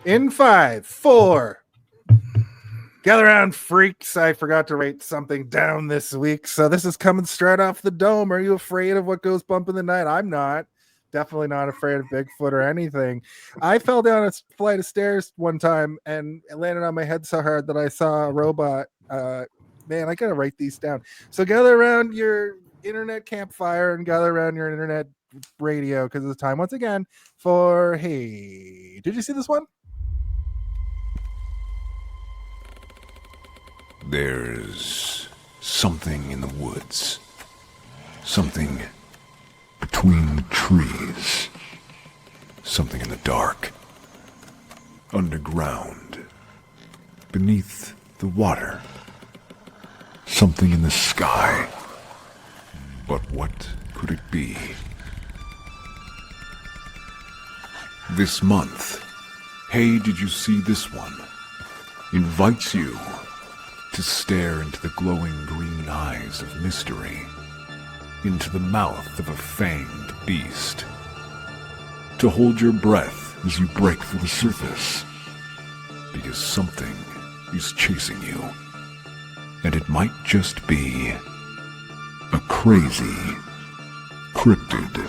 In 5, 4. Gather around, freaks. I forgot to write something down this week. So this is coming straight off the dome. Are you afraid of what goes bump in the night? I'm not. Definitely not afraid of Bigfoot or anything. I fell down a flight of stairs one time and it landed on my head so hard that I saw a robot. Man, I got to write these down. So gather around your internet campfire and gather around your internet radio because it's time once again for Hey, did you see this one? There's something in the woods. Something between the trees. Something in the dark. Underground. Beneath the water. Something in the sky. But what could it be? This month, Hey, Did You See This One? Invites you to stare into the glowing green eyes of mystery, into the mouth of a fanged beast, to hold your breath as you break through the surface, because something is chasing you, and it might just be a crazy cryptid.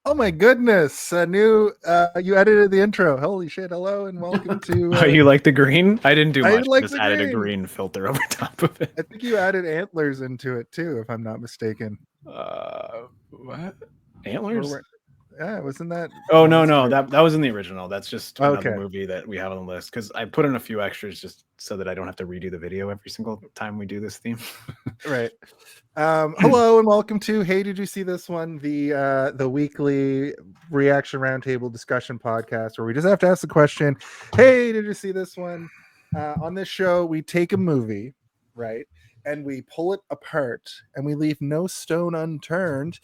Oh my goodness! A new you edited the intro. Holy shit! Hello and welcome to. Oh, you like the green? I didn't do I much. like Just the added a green. green filter over top of it. I think you added antlers into it too, if I'm not mistaken. What? Antlers? Yeah, wasn't that? Oh no, that was in the original. That's just Okay. another movie that we have on the list because I put in a few extras just so that I don't have to redo the video every single time we do this theme. Right. Hello and welcome to Hey, Did You See This One? The weekly reaction roundtable discussion podcast where we just have to ask the question, hey, did you see this one? On this show, we take a movie, right, and we pull it apart and we leave no stone unturned,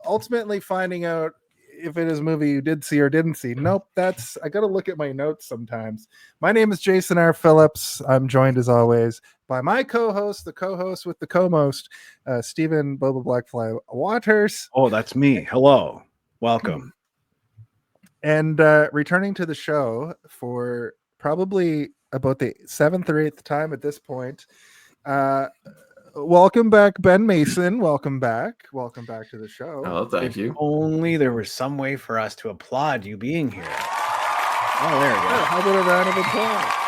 ultimately finding out if it is a movie you did see or didn't see. Nope, I gotta look at my notes sometimes. My name is Jason R. Phillips. I'm joined as always by my co-host, the co-host with the co-most, Stephen Boba Blackfly Waters. Oh, that's me. Hello. Welcome. And returning to the show for probably about the 7th or 8th time at this point. Welcome back, Ben Mason. Welcome back to the show. Oh, thank you. Only there was some way for us to applaud you being here. Oh, there we go. How about a round of applause?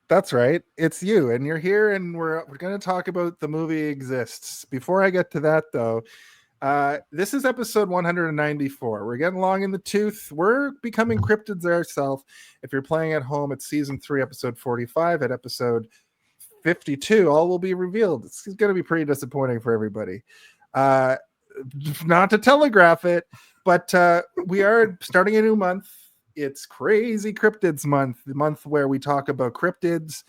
That's right. It's you, and you're here, and we're going to talk about The Movie Exists. Before I get to that, though, this is episode 194. We're getting long in the tooth. We're becoming cryptids ourselves. If you're playing at home, it's season 3, episode 45. At episode 52, all will be revealed. It's going to be pretty disappointing for everybody. Not to telegraph it, but we are starting a new month it's Crazy Cryptids Month, the month where we talk about cryptids,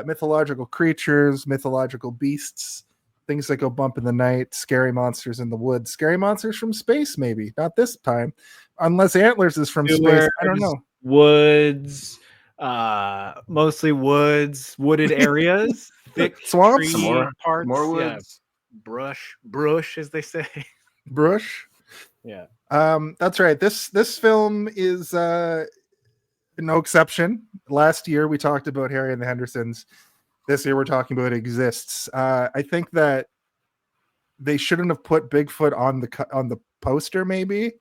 mythological creatures, mythological beasts, things that go bump in the night, scary monsters in the woods, scary monsters from space, maybe. Not this time. Unless Antlers is from space. I don't know. Woods, mostly woods, wooded areas, thick Swamps? tree parts, more woods. brush, as they say. Brush. Yeah. That's right. This film is no exception. Last year we talked about Harry and the Hendersons. This year we're talking about Exists. I think that they shouldn't have put Bigfoot on the poster, maybe,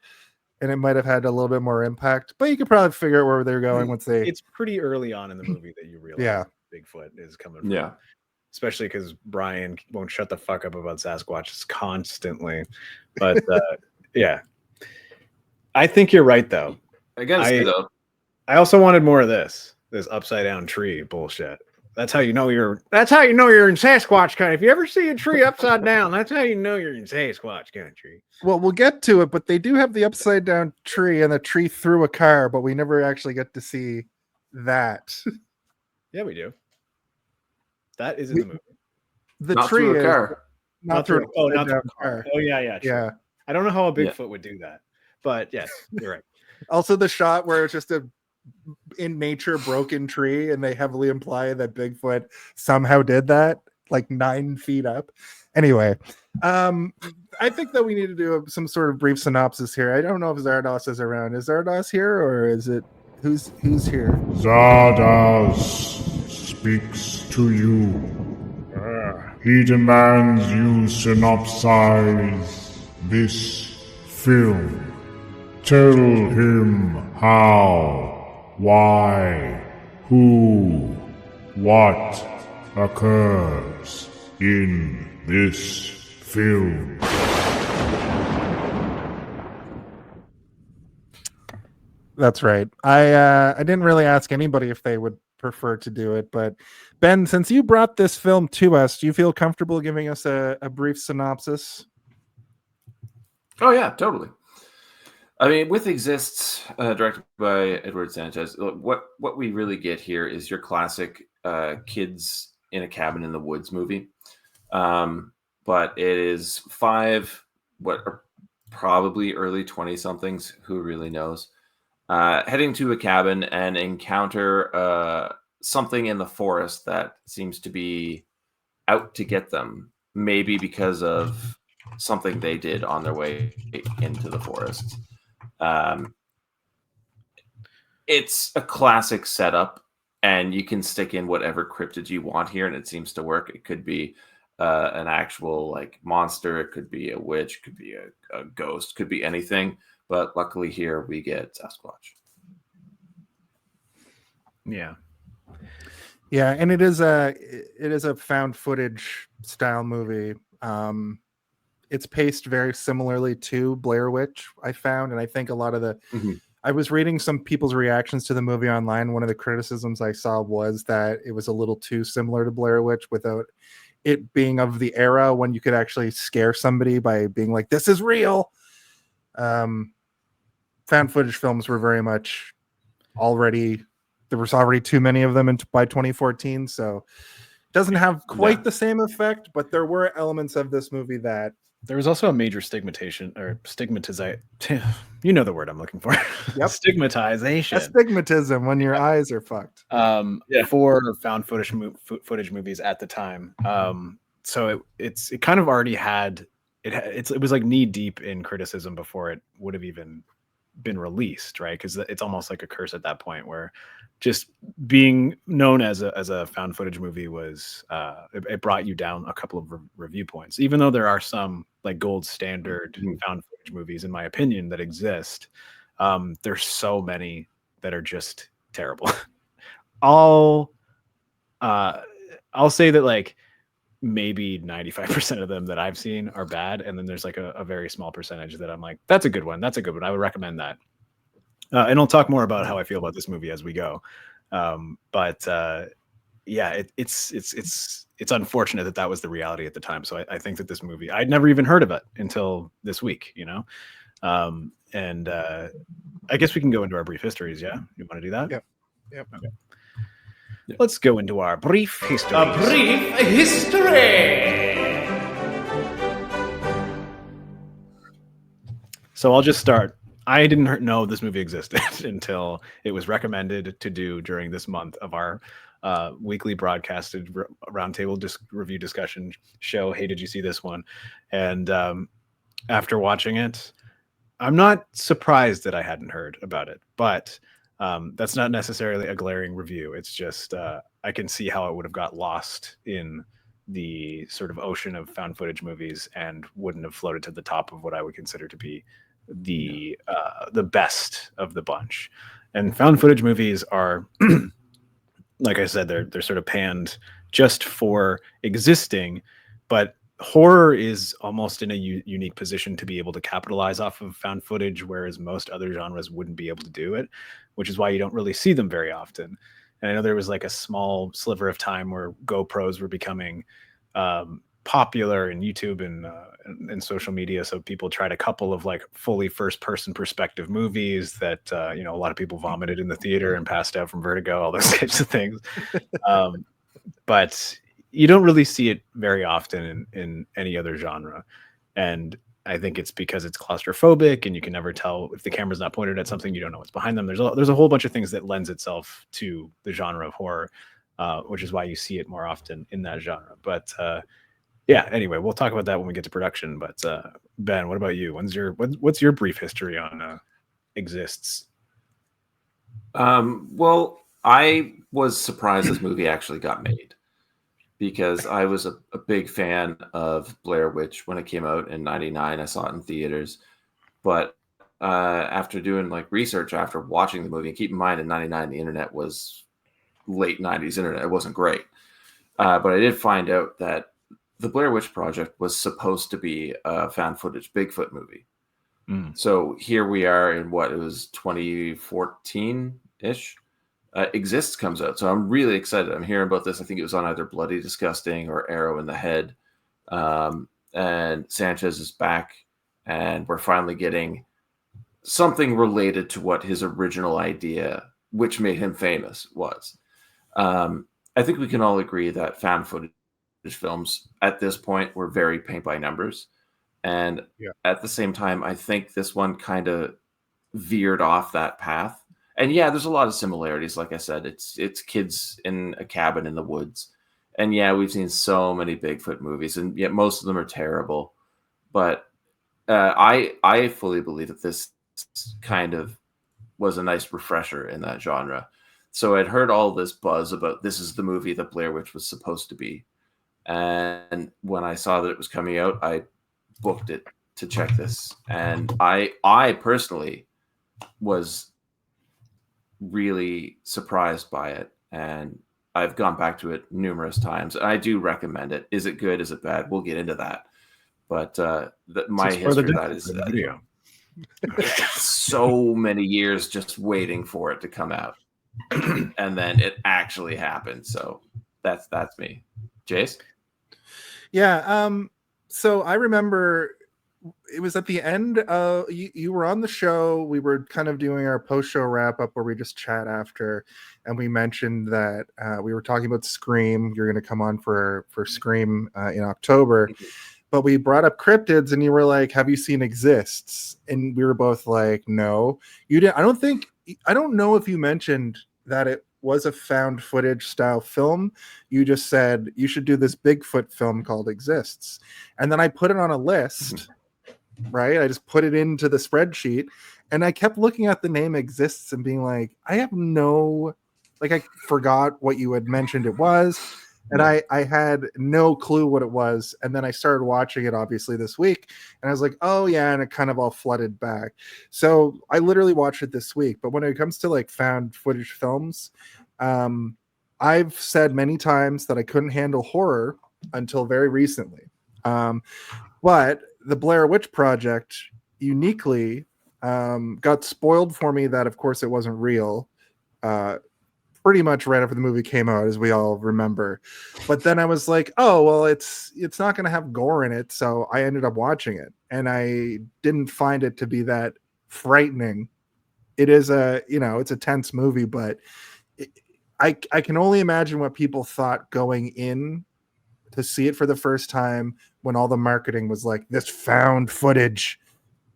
and it might have had a little bit more impact. But you could probably figure out where they're going once they. It's pretty early on in the movie that you realize Bigfoot is coming from. Yeah. Especially because Brian won't shut the fuck up about Sasquatches constantly. But yeah. I think you're right, though. I gotta say, though, I also wanted more of this upside down tree bullshit. That's how you know you're in Sasquatch country. If you ever see a tree upside down, that's how you know you're in Sasquatch country. Well, we'll get to it, but they do have the upside down tree and the tree through a car, but we never actually get to see that. Yeah, we do. That is in the movie. The not tree through a is car. Not through a car. car. Oh yeah. True. Yeah. I don't know how a Bigfoot would do that, but yes, you're right. Also, the shot where it's just a in nature broken tree, and they heavily imply that Bigfoot somehow did that, like 9 feet up. Anyway, I think that we need to do some sort of brief synopsis here. I don't know if Zardos is around. Is Zardos here, or is it who's here? Zardos speaks to you. He demands you synopsize this film. Tell him how, why, who, what occurs in this film. That's right. I didn't really ask anybody if they would prefer to do it, but Ben, since you brought this film to us, do you feel comfortable giving us a brief synopsis? Oh yeah, totally. I mean, with Exists, directed by Eduardo Sánchez, what we really get here is your classic kids in a cabin in the woods movie. But it is 5 what are probably early 20-somethings, who really knows, heading to a cabin and encounter something in the forest that seems to be out to get them, maybe because of something they did on their way into the forest. It's a classic setup, and you can stick in whatever cryptid you want here, and it seems to work. It could be an actual like monster, it could be a witch, could be a ghost, could be anything. But luckily here we get Sasquatch. Yeah, and it is a found footage style movie. It's paced very similarly to Blair Witch, I found, and I think a lot of the I was reading some people's reactions to the movie online. One of the criticisms I saw was that it was a little too similar to Blair Witch without it being of the era when you could actually scare somebody by being like, this is real. Found footage films were very much there was already too many of them by 2014, so it doesn't have quite the same effect, but there were elements of this movie that there was also a major stigmatization. You know the word I'm looking for. Yep. Stigmatization. Astigmatism when your eyes are fucked. For found footage movies at the time. So it kind of already had it was like knee deep in criticism before it would have even been released, right? Because it's almost like a curse at that point, where just being known as a found footage movie was it brought you down a couple of review points, even though there are some like gold standard found footage movies, in my opinion, that exist. There's so many that are just terrible. I'll say that like maybe 95% of them that I've seen are bad, and then there's like a very small percentage that I'm like, that's a good one, I would recommend that. And I'll talk more about how I feel about this movie as we go. Yeah, it's unfortunate that was the reality at the time. So I think that this movie, I'd never even heard of it until this week, you know. And I guess we can go into our brief histories. Yeah, you want to do that? Yep. Yep. Okay. Yep. Let's go into our brief history. A brief history. So I'll just start. I didn't know this movie existed until it was recommended to do during this month of our weekly broadcasted roundtable review discussion show. Hey, did you see this one? And after watching it, I'm not surprised that I hadn't heard about it, but that's not necessarily a glaring review. It's just I can see how it would have got lost in the sort of ocean of found footage movies and wouldn't have floated to the top of what I would consider to be the best of the bunch. And found footage movies are, like I said, they're sort of panned just for existing, but horror is almost in a unique position to be able to capitalize off of found footage, whereas most other genres wouldn't be able to do it, which is why you don't really see them very often. And I know there was like a small sliver of time where GoPros were becoming popular in YouTube and social media. So people tried a couple of like fully first person perspective movies that, a lot of people vomited in the theater and passed out from vertigo, all those types of things. But you don't really see it very often in any other genre. And I think it's because it's claustrophobic and you can never tell if the camera's not pointed at something, you don't know what's behind them. There's a whole bunch of things that lends itself to the genre of horror, which is why you see it more often in that genre. But yeah, anyway, we'll talk about that when we get to production. But Ben, what about you? What's your brief history on Exists? Well, I was surprised this movie actually got made, because I was a big fan of Blair Witch when it came out in '99. I saw it in theaters. But after doing like research after watching the movie, and keep in mind in '99, the internet was late '90s internet. It wasn't great. But I did find out that the Blair Witch Project was supposed to be a found footage Bigfoot movie. So here we are in what it was 2014-ish. Exists comes out. So I'm really excited. I'm hearing about this. I think it was on either Bloody Disgusting or Arrow in the Head. And Sánchez is back, and we're finally getting something related to what his original idea, which made him famous, was. I think we can all agree that found footage films at this point were very paint by numbers. And at the same time, I think this one kind of veered off that path. And yeah, there's a lot of similarities. Like I said, it's kids in a cabin in the woods. And yeah, we've seen so many Bigfoot movies, and yet most of them are terrible. But I fully believe that this kind of was a nice refresher in that genre. So I'd heard all this buzz about this is the movie that Blair Witch was supposed to be. And when I saw that it was coming out, I booked it to check this. And I personally was really surprised by it, and I've gone back to it numerous times. I do recommend it. Is it good? Is it bad? We'll get into that. But my history of that is video. So many years just waiting for it to come out, and then it actually happened. So that's me. Jace? Yeah. So I remember it was at the end of you were on the show. We were kind of doing our post-show wrap-up where we just chat after, and we mentioned that we were talking about Scream. You're going to come on for Scream in October, but we brought up cryptids, and you were like, have you seen Exists? And we were both like, no, you didn't. I don't know if you mentioned that it was a found footage style film. You just said you should do this Bigfoot film called Exists. And then I put it on a list, right? I just put it into the spreadsheet, and I kept looking at the name Exists and being like, I forgot what you had mentioned it was. And I had no clue what it was. And then I started watching it obviously this week, and I was like, oh yeah. And it kind of all flooded back. So I literally watched it this week. But when it comes to like found footage films, I've said many times that I couldn't handle horror until very recently. But the Blair Witch Project uniquely got spoiled for me that, of course, it wasn't real. Pretty much right after the movie came out, as we all remember. But then I was like, oh, well, it's not going to have gore in it. So I ended up watching it, and I didn't find it to be that frightening. It is it's a tense movie, but I can only imagine what people thought going in to see it for the first time when all the marketing was like this found footage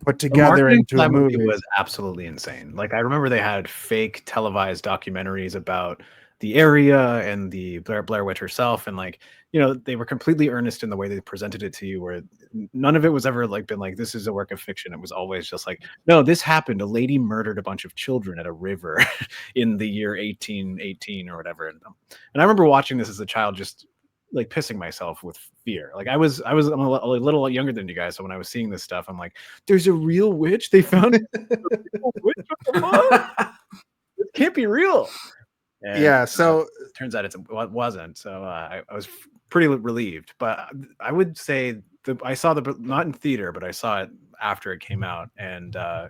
put together into a movie. Was absolutely insane. Like I remember they had fake televised documentaries about the area and the Blair Witch herself, and like they were completely earnest in the way they presented it to you, where none of it was ever like been like this is a work of fiction. It was always just like, no, this happened. A lady murdered a bunch of children at a river in the year 1818 or whatever. And I remember watching this as a child, just like pissing myself with fear. Like I'm a little younger than you guys, so when I was seeing this stuff, I'm like, "There's a real witch. They found a real witch. What the fuck? This can't be real." And yeah, so it turns out it wasn't. So I was pretty relieved. But I would say I saw not in theater, but I saw it after it came out, and I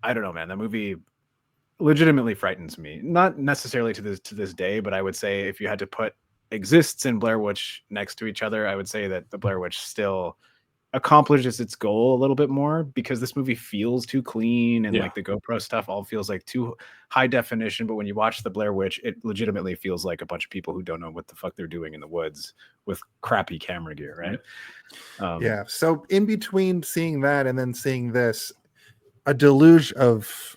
don't know, man. That movie legitimately frightens me. Not necessarily to this day, but I would say if you had to put Exists and Blair Witch next to each other, I would say that the Blair Witch still accomplishes its goal a little bit more, because this movie feels too clean, and like the GoPro stuff all feels like too high definition. But when you watch the Blair Witch, it legitimately feels like a bunch of people who don't know what the fuck they're doing in the woods with crappy camera gear, right? Yeah. So in between seeing that and then seeing this, a deluge of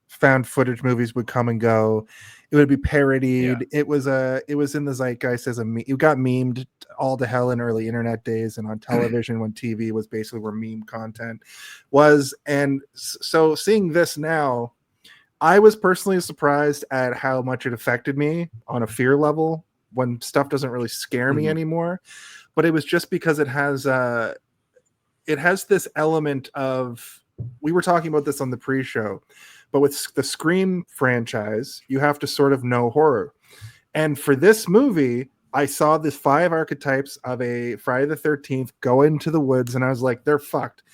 found footage movies would come and go. It would be parodied. Yeah. It was in the zeitgeist as it got memed all to hell in early internet days, and on television when TV was basically where meme content was. And so seeing this now, I was personally surprised at how much it affected me on a fear level when stuff doesn't really scare me anymore. But it was just because it has this element of, we were talking about this on the pre-show, but with the Scream franchise, you have to sort of know horror. And for this movie, I saw the 5 archetypes of a Friday the 13th go into the woods, and I was like, they're fucked.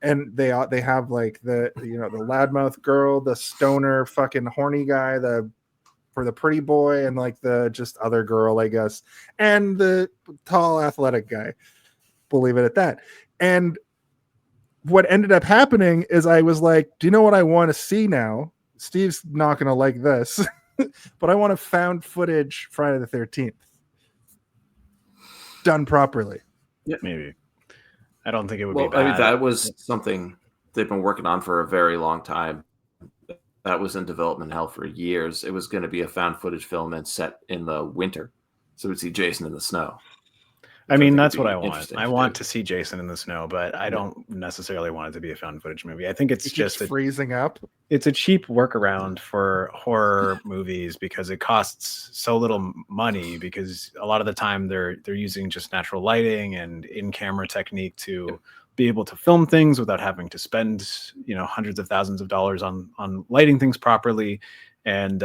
And they have like the loudmouth girl, the stoner fucking horny guy, for the pretty boy, and like the just other girl, I guess, and the tall athletic guy. We'll leave it at that. And what ended up happening is I was like, do you know what I want to see now? Steve's not going to like this, but I want a found footage Friday the 13th done properly. Yeah, maybe. I don't think it would be bad. I mean, that was something they've been working on for a very long time. That was in development hell for years. It was going to be a found footage film and set in the winter, so we'd see Jason in the snow. I mean, that's what I want. I want to see Jason in the snow, but I don't necessarily want it to be a found footage movie. I think it's just freezing up. It's a cheap workaround for horror movies because it costs so little money, because a lot of the time they're using just natural lighting and in-camera technique to be able to film things without having to spend, hundreds of thousands of dollars on lighting things properly. And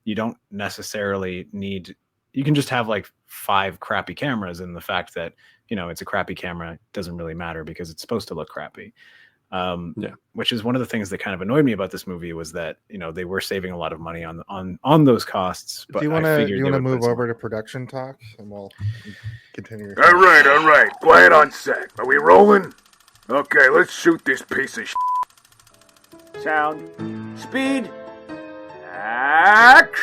you don't necessarily need, you can just have like 5 crappy cameras, and the fact that it's a crappy camera doesn't really matter because it's supposed to look crappy. Which is one of the things that kind of annoyed me about this movie, was that they were saving a lot of money on those costs. But do you want to move over to production talk, and we'll continue? All right, quiet on set. Are we rolling? Okay, let's shoot this piece of shit. Sound, speed, action.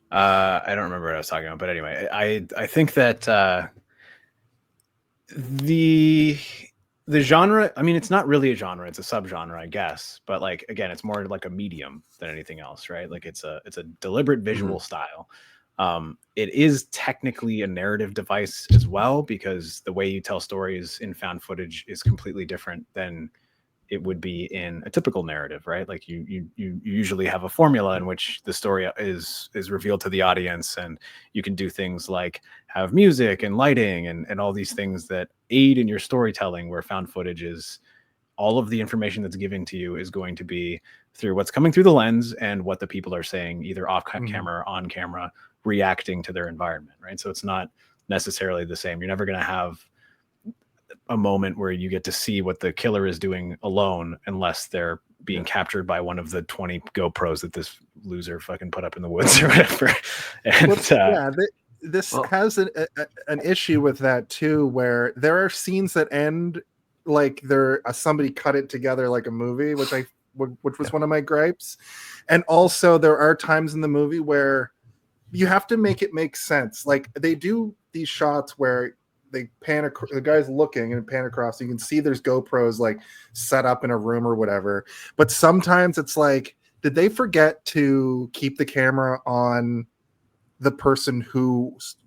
I don't remember what I was talking about, but anyway, I think that the genre, I mean, it's not really a genre, it's a subgenre, I guess, but like, again, it's more like a medium than anything else, right? Like it's a deliberate visual style. It is technically a narrative device as well, because the way you tell stories in found footage is completely different than it would be in a typical narrative, right? Like you usually have a formula in which the story is revealed to the audience, and you can do things like have music and lighting and all these things that aid in your storytelling, where found footage is all of the information that's given to you is going to be through what's coming through the lens and what the people are saying, either off camera or on camera, reacting to their environment, right? So it's not necessarily the same. You're never going to have a moment where you get to see what the killer is doing alone, unless they're being captured by one of the 20 GoPros that this loser fucking put up in the woods or whatever. And this has an issue with that too, where there are scenes that end like somebody cut it together like a movie, which was one of my gripes. And also there are times in the movie where you have to make it make sense. Like they do these shots where they the guy's looking and pan across. So you can see there's GoPros like set up in a room or whatever. But sometimes it's like, did they forget to keep the camera on the person whose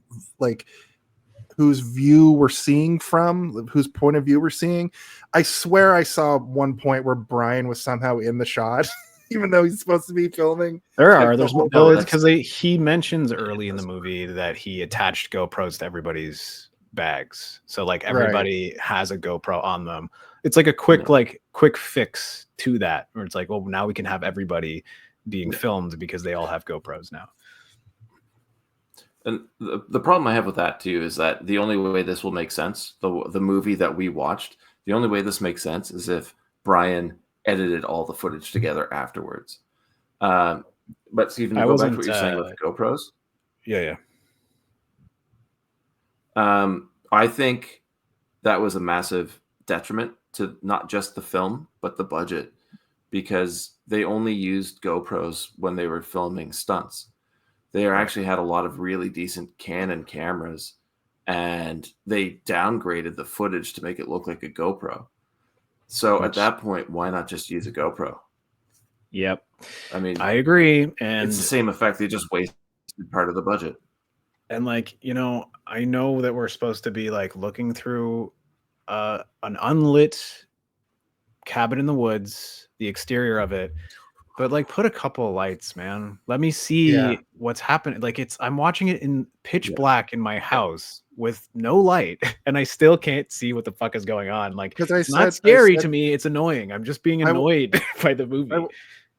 view we're seeing from, whose point of view we're seeing? I swear I saw one point where Brian was somehow in the shot, even though he's supposed to be filming. There's because he mentions early in the movie that he attached GoPros to everybody's bags, so like everybody has a GoPro on them. It's like a quick fix to that, where it's like, well, now we can have everybody being filmed because they all have GoPros now. And the problem I have with that too is that the only way this will make sense, the movie that we watched, the only way this makes sense is if Brian edited all the footage together afterwards. But Stephen, to go back to what you're saying about the GoPros. Yeah. I think that was a massive detriment to not just the film, but the budget, because they only used GoPros when they were filming stunts. They actually had a lot of really decent Canon cameras, and they downgraded the footage to make it look like a GoPro. So at that point, why not just use a GoPro? Yep. I mean, I agree. And it's the same effect. They just wasted part of the budget. And like, I know that we're supposed to be like looking through an unlit cabin in the woods, the exterior of it, but like put a couple of lights, man. Let me see what's happening. Like I'm watching it in pitch black in my house with no light, and I still can't see what the fuck is going on. Like, it's not scary to me. It's annoying. I'm just being annoyed by the movie.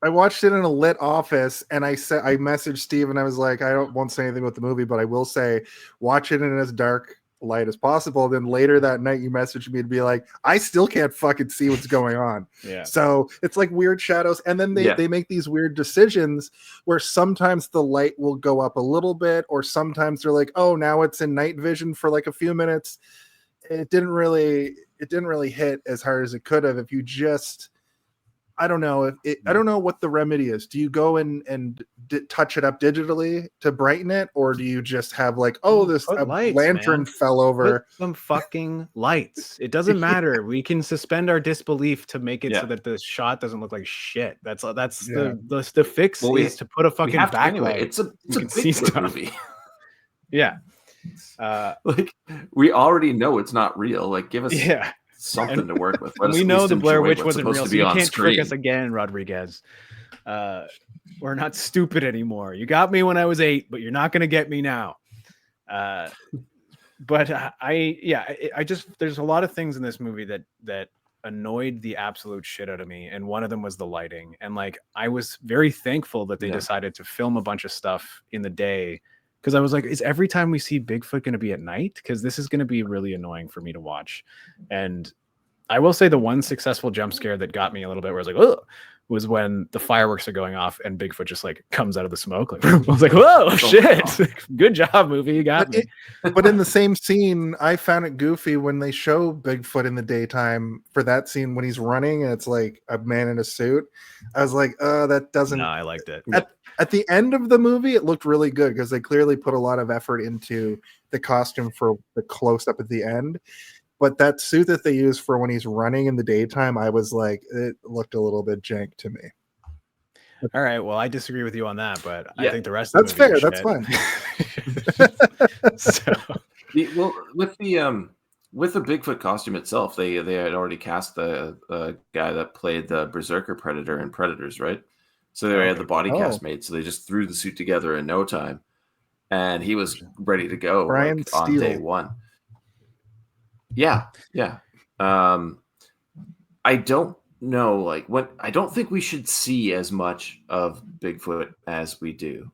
I watched it in a lit office, and I messaged Steve, and I was like, won't say anything about the movie, but I will say, watch it in as dark light as possible. Then later that night, you messaged me to be like, I still can't fucking see what's going on. Yeah. So it's like weird shadows, and then they make these weird decisions where sometimes the light will go up a little bit, or sometimes they're like, oh, now it's in night vision for like a few minutes. It didn't really hit as hard as it could have if you just. I don't know I don't know what the remedy is. Do you go and touch it up digitally to brighten it, or do you just have like, this lights, lantern man. Fell over? Put some fucking lights. It doesn't matter. We can suspend our disbelief to make it so that the shot doesn't look like shit. That's the fix is to put a fucking backlight. Anyway. It's a Bigfoot movie. Yeah. Like we already know it's not real. Like give us something to work with. We know the Blair Witch wasn't real, so you can't trick us again, Rodriguez. We're not stupid anymore. You got me when I was 8, but you're not going to get me now. But I just there's a lot of things in this movie that annoyed the absolute shit out of me, and one of them was the lighting. And like I was very thankful that they decided to film a bunch of stuff in the day, because I was like, is every time we see Bigfoot going to be at night? Because this is going to be really annoying for me to watch. And I will say the one successful jump scare that got me a little bit, where I was like, oh, was when the fireworks are going off and Bigfoot just like comes out of the smoke. Like, I was like, whoa, shit. Good job, movie. You got me. But in the same scene, I found it goofy when they show Bigfoot in the daytime for that scene when he's running and it's like a man in a suit. I was like, that doesn't. No, I liked it. At the end of the movie, it looked really good because they clearly put a lot of effort into the costume for the close up at the end. But that suit that they use for when he's running in the daytime, I was like, it looked a little bit jank to me. All right, well, I disagree with you on that, but I think the rest of the movie that's fair. That's fine. With the Bigfoot costume itself, they had already cast the guy that played the Berserker Predator in Predators, right? So they had the body cast made, so they just threw the suit together in no time, and he was ready to go on day one. Yeah. I don't know, I don't think we should see as much of Bigfoot as we do.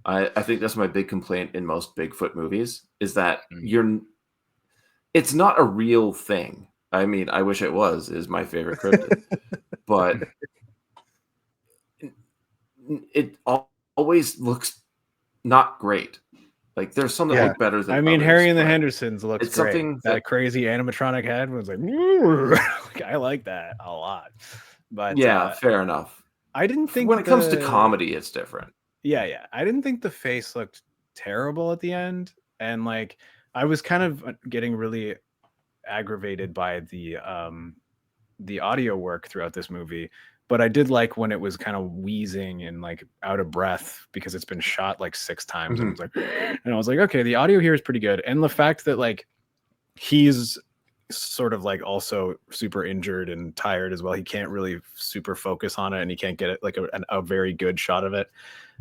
I think that's my big complaint in most Bigfoot movies is that it's not a real thing. I mean, I wish it is my favorite cryptid, but it always looks not great. Like there's some that Yeah. look better than I mean, others, Harry and the but Hendersons looks it's great. something That that- crazy animatronic head was like, I like that a lot. But yeah, fair enough. I didn't think When it comes to comedy, it's different. Yeah. I didn't think the face looked terrible at the end. And like, I was kind of getting really aggravated by the audio work throughout this movie. But I did like when it was kind of wheezing and like out of breath because it's been shot like 6 times. And it was like, and I was like, okay, the audio here is pretty good. And the fact that like he's sort of like also super injured and tired as well. He can't really super focus on it and he can't get it like a very good shot of it.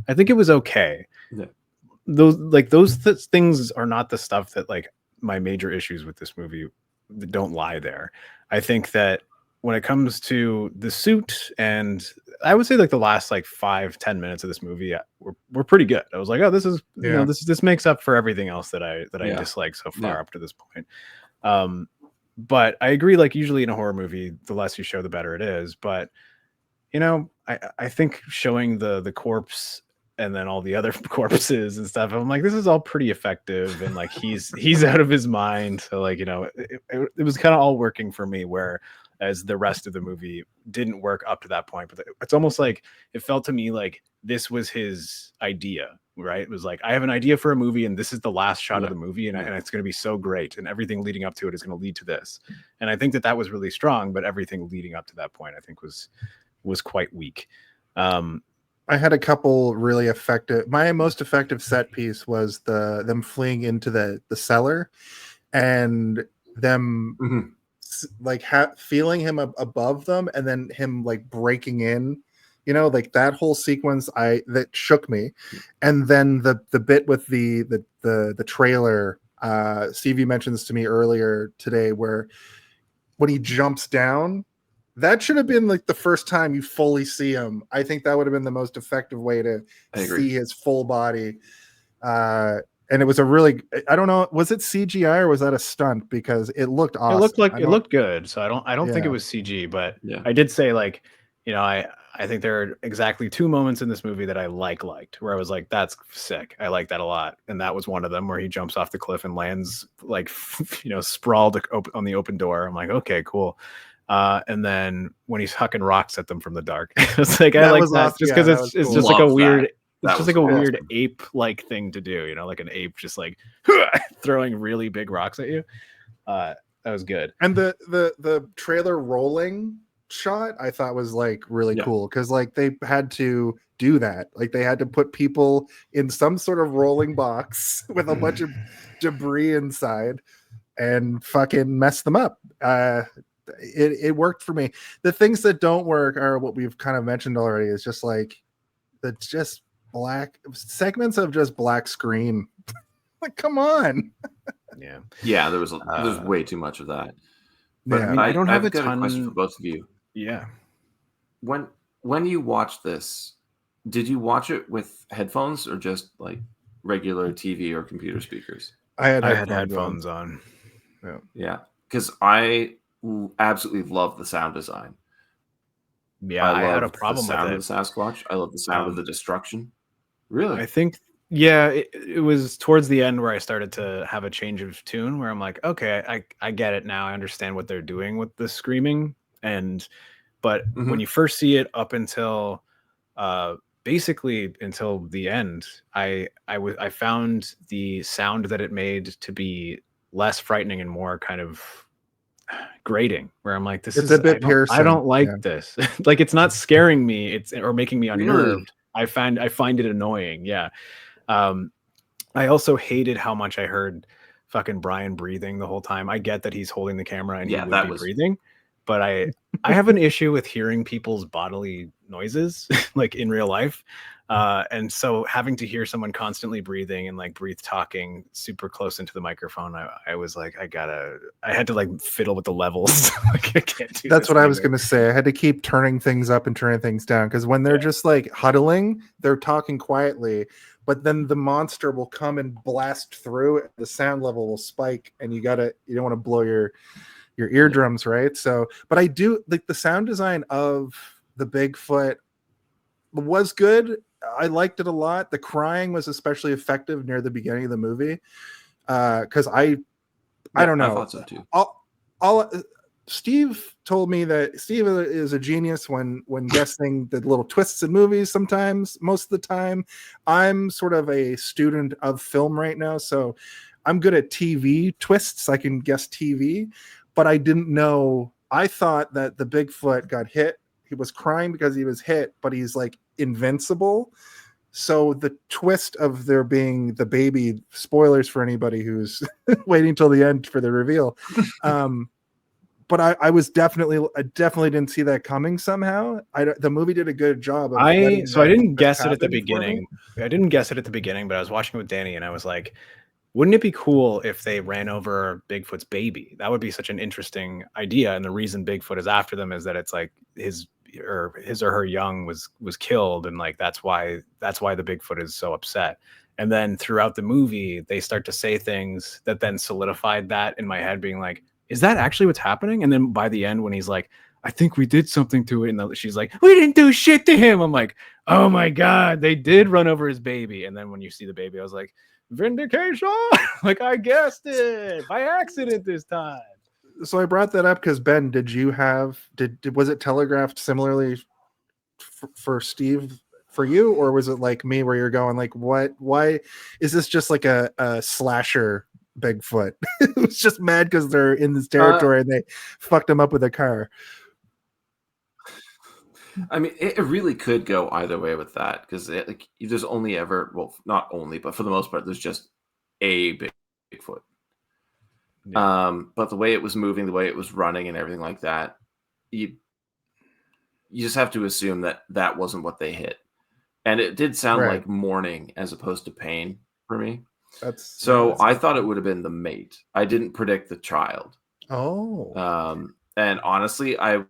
I think it was okay. Yeah. Those things are not the stuff that like my major issues with this movie don't lie there. I think that when it comes to the suit, and I would say like the last like 5-10 minutes of this movie were pretty good. I was like, oh, this is you know this makes up for everything else that I dislike so far up to this point. But I agree, like usually in a horror movie, the less you show, the better it is. But you know, I think showing the corpse and then all the other corpses and stuff, I'm like, this is all pretty effective, and like he's out of his mind. So like, you know, it was kind of all working for me, whereas the rest of the movie didn't work up to that point. But it's almost like it felt to me like this was his idea, right? It was like, I have an idea for a movie and this is the last shot of the movie, and it's going to be so great, and everything leading up to it is going to lead to this. And I think that was really strong, but everything leading up to that point I think was quite weak. I had a couple really effective. My most effective set piece was them fleeing into the cellar, and them like feeling him above them, and then him like breaking in. You know, like that whole sequence that shook me. And then the bit with the trailer. Steve, you mentioned this to me earlier today, where when he jumps down. That should have been like the first time you fully see him. I think that would have been the most effective way to see his full body. And it was a really, I don't know, was it CGI or was that a stunt? Because it looked awesome. It looked good. So I don't think it was CG, but I did say like, you know, I think there are exactly 2 moments in this movie that I liked, where I was like, that's sick. I like that a lot. And that was one of them, where he jumps off the cliff and lands like, you know, sprawled on the open door. I'm like, okay, cool. And then when he's hucking rocks at them from the dark, it's like I like that awesome. Just because it's cool. Just like a weird, it's just like a weird ape like thing to do, you know, like an ape just like throwing really big rocks at you. That was good. And the trailer rolling shot I thought was like really cool, because like they had to do that, like they had to put people in some sort of rolling box with a bunch of debris inside and fucking mess them up. It worked for me. The things that don't work are what we've kind of mentioned already. Is just like that's just black segments of just black screen. Like, come on. Yeah. There was way too much of that. But I don't have I've got a question for both of you. Yeah. When you watch this, did you watch it with headphones or just like regular TV or computer speakers? I had headphones on. Yeah, because I absolutely love the sound design. Yeah, I had a problem with the sound with of the Sasquatch. I love the sound of the destruction. Really? I think, yeah, it was towards the end where I started to have a change of tune, where I'm like, okay, I get it now. I understand what they're doing with the screaming. But when you first see it up until basically until the end, I found the sound that it made to be less frightening and more kind of grating, where I'm like, this is a bit piercing. I don't like this. Like, it's not scaring me, or making me unnerved. I find it annoying. Yeah. I also hated how much I heard fucking Brian breathing the whole time. I get that he's holding the camera and he would be breathing, but I have an issue with hearing people's bodily noises like in real life. And so having to hear someone constantly breathing and like breathe talking super close into the microphone, I was like, I had to like fiddle with the levels. Like, I can't do That's what I was going to say. I had to keep turning things up and turning things down, because when they're just like huddling, they're talking quietly, but then the monster will come and blast through. The sound level will spike, and you don't want to blow your eardrums, right? So, but I do like the sound design of the Bigfoot was good. I liked it a lot. The crying was especially effective near the beginning of the movie. Because I don't know. I thought so too. Steve told me that Steve is a genius when guessing the little twists in movies. Sometimes, most of the time, I'm sort of a student of film right now, so I'm good at TV twists. I can guess TV, but I didn't know. I thought that the Bigfoot got hit. He was crying because he was hit, but he's like invincible. So the twist of there being the baby, spoilers for anybody who's waiting till the end for the reveal. But I definitely didn't see that coming somehow. The movie did a good job. I didn't guess it at the beginning. I didn't guess it at the beginning, but I was watching it with Danny and I was like, wouldn't it be cool if they ran over Bigfoot's baby? That would be such an interesting idea. And the reason Bigfoot is after them is that it's like his or her young was killed, and like that's why the Bigfoot is so upset. And then throughout the movie, they start to say things that then solidified that in my head, being like, is that actually what's happening? And then by the end, when he's like, I think we did something to it, and she's like, we didn't do shit to him. I'm like, oh my God, they did run over his baby. And then when you see the baby, I was like, vindication. Like, I guessed it by accident this time. So I brought that up because Ben, was it telegraphed similarly for Steve for you, or was it like me where you're going like, why is this just like a slasher Bigfoot? It was just mad because they're in this territory and they fucked him up with a car. I mean, it really could go either way with that, because like there's only ever, well, not only, but for the most part, there's just a Bigfoot. Yeah. But the way it was moving, the way it was running, and everything like that, you just have to assume that wasn't what they hit. And it did sound like mourning as opposed to pain for me. I thought it would have been the mate. I didn't predict the child. Oh. And honestly, I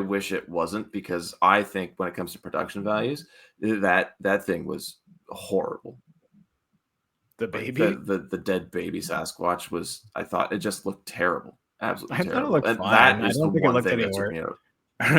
wish it wasn't, because I think when it comes to production values, that thing was horrible. The baby, the dead baby Sasquatch was. I thought it just looked terrible, absolutely terrible. I thought it looked fine. That is the one thing that took me out.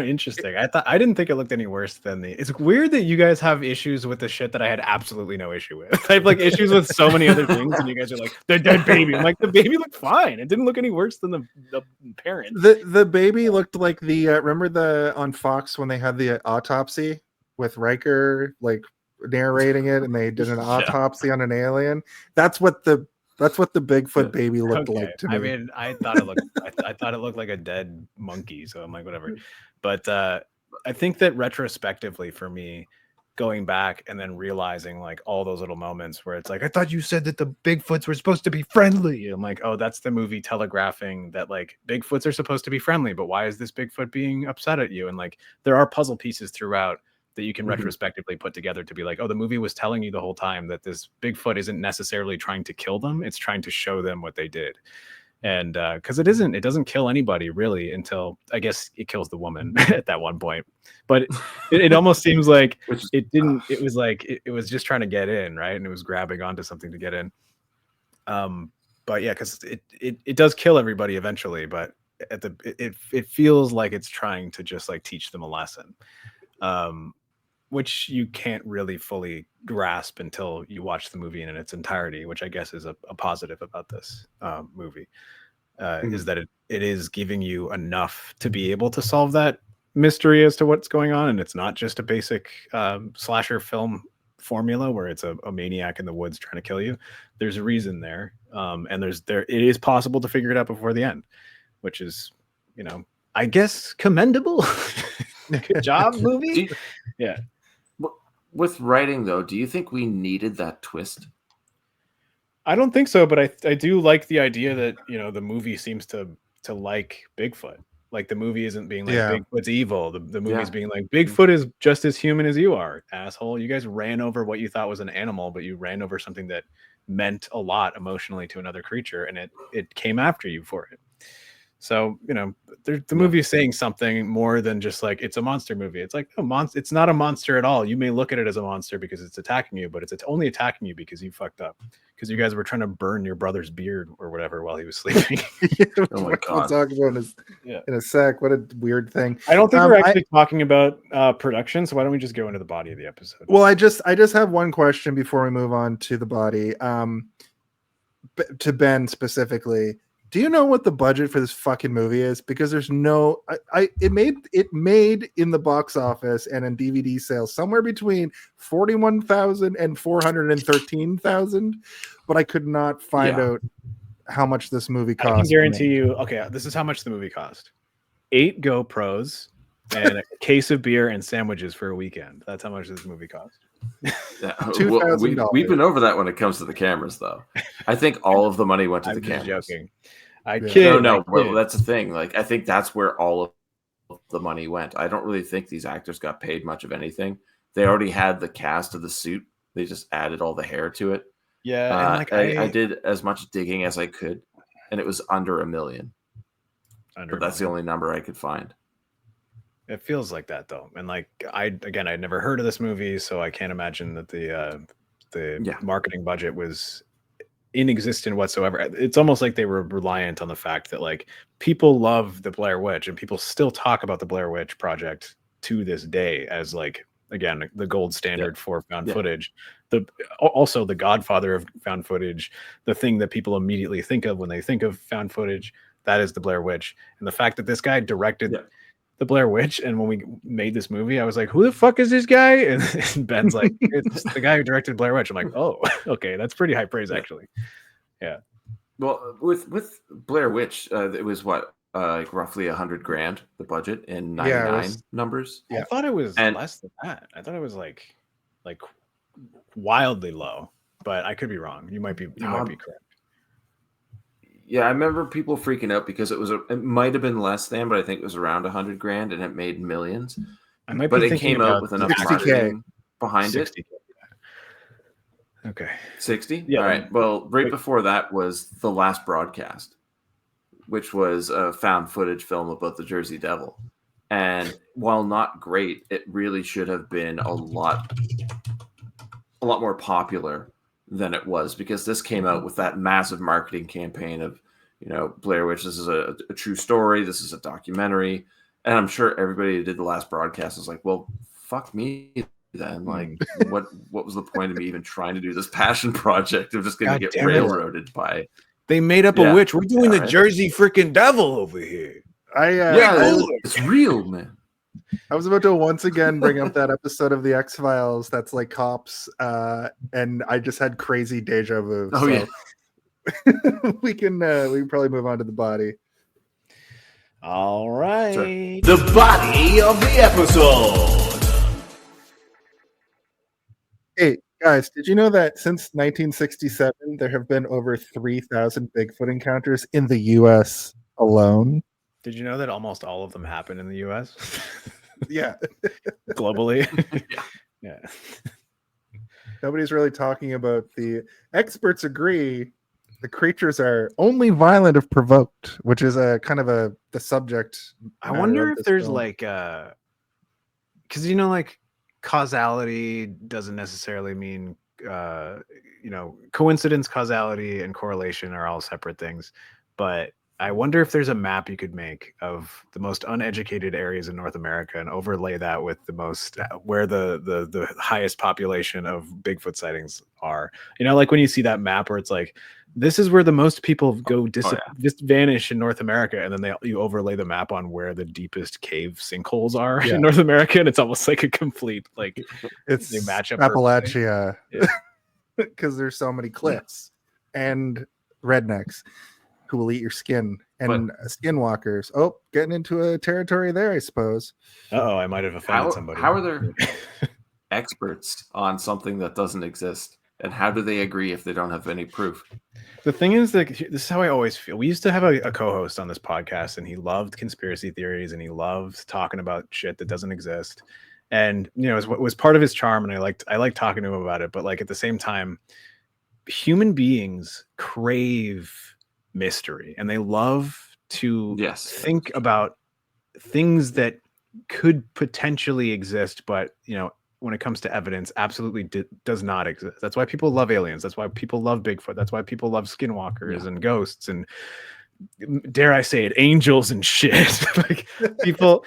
Interesting. I didn't think it looked any worse than it's weird that you guys have issues with the shit that I had absolutely no issue with. I have like issues with so many other things, and you guys are like, the dead baby. I'm like, the baby looked fine. It didn't look any worse than the parent. The baby looked like remember on Fox when they had the autopsy with Riker like narrating it, and they did an autopsy on an alien. That's what the Bigfoot baby looked like to me. I mean, I thought it looked like a dead monkey, so I'm like, whatever. But I think that retrospectively, for me, going back and then realizing like all those little moments where it's like, I thought you said that the Bigfoots were supposed to be friendly. I'm like, oh, that's the movie telegraphing that like Bigfoots are supposed to be friendly, but why is this Bigfoot being upset at you? And like there are puzzle pieces throughout that you can retrospectively put together to be like, oh, the movie was telling you the whole time that this Bigfoot isn't necessarily trying to kill them. It's trying to show them what they did. And because it doesn't kill anybody really until I guess it kills the woman at that one point. But it almost seems like it didn't. It was like it was just trying to get in, right? And it was grabbing onto something to get in. But yeah, because it does kill everybody eventually. But it feels like it's trying to just like teach them a lesson. Which you can't really fully grasp until you watch the movie in its entirety, which I guess is a positive about this movie, is that it is giving you enough to be able to solve that mystery as to what's going on. And it's not just a basic slasher film formula where it's a maniac in the woods trying to kill you. There's a reason there. And it is possible to figure it out before the end, which is, I guess commendable. Good job, movie. Yeah. With writing, though, do you think we needed that twist? I don't think so, but I do like the idea that the movie seems to like Bigfoot. Like the movie isn't being like Bigfoot's evil. The movie's being like Bigfoot is just as human as you are, asshole. You guys ran over what you thought was an animal, but you ran over something that meant a lot emotionally to another creature, and it came after you for it. So, the movie is saying something more than just like it's a monster movie. It's like it's not a monster at all. You may look at it as a monster because it's attacking you, but it's only attacking you because you fucked up. Because you guys were trying to burn your brother's beard or whatever while he was sleeping. Oh my We'll God. talk about in a sec. What a weird thing. I don't think we're actually talking about production, so why don't we just go into the body of the episode? Well, I just have one question before we move on to the body. To Ben specifically, do you know what the budget for this fucking movie is? Because there's no, it made in the box office and in DVD sales somewhere between 41,000 and 413,000, but I could not find out how much this movie cost. I can guarantee you. Okay, this is how much the movie cost: 8 GoPros and a case of beer and sandwiches for a weekend. That's how much this movie cost. Yeah. Well, we've been over that when it comes to the cameras, though. I think all of the money went to the cameras. Joking. I kid. No. Well, that's the thing. Like, I think that's where all of the money went. I don't really think these actors got paid much of anything. They already had the cast of the suit. They just added all the hair to it. Yeah, and I did as much digging as I could, and it was under $1 million. But that's the only number I could find. It feels like that though, and I'd never heard of this movie, so I can't imagine that the marketing budget was inexistent whatsoever. It's almost like they were reliant on the fact that like people love the Blair Witch, and people still talk about the Blair Witch Project to this day as like, again, the gold standard for found footage. Also the godfather of found footage, the thing that people immediately think of when they think of found footage, that is the Blair Witch. And the fact that this guy directed the Blair Witch, and when we made this movie, I was like, who the fuck is this guy? And Ben's like, it's the guy who directed Blair Witch. I'm like, oh, okay, that's pretty high praise, actually. Yeah. Well, with Blair Witch, it was what, like roughly $100,000 the budget in 99 numbers. I thought it was less than that. I thought it was like wildly low, but I could be wrong. You might be correct. Yeah, I remember people freaking out because it might have been less than, but I think it was around $100,000 and it made millions. But it came out with enough marketing behind 60K. It. Okay. 60? Yeah. All right. Well, before that was The Last Broadcast, which was a found footage film about the Jersey Devil. And while not great, it really should have been a lot more popular than it was, because this came out with that massive marketing campaign of, Blair Witch, this is a true story, this is a documentary. And I'm sure everybody who did The Last Broadcast was like, well, fuck me then. Like, what was the point of me even trying to do this passion project? I'm just going to get railroaded by... They made up a witch. We're doing the Jersey freaking Devil over here. It's real, man. I was about to once again bring up that episode of the X-Files that's like cops, and I just had crazy deja vu. Oh, yeah. we can probably move on to the body. All right. Sure. The body of the episode. Hey, guys, did you know that since 1967, there have been over 3,000 Bigfoot encounters in the U.S. alone? Did you know that almost all of them happen in the U.S.? Yeah. Globally? Yeah. Nobody's really talking about the... Experts agree the creatures are only violent if provoked, which is a kind of the subject. I wonder if there's like... Because, like, causality doesn't necessarily mean... coincidence, causality, and correlation are all separate things. But I wonder if there's a map you could make of the most uneducated areas in North America and overlay that with the most where the highest population of Bigfoot sightings are. Like when you see that map where it's like, this is where the most people go just vanish in North America, and then you overlay the map on where the deepest cave sinkholes are in North America, and it's almost like a complete it's they match up Appalachia because there's so many cliffs and rednecks who will eat your skin, and skinwalkers. Oh, getting into a territory there, I suppose. I might have offended somebody. How are there experts on something that doesn't exist? And how do they agree if they don't have any proof? The thing is that this is how I always feel. We used to have a co-host on this podcast, and he loved conspiracy theories, and he loved talking about shit that doesn't exist. And, it was part of his charm, and I liked talking to him about it. But at the same time, human beings crave mystery, and they love to Yes. think about things that could potentially exist, but when it comes to evidence, absolutely does not exist. That's why people love aliens. That's why people love Bigfoot. That's why people love skinwalkers and ghosts and, dare I say it, angels and shit. Like people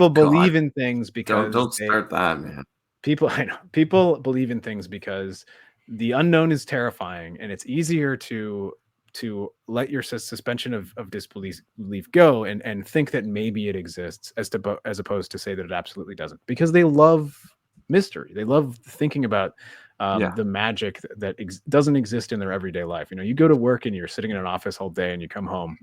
believe in things because don't start that, man. I know people believe in things because the unknown is terrifying, and it's easier to let your suspension of disbelief go and think that maybe it exists as opposed to say that it absolutely doesn't, because they love mystery. They love thinking about the magic that doesn't exist in their everyday life. You go to work and you're sitting in an office all day and you come home.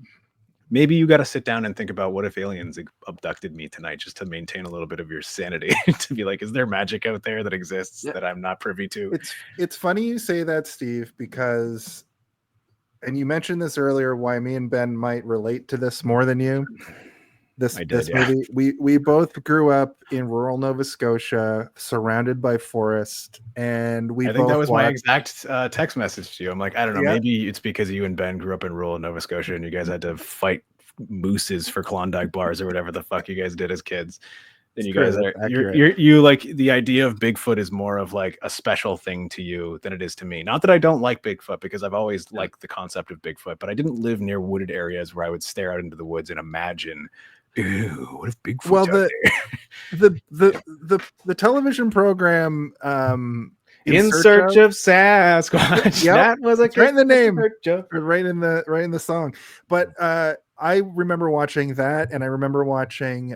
Maybe you got to sit down and think about, what if aliens abducted me tonight, just to maintain a little bit of your sanity, to be like, is there magic out there that exists that I'm not privy to? It's funny you say that, Steve, because, and you mentioned this earlier, why me and Ben might relate to this more than you. This movie, we both grew up in rural Nova Scotia, surrounded by forest, and I think that was my exact text message to you. I'm like, I don't know, maybe it's because you and Ben grew up in rural Nova Scotia and you guys had to fight mooses for Klondike bars or whatever the fuck you guys did as kids. Then you guys you like, the idea of Bigfoot is more of like a special thing to you than it is to me. Not that I don't like Bigfoot, because I've always liked the concept of Bigfoot, but I didn't live near wooded areas where I would stare out into the woods and imagine, ew, what if Bigfoot's out there? the television program In Search of Sasquatch. Yep. That was right in the name, right in the song. But I remember watching that, and I remember watching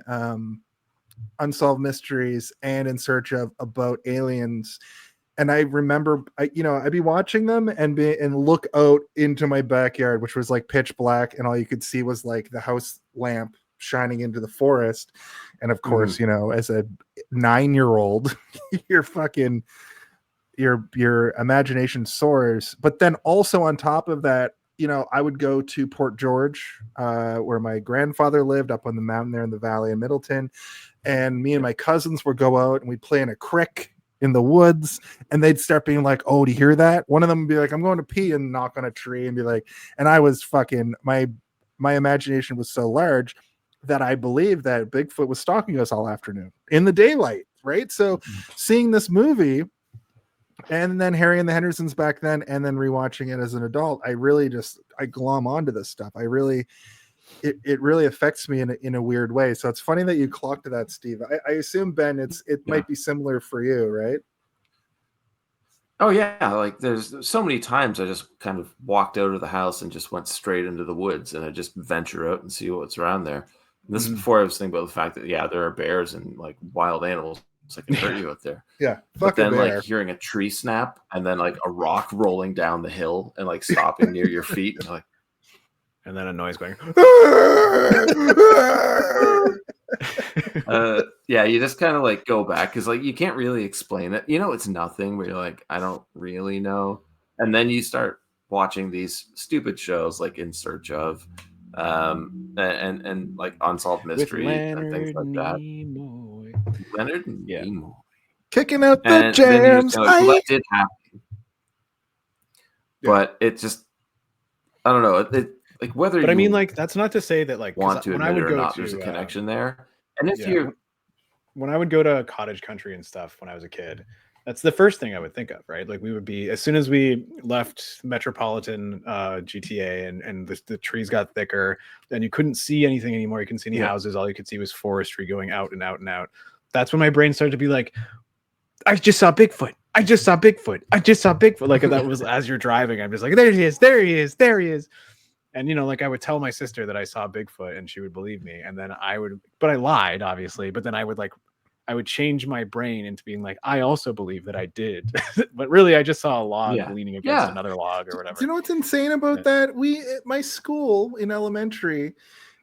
Unsolved Mysteries and In Search of, about aliens. And I remember, I'd be watching them and look out into my backyard, which was like pitch black, and all you could see was like the house lamp shining into the forest. And of course, as a 9-year-old, your imagination soars. But then also on top of that, I would go to Port George, where my grandfather lived, up on the mountain there in the valley of Middleton. And me and my cousins would go out and we'd play in a creek in the woods, and they'd start being like, "Oh, do you hear that?" One of them would be like, "I'm going to pee," and knock on a tree and be like, and I was fucking, my imagination was so large that I believed that Bigfoot was stalking us all afternoon in the daylight, right? So seeing this movie, and then Harry and the Hendersons back then, and then rewatching it as an adult, I really I glom onto this stuff. It really affects me in a weird way. So it's funny that you clocked to that, Steve. I assume, Ben, it might be similar for you, right? Oh yeah, like there's so many times I just kind of walked out of the house and just went straight into the woods, and I just venture out and see what's around there. And this is before I was thinking about the fact that there are bears and like wild animals that can hurt you out there. Yeah, but then like hearing a tree snap and then like a rock rolling down the hill and like stopping near your feet, and like, and then a noise going. You just kind of like go back, because like you can't really explain it. It's nothing, but you're like, I don't really know. And then you start watching these stupid shows like In Search of, and like Unsolved Mystery and things like that. Leonard and Nimoy. Kicking out the jams. That did happen. But it just, I don't know. Like whether, but I mean, like, that's not to say that like want to admit it or not, there's a connection there. And if when I would go to cottage country and stuff when I was a kid, that's the first thing I would think of, right? Like we would be, as soon as we left metropolitan GTA and the trees got thicker, then you couldn't see anything anymore. You couldn't see any houses. All you could see was forestry going out and out and out. That's when my brain started to be like, I just saw Bigfoot. I just saw Bigfoot. I just saw Bigfoot. Like that was as you're driving, I'm just like, there he is. There he is. There he is. And, like I would tell my sister that I saw Bigfoot and she would believe me. And then but I lied, obviously. But then I would change my brain into being like, I also believe that I did. But really, I just saw a log leaning against another log or whatever. Do you know what's insane about that? At my school in elementary,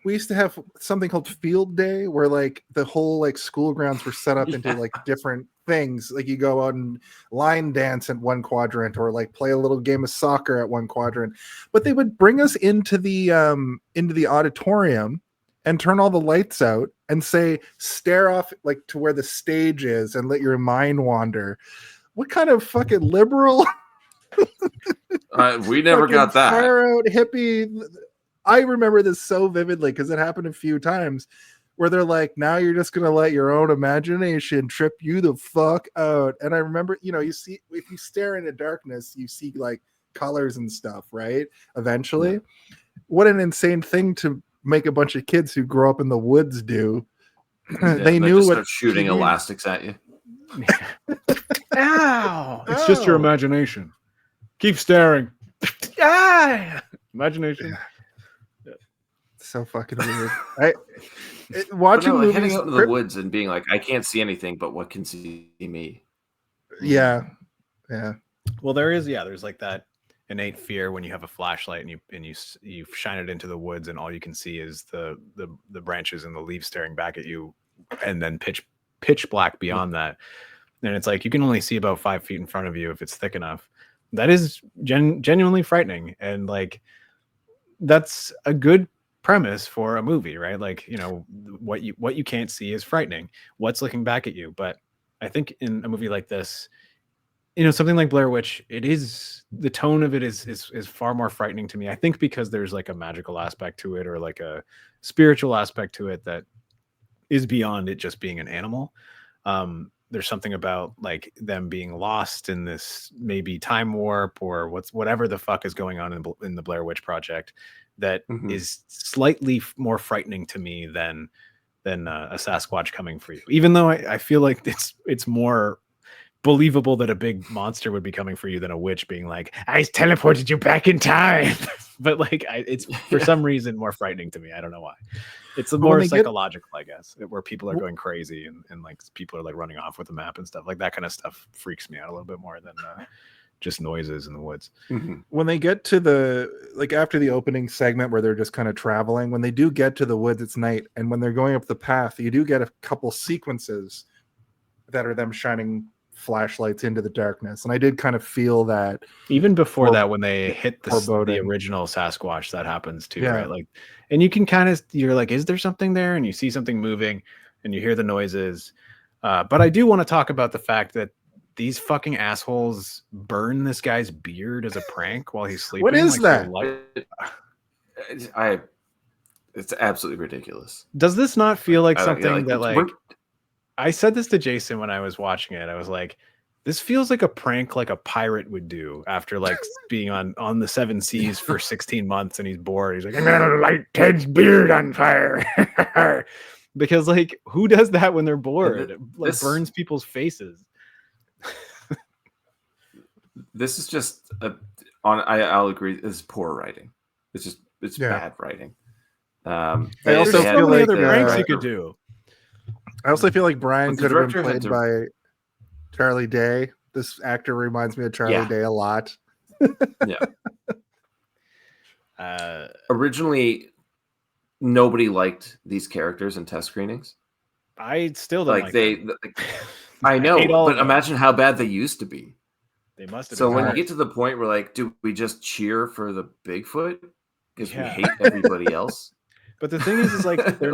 we used to have something called field day, where like the whole like school grounds were set up into like different things. Like you go out and line dance at one quadrant, or like play a little game of soccer at one quadrant. But they would bring us into the auditorium and turn all the lights out and say, stare off like to where the stage is and let your mind wander. What kind of fucking liberal we never got that. Far out hippie. I remember this so vividly because it happened a few times where they're like, now you're just gonna let your own imagination trip you the fuck out. And I remember, you see, if you stare into darkness, you see like colors and stuff, right? Eventually. Yeah. What an insane thing to make a bunch of kids who grow up in the woods do. They knew just what start shooting elastics at you. Ow! It's just your imagination. Keep staring. Ah! Imagination. Yeah. So fucking weird. Watching movies, heading out into the woods and being like, I can't see anything, but what can see me? Yeah. Well, there's like that innate fear when you have a flashlight and you shine it into the woods and all you can see is the branches and the leaves staring back at you, and then pitch black beyond that. And it's like you can only see about 5 feet in front of you if it's thick enough. That is genuinely frightening, and like that's a good premise for a movie, right? Like, what you can't see is frightening. What's looking back at you? But I think in a movie like this, something like Blair Witch, the tone of it is far more frightening to me. I think because there's like a magical aspect to it, or like a spiritual aspect to it that is beyond it just being an animal. There's something about like them being lost in this maybe time warp or whatever the fuck is going on in the Blair Witch Project that is slightly more frightening to me than a Sasquatch coming for you. Even though I feel like it's more believable that a big monster would be coming for you than a witch being like, I teleported you back in time. But like, it's for some reason more frightening to me. I don't know why. It's more psychological, I guess, where people are going crazy and like people are like running off with a map and stuff. Like that kind of stuff freaks me out a little bit more than just noises in the woods. When they get to after the opening segment where they're just kind of traveling, when they do get to the woods, it's night. And when they're going up the path, you do get a couple sequences that are them shining flashlights into the darkness, and I did kind of feel that even before that, when they hit the original Sasquatch, that happens too, right? Like, and you can you're like, is there something there? And you see something moving, and you hear the noises. But I do want to talk about the fact that these fucking assholes burn this guy's beard as a prank while he's sleeping. What is that? It's absolutely ridiculous. Does this not feel like something that like? I said this to Jason when I was watching it. I was like, this feels like a prank like a pirate would do after like being on the 7 seas for 16 months and he's bored. He's like, I'm gonna light Ted's beard on fire. Because like, who does that when they're bored? It like burns people's faces. This is just I'll agree. It's poor writing. It's bad writing. I also feel like other pranks you could do. I also feel like Brian could have been played by Charlie Day. This actor reminds me of Charlie Day a lot. Originally, nobody liked these characters in test screenings. I still don't like them. I know, but imagine how bad they used to be. They must have. So when you get to the point where like, do we just cheer for the Bigfoot because we hate everybody else? But the thing is like they're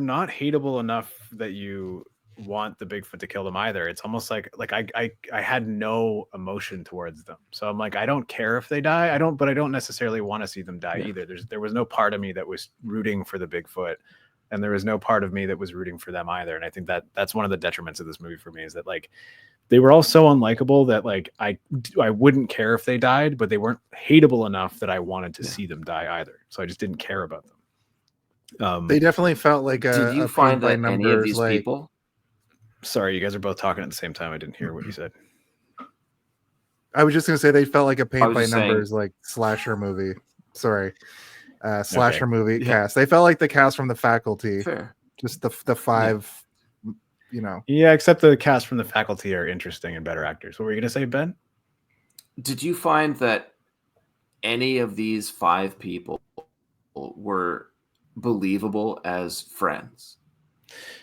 not hateable enough that you want the Bigfoot to kill them either. It's almost like I had no emotion towards them. So I'm like, I don't care if they die. But I don't necessarily want to see them die either. There was no part of me that was rooting for the Bigfoot, and there was no part of me that was rooting for them either. And I think that's one of the detriments of this movie for me, is that like they were all so unlikable that like I wouldn't care if they died, but they weren't hateable enough that I wanted to see them die either. So I just didn't care about them. They definitely felt like did you find that any of these people? Sorry, you guys are both talking at the same time. I didn't hear what you said. I was just gonna say they felt like a paint by numbers like slasher movie. Sorry, slasher movie cast. They felt like the cast from The Faculty. Fair. Just the five, Yeah, except the cast from The Faculty are interesting and better actors. What were you gonna say, Ben? Did you find that any of these 5 people were believable as friends?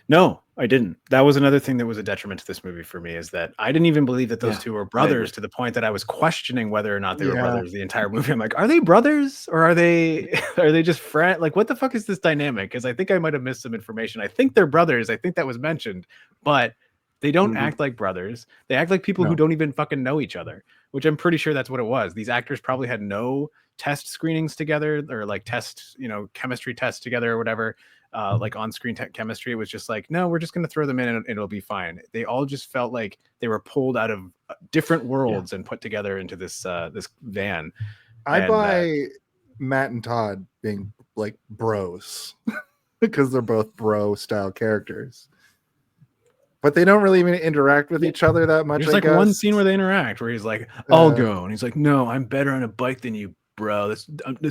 No, I didn't. That was another thing that was a detriment to this movie for me, is that I didn't even believe that those two were brothers, to the point that I was questioning whether or not they were brothers the entire movie. I'm like, are they brothers or are they just friends? Like, what the fuck is this dynamic? Because I think I might have missed some information. I think they're brothers. I think that was mentioned, but they don't act like brothers. They act like people who don't even fucking know each other. which I'm pretty sure that's what it was. These actors probably had no test screenings together or like test, chemistry tests together or whatever. Like on-screen chemistry. It was just like, no, we're just going to throw them in and it'll be fine. They all just felt like they were pulled out of different worlds and put together into this this van. I buy Matt and Todd being like bros because they're both bro style characters, but they don't really even interact with each other that much. There's like one scene where they interact where he's like, I'll go, and he's like, no, I'm better on a bike than you, bro. That's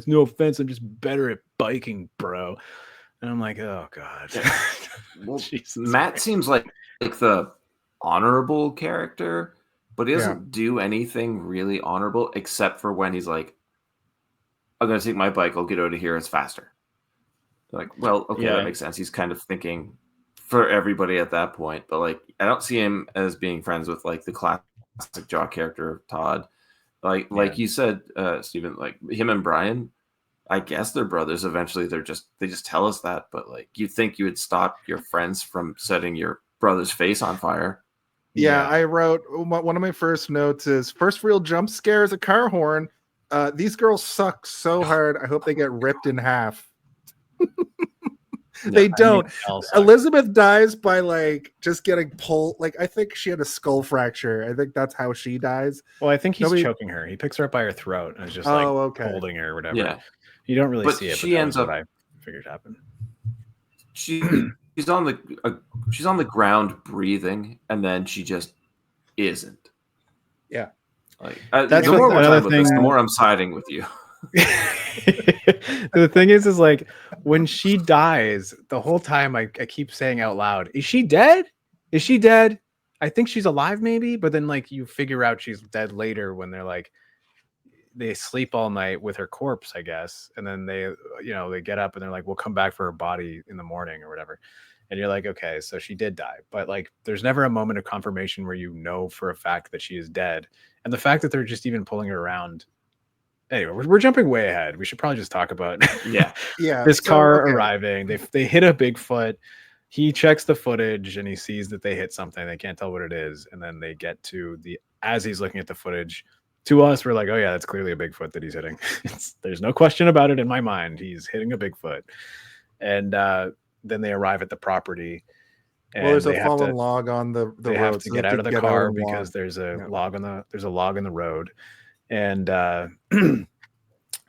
no offense, I'm just better at biking, bro. And I'm like, oh god. Well, Matt seems like the honorable character, but he doesn't do anything really honorable except for when he's like, I'm gonna take my bike, I'll get out of here, it's faster. Like, well, okay, that makes sense. He's kind of thinking for everybody at that point, but like I don't see him as being friends with like the classic jock character of Todd. Like you said, Stephen, like him and Brian, I guess they're brothers. Eventually, they just tell us that. But like, you'd think you would stop your friends from setting your brother's face on fire. Yeah, I wrote one of my first notes is first real jump scare is a car horn. These girls suck so hard. I hope they get ripped in half. They don't. Elizabeth dies by like just getting pulled. Like I think she had a skull fracture. I think that's how she dies. Well, I think he's choking her. He picks her up by her throat and is just holding her or whatever. Yeah. You don't really see it. She ends up. I figured happened. She's on the ground breathing, and then she just isn't. Yeah. Like that's the more we're talking about thing. this, the more I'm siding with you. The thing is like when she dies, the whole time I keep saying out loud, "Is she dead? Is she dead?" I think she's alive, maybe, but then like you figure out she's dead later when they're like. They sleep all night with her corpse, I guess. And then they get up and they're like, we'll come back for her body in the morning or whatever. And you're like, okay, so she did die. But like, there's never a moment of confirmation where you know for a fact that she is dead. And the fact that they're just even pulling her around. Anyway, we're jumping way ahead. We should probably just talk about this car arriving. They hit a Bigfoot. He checks the footage and he sees that they hit something. They can't tell what it is. And then they get to as he's looking at the footage, to us, we're like, oh yeah, that's clearly a Bigfoot that he's hitting. There's no question about it in my mind. He's hitting a Bigfoot. And then they arrive at the property. And there's a fallen log on the road. They have to get out of the car because there's a log on the road. And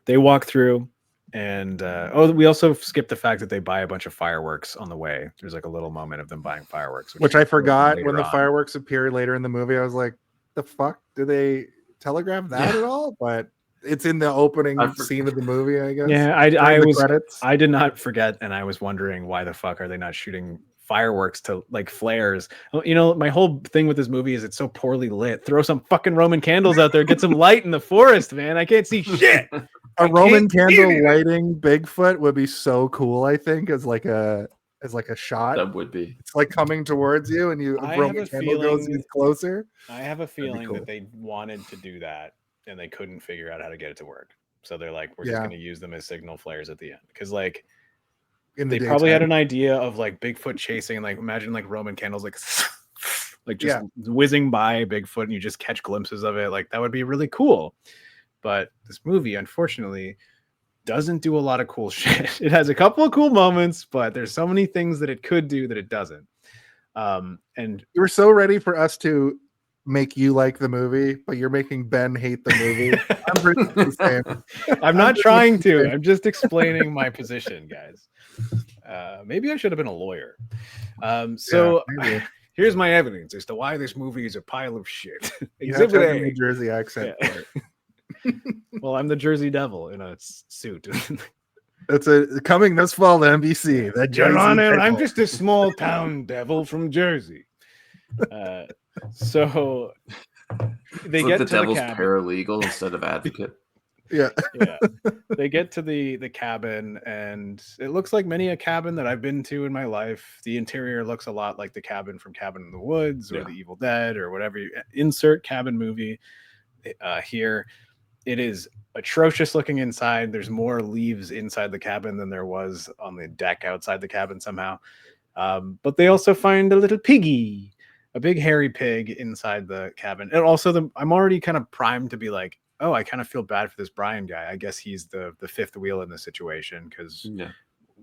they walk through. And we also skipped the fact that they buy a bunch of fireworks on the way. There's like a little moment of them buying fireworks, which I forgot when the fireworks appear later in the movie. I was like, the fuck? Do they telegraph that at all? But it's in the opening scene of the movie, I guess. Yeah, I did not forget, and I was wondering why the fuck are they not shooting fireworks to like flares? My whole thing with this movie is it's so poorly lit. Throw some fucking Roman candles out there, get some light in the forest, man. I can't see shit. A Roman candle lighting Bigfoot would be so cool, I think, as like a shot. That would be. It's like coming towards you, and Roman candle goes closer. I have a feeling that they wanted to do that, and they couldn't figure out how to get it to work. So they're like, we're just going to use them as signal flares at the end, because like they probably had an idea of like Bigfoot chasing, like imagine like Roman candles like just whizzing by Bigfoot, and you just catch glimpses of it. Like that would be really cool. But this movie, unfortunately, doesn't do a lot of cool shit. It has a couple of cool moments, but there's so many things that it could do that it doesn't. And you were so ready for us to make you like the movie, but you're making Ben hate the movie. I'm pretty the same. I'm not trying to. I'm just explaining my position, guys. Maybe I should have been a lawyer. Here's my evidence as to why this movie is a pile of shit. Exhibit A. New Jersey accent. Yeah. Well, I'm the Jersey Devil in a suit. It's coming this fall to NBC. Your Honor, I'm just a small town devil from Jersey. So they get the to devil's the cabin. Paralegal instead of advocate. Yeah. They get to the cabin, and it looks like many a cabin that I've been to in my life. The interior looks a lot like the cabin from Cabin in the Woods or The Evil Dead or whatever. Insert cabin movie here. It is atrocious looking inside. There's more leaves inside the cabin than there was on the deck outside the cabin somehow. But they also find a little piggy. a big hairy pig inside the cabin. And also I'm already kind of primed to be like, oh, I kind of feel bad for this Brian guy. I guess he's the fifth wheel in the situation because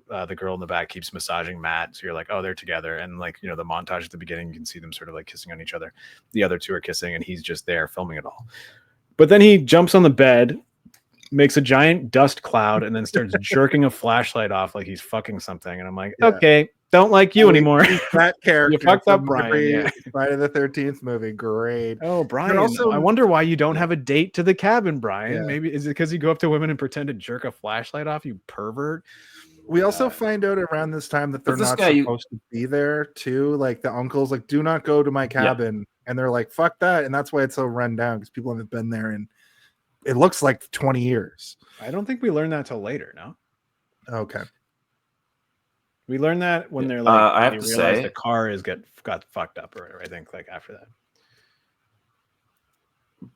the girl in the back keeps massaging Matt. So you're like, oh, they're together. And like, you know, the montage at the beginning, you can see them sort of like kissing on each other. The other two are kissing and he's just there filming it all. But then he jumps on the bed, makes a giant dust cloud, and then starts jerking a flashlight off like he's fucking something. And I'm like, okay, don't like you anymore. That character. You fucked up, Brian. Friday the 13th movie. Great. Oh, Brian. Also, I wonder why you don't have a date to the cabin, Brian. Maybe is it because you go up to women and pretend to jerk a flashlight off, you pervert? We also find out around this time that they're not supposed to be there too. Like the uncle's like, do not go to my cabin. And they're like, fuck that. And that's why it's so run down because people haven't been there in it looks like 20 years. I don't think we learned that till later, no? Okay. We learned that when they're like, I have to say, the car got fucked up or whatever. I think like after that.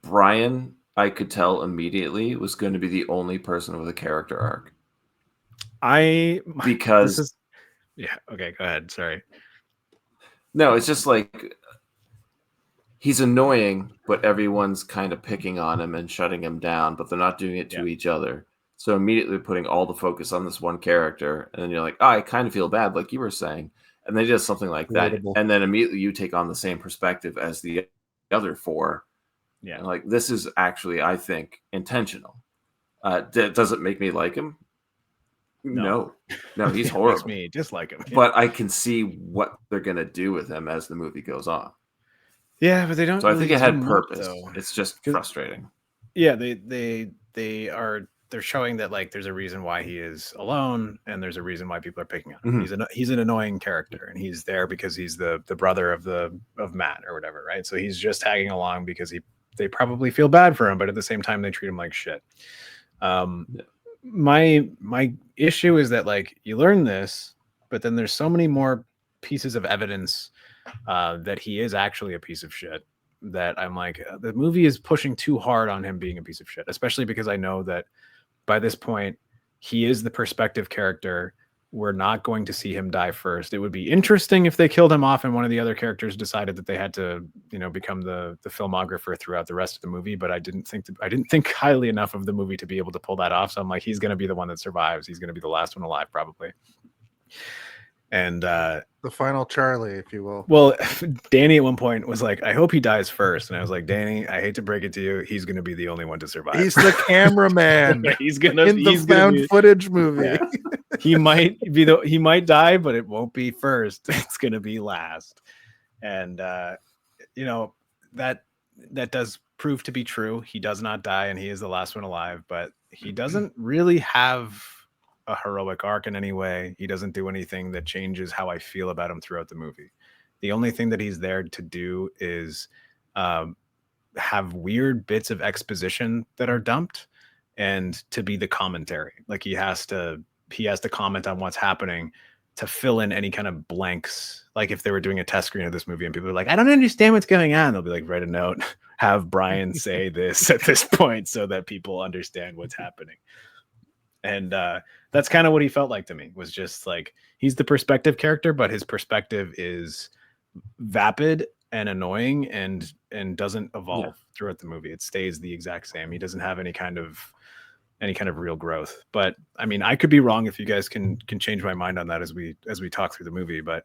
Brian, I could tell immediately was going to be the only person with a character arc. Because yeah, okay, go ahead. Sorry. No, it's just like he's annoying, but everyone's kind of picking on him and shutting him down, but they're not doing it to each other. So immediately putting all the focus on this one character, and then you're like, oh, I kind of feel bad, like you were saying. And they just something like that. And then immediately you take on the same perspective as the other four. Yeah. And like, this is actually, I think, intentional. Does it make me like him? No, he's horrible. Makes me dislike him. Yeah. But I can see what they're going to do with him as the movie goes on. Yeah, but they don't. So I think it had purpose. It's just frustrating. Yeah, they're showing that like there's a reason why he is alone, and there's a reason why people are picking on him. He's an annoying character, and he's there because he's the brother of Matt or whatever, right? So he's just tagging along because they probably feel bad for him, but at the same time they treat him like shit. My issue is that like you learn this, but then there's so many more pieces of evidence that he is actually a piece of shit that I'm like, the movie is pushing too hard on him being a piece of shit, especially because I know that by this point he is the perspective character. We're not going to see him die first. It would be interesting if they killed him off and one of the other characters decided that they had to, you know, become the filmographer throughout the rest of the movie. But I didn't think highly enough of the movie to be able to pull that off. So I'm like, he's going to be the one that survives. He's going to be the last one alive, probably. And the final Charlie, if you will. Well, Danny at one point was like, I hope he dies first. And I was like, Danny, I hate to break it to you. He's going to be the only one to survive. He's the cameraman. He's found footage movie. Yeah. He might die, but it won't be first. It's going to be last. And, you know, that does prove to be true. He does not die and he is the last one alive, but he doesn't really have a heroic arc in any way. He doesn't do anything that changes how I feel about him throughout the movie. The only thing that he's there to do is have weird bits of exposition that are dumped and to be the commentary. Like he has to comment on what's happening to fill in any kind of blanks. Like if they were doing a test screen of this movie and people are like, I don't understand what's going on, they'll be like, write a note, have Brian say this at this point so that people understand what's happening. And that's kind of what he felt like to me, was just like, he's the perspective character, but his perspective is vapid and annoying and doesn't evolve throughout the movie. It stays the exact same. He doesn't have any kind of real growth. But I mean, I could be wrong. If you guys can change my mind on that as we talk through the movie. But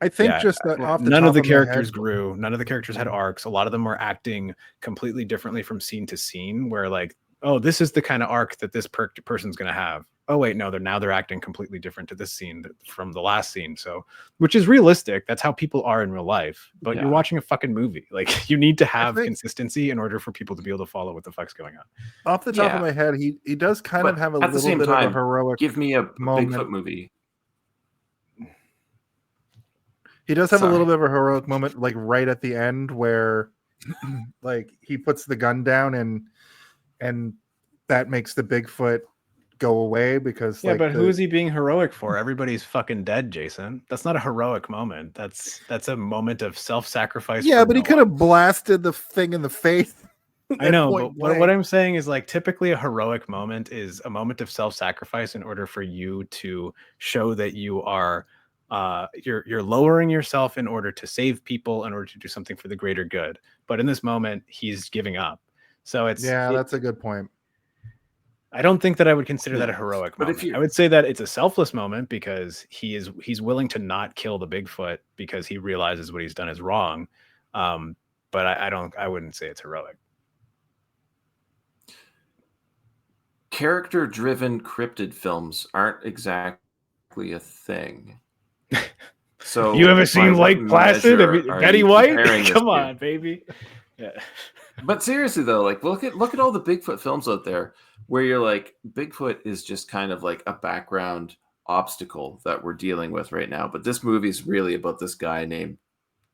I think none of the characters grew. None of the characters had arcs. A lot of them were acting completely differently from scene to scene, where like, oh, this is the kind of arc that this person's going to have. Oh, wait, no, they're acting completely different to this scene from the last scene. So, which is realistic. That's how people are in real life. But you're watching a fucking movie. Like, you need to have consistency in order for people to be able to follow what the fuck's going on. Off the top of my head, he does kind of have a little bit of a heroic. Give me a Bigfoot movie. He does have a little bit of a heroic moment, like right at the end, where like he puts the gun down and that makes the Bigfoot go away because but who is he being heroic for? Everybody's fucking dead, Jason. That's not a heroic moment. That's a moment of self-sacrifice. Yeah, but he could have blasted the thing in the face. I know, but what I'm saying is, like, typically a heroic moment is a moment of self-sacrifice in order for you to show that you are You're lowering yourself in order to save people, in order to do something for the greater good. But in this moment, he's giving up. So that's a good point. I don't think that I would consider that a Yeah. heroic But if moment. you- I would say that it's a selfless moment because he's willing to not kill the Bigfoot because he realizes what he's done is wrong. But I wouldn't say it's heroic. Character-driven cryptid films aren't exactly a thing. So You ever by seen what Lake Placid? measure are Betty you White? comparing this Come to? on, baby. Yeah. But seriously though, like look at all the Bigfoot films out there where you're like, Bigfoot is just kind of like a background obstacle that we're dealing with right now. But this movie is really about this guy named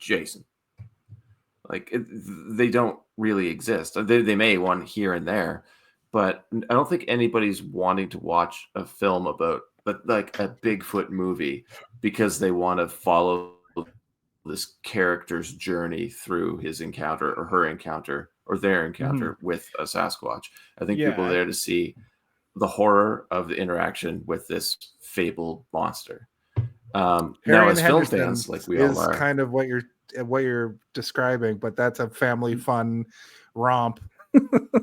Jason. Like they don't really exist. They may one here and there, but I don't think anybody's wanting to watch a film about like a Bigfoot movie because they want to follow this character's journey through his encounter or her encounter or their encounter with a Sasquatch. I think people are there to see the horror of the interaction with this fabled monster. Now, as film fans, like we all are, kind of what you're describing, but that's a family fun romp.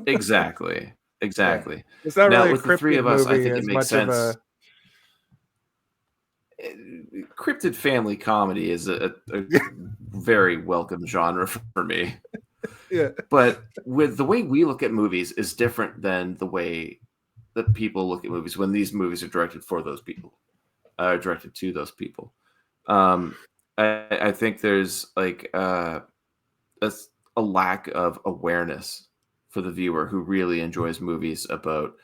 exactly. Yeah. It's not now, really with the three of us, I think it makes sense. Of Cryptid family comedy is a very welcome genre for me. Yeah. But with the way we look at movies is different than the way that people look at movies when these movies are directed for those people, directed to those people. I think there's like a lack of awareness for the viewer who really enjoys movies about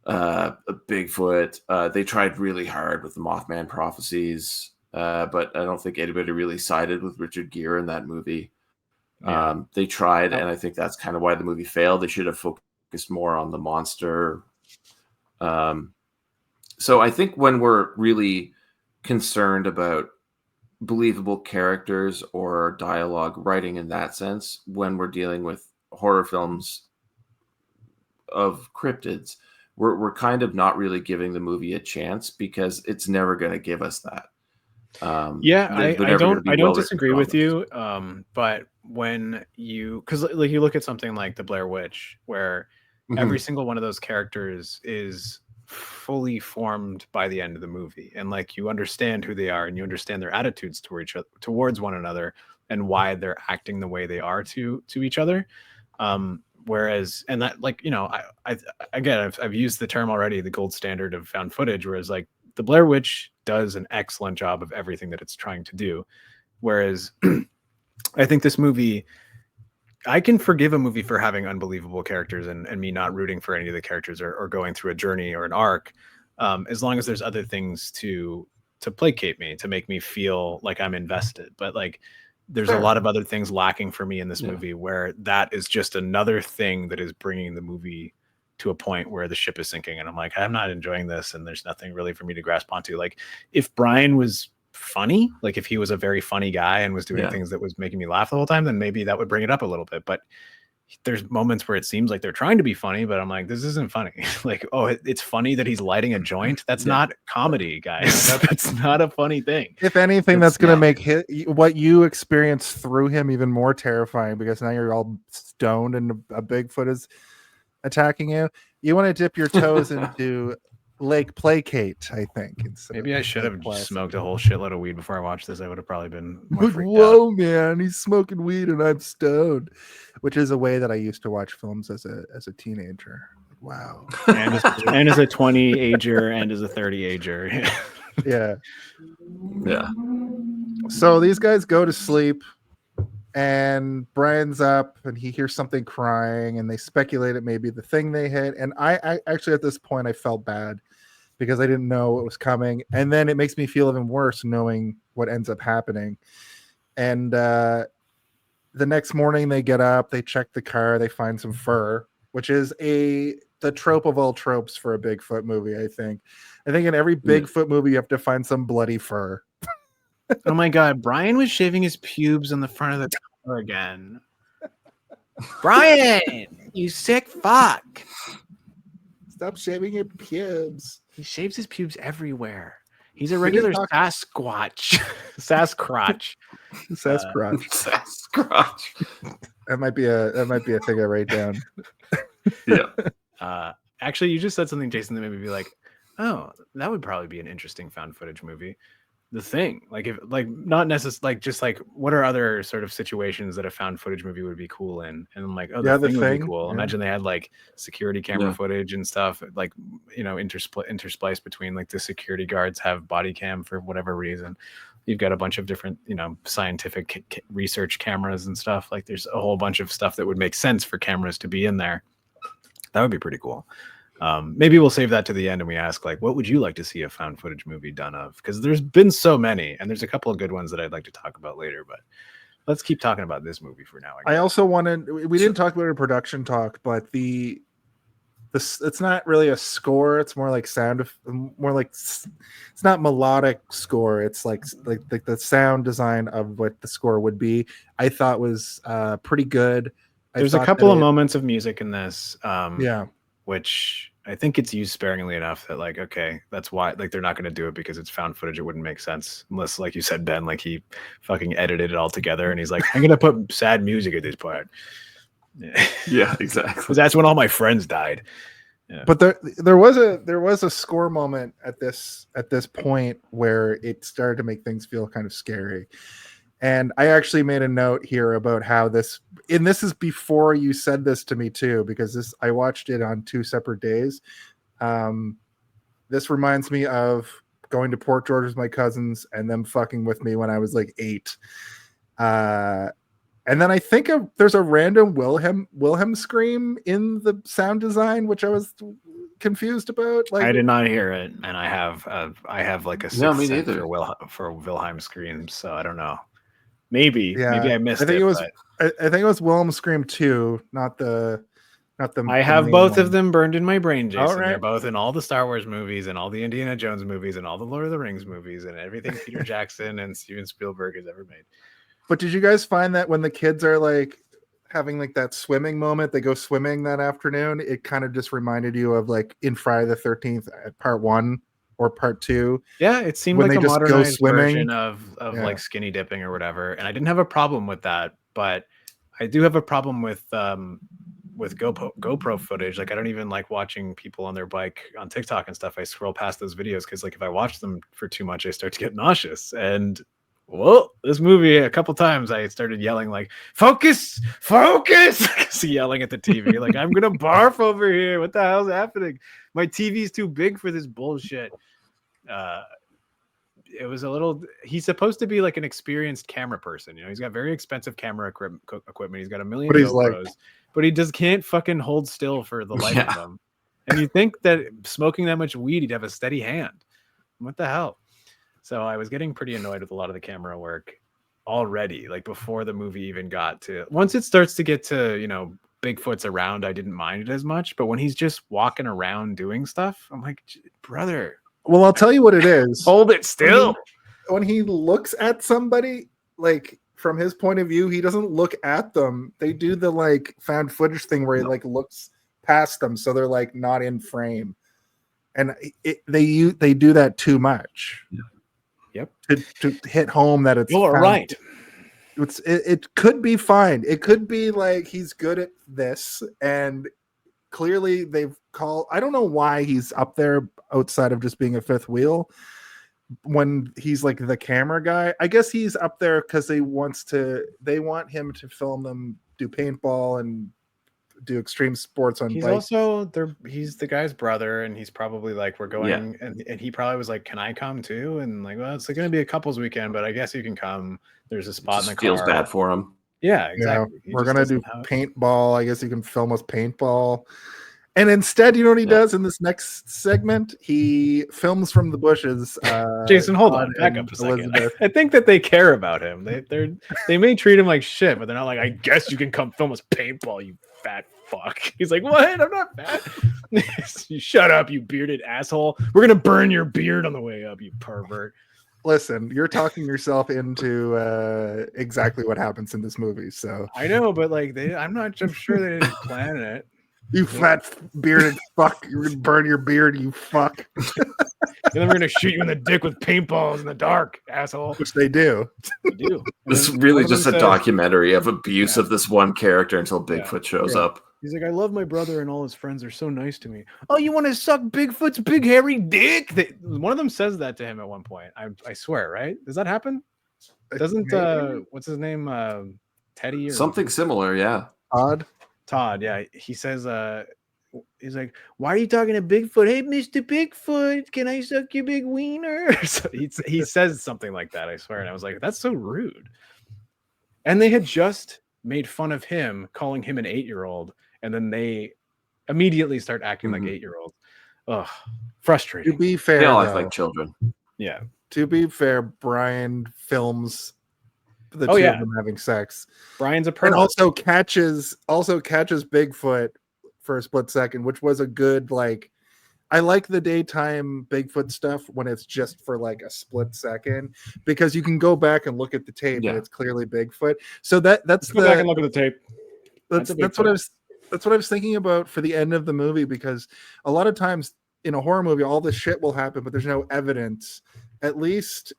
Bigfoot. They tried really hard with the Mothman prophecies, but I don't think anybody really sided with Richard Gere in that movie. Yeah. They tried, and I think that's kind of why the movie failed. They should have focused more on the monster. So I think when we're really concerned about believable characters or dialogue writing in that sense, when we're dealing with horror films of cryptids, we're kind of not really giving the movie a chance because it's never going to give us that. I don't disagree with you. But when because like you look at something like The Blair Witch, where every single one of those characters is fully formed by the end of the movie, and like you understand who they are and you understand their attitudes towards one another and why they're acting the way they are to each other. Whereas, and that, like, you know, I've used the term already, the gold standard of found footage, whereas like The Blair Witch does an excellent job of everything that it's trying to do. Whereas I think this movie, I can forgive a movie for having unbelievable characters and me not rooting for any of the characters or going through a journey or an arc, as long as there's other things to placate me, to make me feel like I'm invested. But like, there's a lot of other things lacking for me in this movie where that is just another thing that is bringing the movie to a point where the ship is sinking. And I'm like, I'm not enjoying this. And there's nothing really for me to grasp onto. Like if Brian was funny, like if he was a very funny guy and was doing things that was making me laugh the whole time, then maybe that would bring it up a little bit. But there's moments where it seems like they're trying to be funny, but I'm like, this isn't funny. Like, oh, it's funny that he's lighting a joint. That's not comedy, guys. That's not a funny thing. If anything, that's going to make what you experience through him even more terrifying, because now you're all stoned and a Bigfoot is attacking you. You want to dip your toes into Lake Placate, I think. Maybe I should have smoked a whole shitload of weed before I watched this. I would have probably been more freaked Whoa, out. man, he's smoking weed and I'm stoned, which is a way that I used to watch films as a teenager. Wow. And as a 20 ager and as a 30 ager. Yeah. So these guys go to sleep and Brian's up and he hears something crying and they speculate it may be the thing they hit. And I actually at this point I felt bad because I didn't know what was coming. And then it makes me feel even worse knowing what ends up happening. And the next morning they get up, they check the car, they find some fur, which is the trope of all tropes for a Bigfoot movie, I think. I think in every Bigfoot movie you have to find some bloody fur. Oh my God, Brian was shaving his pubes on the front of the car again. Brian, you sick fuck. Stop shaving your pubes. He shaves his pubes everywhere. He's a regular talk- Sasquatch. Sasquatch. Sasquatch. Sasquatch. That might be a thing I write down. Yeah. Actually, you just said something, Jason, that made me be like, oh, that would probably be an interesting found footage movie. The Thing, like, if like not necessarily like just like what are other sort of situations that a found footage movie would be cool in, and I'm like, oh, Yeah, the The Thing would be Thing, cool. yeah. Imagine they had like security camera Yeah. footage and stuff, like, you know, interspliced between like the security guards have body cam for whatever reason. You've got a bunch of different, you know, scientific research cameras and stuff. Like, there's a whole bunch of stuff that would make sense for cameras to be in there. That would be pretty cool. Maybe we'll save that to the end and we ask, like, what would you like to see a found footage movie done of? Because there's been so many, and there's a couple of good ones that I'd like to talk about later, but let's keep talking about this movie for now. I also wanted, we didn't talk about a production talk, but it's not really a score. It's more like it's not melodic score. It's like the sound design of what the score would be. I thought was pretty good. There's a couple of moments of music in this. Yeah. Which I think it's used sparingly enough that, like, okay, that's why, like, they're not going to do it because it's found footage. It wouldn't make sense unless, like you said, Ben, like, he fucking edited it all together and he's like, I'm going to put sad music at this part. Yeah, exactly. Because that's when all my friends died. Yeah. But there was a score moment at this point where it started to make things feel kind of scary. And I actually made a note here about how this is before you said this to me too, because I watched it on 2 separate days. This reminds me of going to Port George with my cousins and them fucking with me when I was like 8. And then I think there's a random Wilhelm scream in the sound design, which I was confused about. Like, I did not hear it, and I have like a No, me sixth sense neither. for Wilhelm screams, so I don't know. Maybe I missed I think it. it was. But I think it was Wilhelm Scream 2, not the. I have main both one. of them burned in my brain, Jason. All right. They're both in all the Star Wars movies and all the Indiana Jones movies and all the Lord of the Rings movies and everything Peter Jackson and Steven Spielberg has ever made. But did you guys find that when the kids are like having like that swimming moment, they go swimming that afternoon, it kind of just reminded you of like in Friday the 13th part 1 or part 2? Yeah, it seemed When like they a just go modernized swimming. version of Yeah. like skinny dipping or whatever, and I didn't have a problem with that. But I do have a problem with GoPro footage. Like, I don't even like watching people on their bike on TikTok and stuff. I scroll past those videos because, like, if I watch them for too much, I start to get nauseous. And well, this movie, a couple times I started yelling like, focus, yelling at the TV like, I'm gonna barf over here. What the hell's happening? My TV's too big for this bullshit. It was a little. He's supposed to be like an experienced camera person. You know, he's got very expensive camera equipment. He's got a million But he's GoPros, like- but he just can't fucking hold still for the life of him. And you think that smoking that much weed, he'd have a steady hand. What the hell? So I was getting pretty annoyed with a lot of the camera work already, like before the movie even got to. Once it starts to get to, you know, Bigfoot's around, I didn't mind it as much. But when he's just walking around doing stuff, I'm like, brother, Well, I'll tell you what it is. hold it still. When he looks at somebody, like from his point of view, he doesn't look at them. They do the like found footage thing where he like looks past them, so they're like not in frame, and they do that too much. Yep. To hit home that it's You're found- right. It could be fine. It could be like he's good at this, and clearly they've called. I don't know why he's up there outside of just being a fifth wheel when he's like the camera guy. I guess he's up there because they want him to film them do paintball and do extreme sports on He's bikes. he's the guy's brother, and he's probably like, we're going, and he probably was like, can I come too? And like, well, it's going to be a couples weekend, but I guess you can come. There's a spot in the car. Feels bad for him. Yeah, exactly. We're gonna do paintball. I guess you can film us paintball. And instead, you know what he does in this next segment? He films from the bushes. Jason, hold on, back up a second. I think that they care about him. They may treat him like shit, but they're not like, I guess you can come film us paintball, you fat fuck. He's like, what? I'm not fat. You shut up, you bearded asshole. We're gonna burn your beard on the way up, you pervert. Listen, you're talking yourself into exactly what happens in this movie. So I know, but like I'm sure they didn't plan it. You fat bearded fuck, you're gonna burn your beard, you fuck. then we're gonna shoot you in the dick with paintballs in the dark, asshole. Which they do. They do. This is really just a documentary of abuse of this one character until Bigfoot shows up. He's like, I love my brother and all his friends are so nice to me. Oh, you want to suck Bigfoot's big hairy dick? One of them says that to him at one point. I swear, right? Does that happen? Doesn't what's his name? Teddy or Something similar, yeah. Todd, yeah. He says he's like, why are you talking to Bigfoot? Hey, Mr. Bigfoot, can I suck your big wiener? So he says something like that, I swear. And I was like, that's so rude. And they had just made fun of him, calling him an 8-year-old. And then they immediately start acting like 8-year-olds. Ugh, frustrating. To be fair, They all act like children. Yeah. To be fair, Brian films the two of them having sex. Brian's a pervert. And also catches Bigfoot for a split second, which was a good, like, I like the daytime Bigfoot stuff when it's just for like a split second, because you can go back and look at the tape and it's clearly Bigfoot. So that's go back and look at the tape. That's what I was thinking about for the end of the movie, because a lot of times in a horror movie, all this shit will happen, but there's no evidence. At least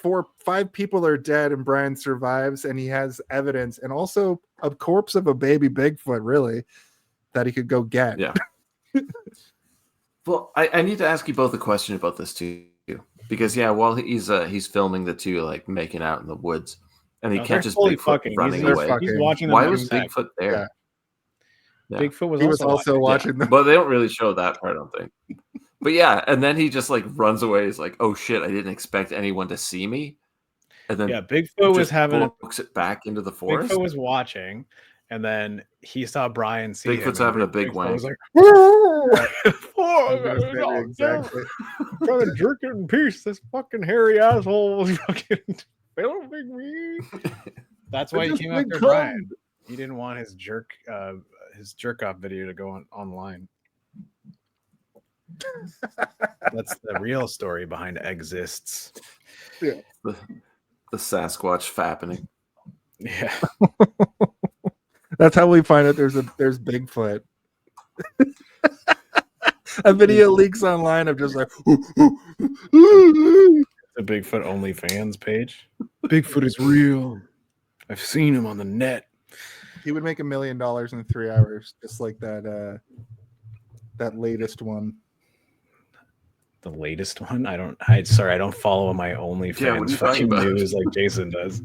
4-5 people are dead and Brian survives and he has evidence, and also a corpse of a baby Bigfoot, really, that he could go get. Yeah. Well, I need to ask you both a question about this too, because while he's filming the two like making out in the woods, and he catches Bigfoot running away. He's watching them. Why was Bigfoot there? Yeah. Bigfoot was also watching them. But they don't really show that part, I don't think. But and then he just like runs away. He's like, "Oh shit! I didn't expect anyone to see me." And then Bigfoot was books it back into the forest. Bigfoot was watching, and then he saw Brian see Bigfoot's having a big wank. Was like, exactly. Trying to jerk it in peace. This fucking hairy asshole was fucking filming me. That's why he came after Brian. He didn't want his jerk off video to go online. That's the real story behind Exists. Yeah. The Sasquatch fappening. Yeah. That's how we find out there's Bigfoot. A video leaks online of just like the Bigfoot OnlyFans page. Bigfoot is real. I've seen him on the net. He would make $1 million in 3 hours, just like that latest one. The latest one? I don't follow my OnlyFans fucking news like Jason does.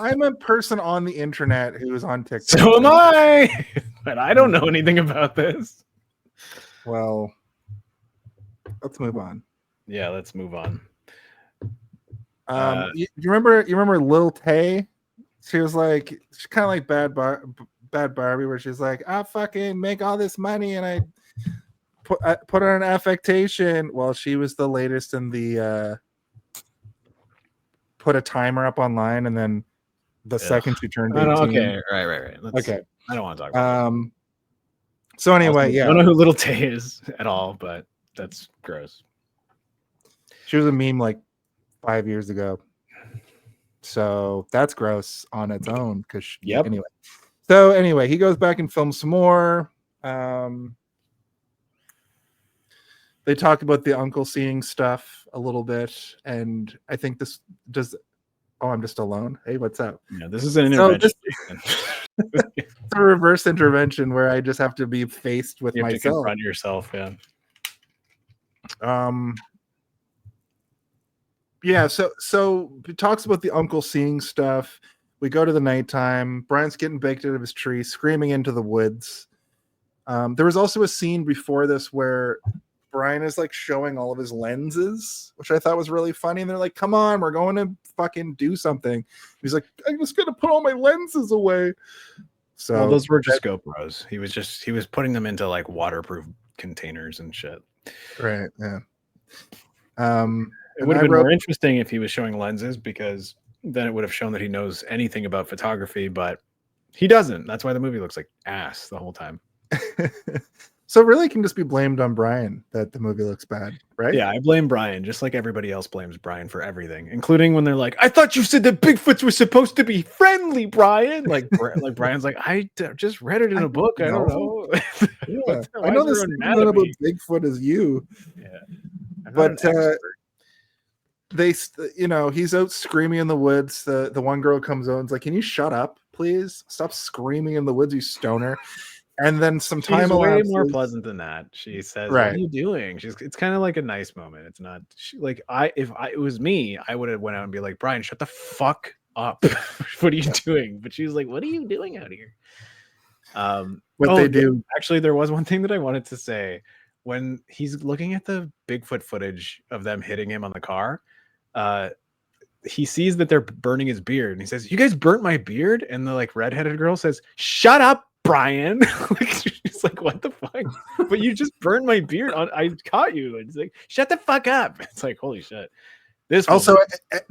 I'm a person on the internet who is on TikTok. So am I, but I don't know anything about this. Well, let's move on. Yeah, let's move on. You remember Lil Tay? She was like, she's kind of like Bad Barbie, where she's like, I fucking make all this money and I put on an affectation. Well, she was the latest in the put a timer up online, and then the second she turned 18. Okay, right. Okay. I don't want to talk about it. So anyway, I don't know who Little Tay is at all, but that's gross. She was a meme like 5 years ago. So that's gross on its own. Anyway, he goes back and films some more. They talk about the uncle seeing stuff a little bit, and I think this does. Oh, I'm just alone. Hey, what's up? Yeah, this is an intervention. It's a reverse intervention where I just have to be faced with you have myself. to confront yourself, yeah. Yeah, so it talks about the uncle seeing stuff. We go to the nighttime. Brian's getting baked out of his tree, screaming into the woods. There was also a scene before this where Brian is like showing all of his lenses, which I thought was really funny. And they're like, come on, we're going to fucking do something. He's like, I'm just going to put all my lenses away. So those were just GoPros. He was putting them into like waterproof containers and shit. Right. Yeah. It would have been more interesting if he was showing lenses, because then it would have shown that he knows anything about photography, but he doesn't. That's why the movie looks like ass the whole time. So really it can just be blamed on Brian that the movie looks bad, right? Yeah, I blame Brian, just like everybody else blames Brian for everything, including when they're like, I thought you said that Bigfoots were supposed to be friendly, Brian. Like Brian's like, I just read it in a book. I don't know. Yeah. I know this about Bigfoot is you. Yeah. But he's out screaming in the woods. The one girl comes out and's like, "Can you shut up, please? Stop screaming in the woods, you stoner." And then some time She's way elapses. more pleasant than that. She says, Right. "What are you doing?" It's kind of like a nice moment. It's not like if it was me, I would have went out and be like, "Brian, shut the fuck up. What are you doing?" But she was like, "What are you doing out here?" They do. Actually, there was one thing that I wanted to say. When he's looking at the Bigfoot footage of them hitting him on the car, he sees that they're burning his beard, and he says, "You guys burnt my beard?" And the like redheaded girl says, "Shut up, Brian." Like, she's like, "What the fuck?" But you just burned my beard. I caught you. And it's like, "Shut the fuck up." It's like, holy shit. This also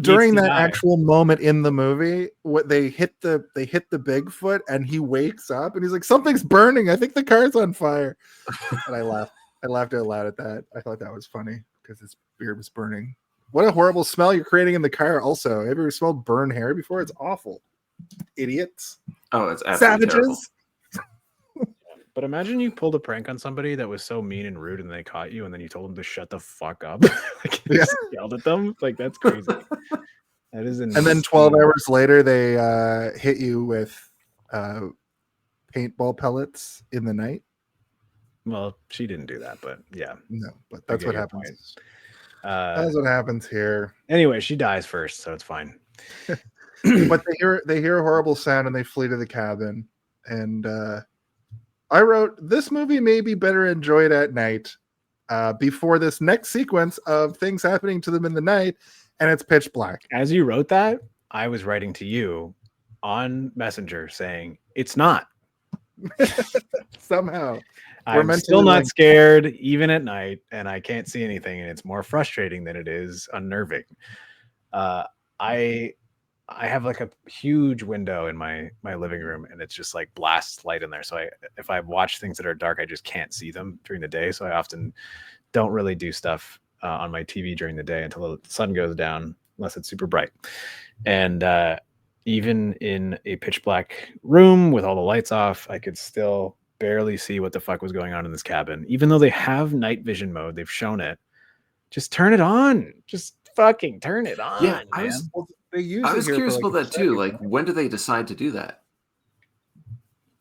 during that actual moment in the movie, what they hit the Bigfoot, and he wakes up and he's like, "Something's burning. I think the car's on fire." And I laughed out loud at that. I thought that was funny because his beard was burning. What a horrible smell you're creating in the car. Also, have you ever smelled burned hair before? It's awful. Idiots. Oh, it's absolutely savages. But imagine you pulled a prank on somebody that was so mean and rude, and they caught you, and then you told them to shut the fuck up. Like, you just yelled at them. Like, that's crazy. That is insane. And then 12 hours later, they hit you with paintball pellets in the night. Well, she didn't do that, but yeah. No, but that's what happens. That's what happens here. Anyway, she dies first, so it's fine. But they hear a horrible sound and they flee to the cabin. And I wrote, this movie may be better enjoyed at night before this next sequence of things happening to them in the night, and it's pitch black. As you wrote that, I was writing to you on Messenger saying, it's not. Somehow. I'm still not scared, even at night, and I can't see anything, and it's more frustrating than it is unnerving. I have like a huge window in my living room, and it's just like blasts light in there. So if I watch things that are dark, I just can't see them during the day. So I often don't really do stuff on my TV during the day until the sun goes down, unless it's super bright. And even in a pitch black room with all the lights off, I could still barely see what the fuck was going on in this cabin. Even though they have night vision mode, they've shown it. Just turn it on. Just fucking turn it on. Yeah, man. I was curious about that too. Like, when do they decide to do that?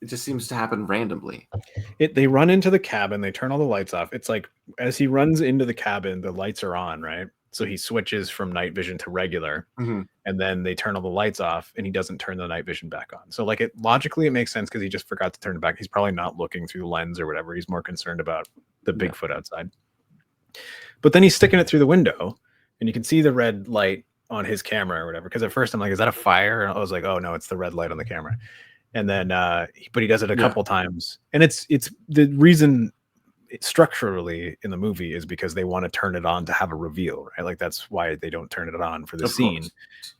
It just seems to happen randomly. They run into the cabin, they turn all the lights off. It's like as he runs into the cabin, the lights are on, right? So he switches from night vision to regular, and then they turn all the lights off, and he doesn't turn the night vision back on. So like logically it makes sense because he just forgot to turn it back. He's probably not looking through the lens or whatever. He's more concerned about the Bigfoot outside. But then he's sticking it through the window, and you can see the red light on his camera or whatever. Because at first I'm like, is that a fire? And I was like, oh no, it's the red light on the camera. And then, but he does it a couple times, and it's the reason structurally in the movie is because they want to turn it on to have a reveal, right? Like that's why they don't turn it on for the scene,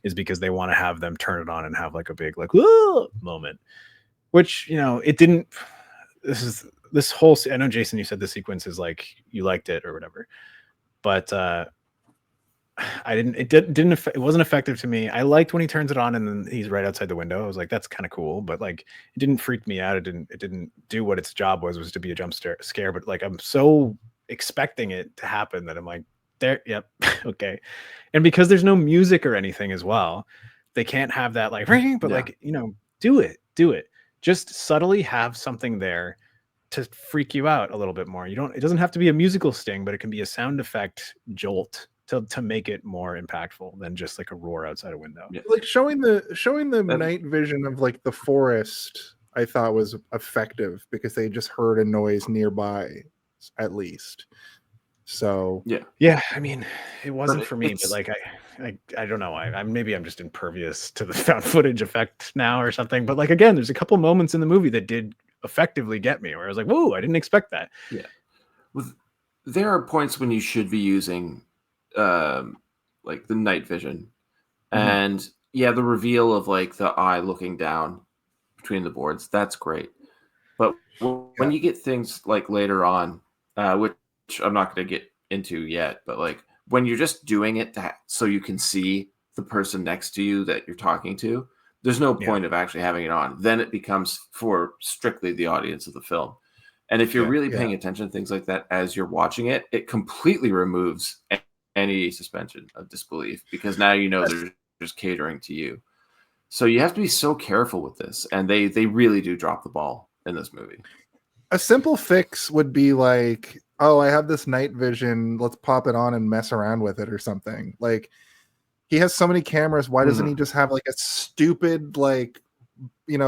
is because they want to have them turn it on and have like a big like whoa moment, which it didn't. This whole. I know Jason, you said the sequence is like you liked it or whatever, but I didn't. It wasn't effective to me. I liked when he turns it on and then he's right outside the window. I was like, that's kind of cool, but like, it didn't freak me out. It didn't do what its job was to be a jump scare. But like, I'm so expecting it to happen that I'm like, there, yep, okay. And because there's no music or anything as well, they can't have that like ring. But like, do it. Just subtly have something there to freak you out a little bit more. It doesn't have to be a musical sting, but it can be a sound effect jolt to make it more impactful than just like a roar outside a window. Yeah. Like showing the night vision of like the forest, I thought was effective because they just heard a noise nearby, at least. So yeah. I mean, it wasn't for me, but like I don't know. Maybe I'm just impervious to the found footage effect now or something. But like again, there's a couple moments in the movie that did effectively get me where I was like, whoa, I didn't expect that. Yeah, there are points when you should be using like the night vision, and the reveal of like the eye looking down between the boards, that's great. But when you get things like later on, which I'm not going to get into yet, but like when you're just doing it so you can see the person next to you that you're talking to, there's no point of actually having it on. Then it becomes for strictly the audience of the film. And if you're Yeah, really yeah. paying attention to things like that as you're watching it, it completely removes any suspension of disbelief, because now you know they're just catering to you. So you have to be so careful with this, and they really do drop the ball in this movie. A simple fix would be like, oh, I have this night vision, let's pop it on and mess around with it or something. Like, he has so many cameras, why doesn't he just have like a stupid, like,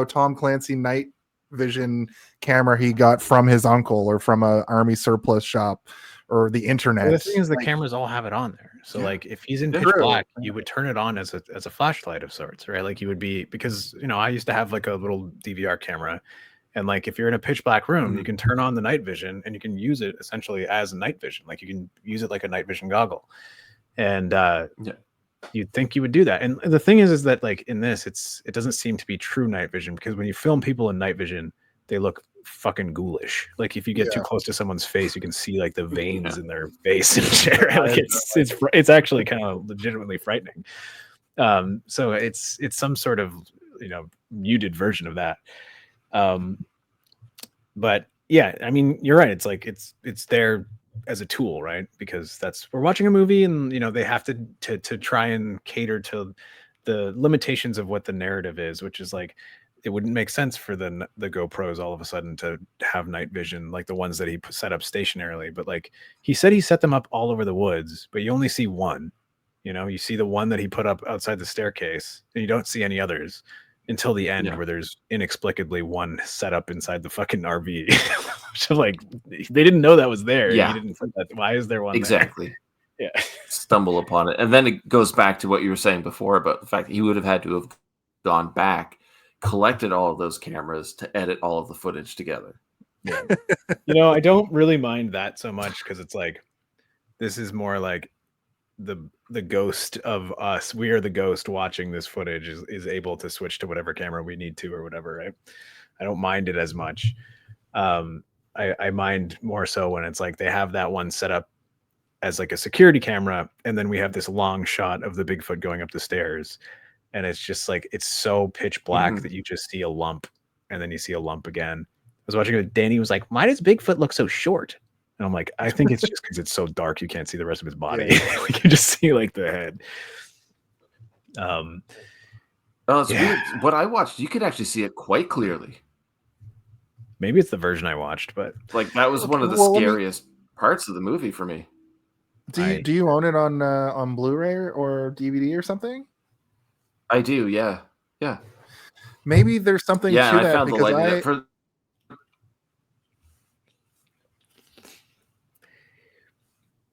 Tom Clancy night vision camera he got from his uncle or from a army surplus shop or the internet? Well, the thing is, the cameras all have it on there. So like, if he's in pitch black, you would turn it on as a flashlight of sorts, right? Like, you would be, because I used to have like a little DVR camera, and like, if you're in a pitch black room, you can turn on the night vision and you can use it essentially as night vision. Like, you can use it like a night vision goggle, and you'd think you would do that. And the thing is that like, in this, it doesn't seem to be true night vision, because when you film people in night vision, they look fucking ghoulish. Like, if you get too close to someone's face, you can see like the veins in their face and shit. Like, it's actually kind of legitimately frightening. So it's some sort of muted version of that. But yeah, I mean, you're right. It's like it's there as a tool, right? Because we're watching a movie, and they have to try and cater to the limitations of what the narrative is, which is like, it wouldn't make sense for the GoPros all of a sudden to have night vision, like the ones that he set up stationarily. But like, he said he set them up all over the woods, but you only see one. You see the one that he put up outside the staircase, and you don't see any others until the end, where there's inexplicably one set up inside the fucking RV. So like, they didn't know that was there. Yeah. He didn't put that. Why is there one Exactly. there? Yeah. Stumble upon it. And then it goes back to what you were saying before about the fact that he would have had to have gone back, collected all of those cameras to edit all of the footage together. Yeah. I don't really mind that so much, because it's like, this is more like the ghost of us. We are the ghost watching this footage is able to switch to whatever camera we need to or whatever, right? I don't mind it as much. I mind more so when it's like, they have that one set up as like a security camera, and then we have this long shot of the Bigfoot going up the stairs, and it's just like, it's so pitch black that you just see a lump, and then you see a lump again. I was watching it. Danny was like, why does Bigfoot look so short? And I'm like, I think it's just because it's so dark, you can't see the rest of his body. You can just see like the head. It's weird. What I watched, you could actually see it quite clearly. Maybe it's the version I watched, but like, that was one of the scariest parts of the movie for me. Do you own it on Blu-ray or DVD or something? I do, yeah. Maybe there's something to that. I found the lighting for.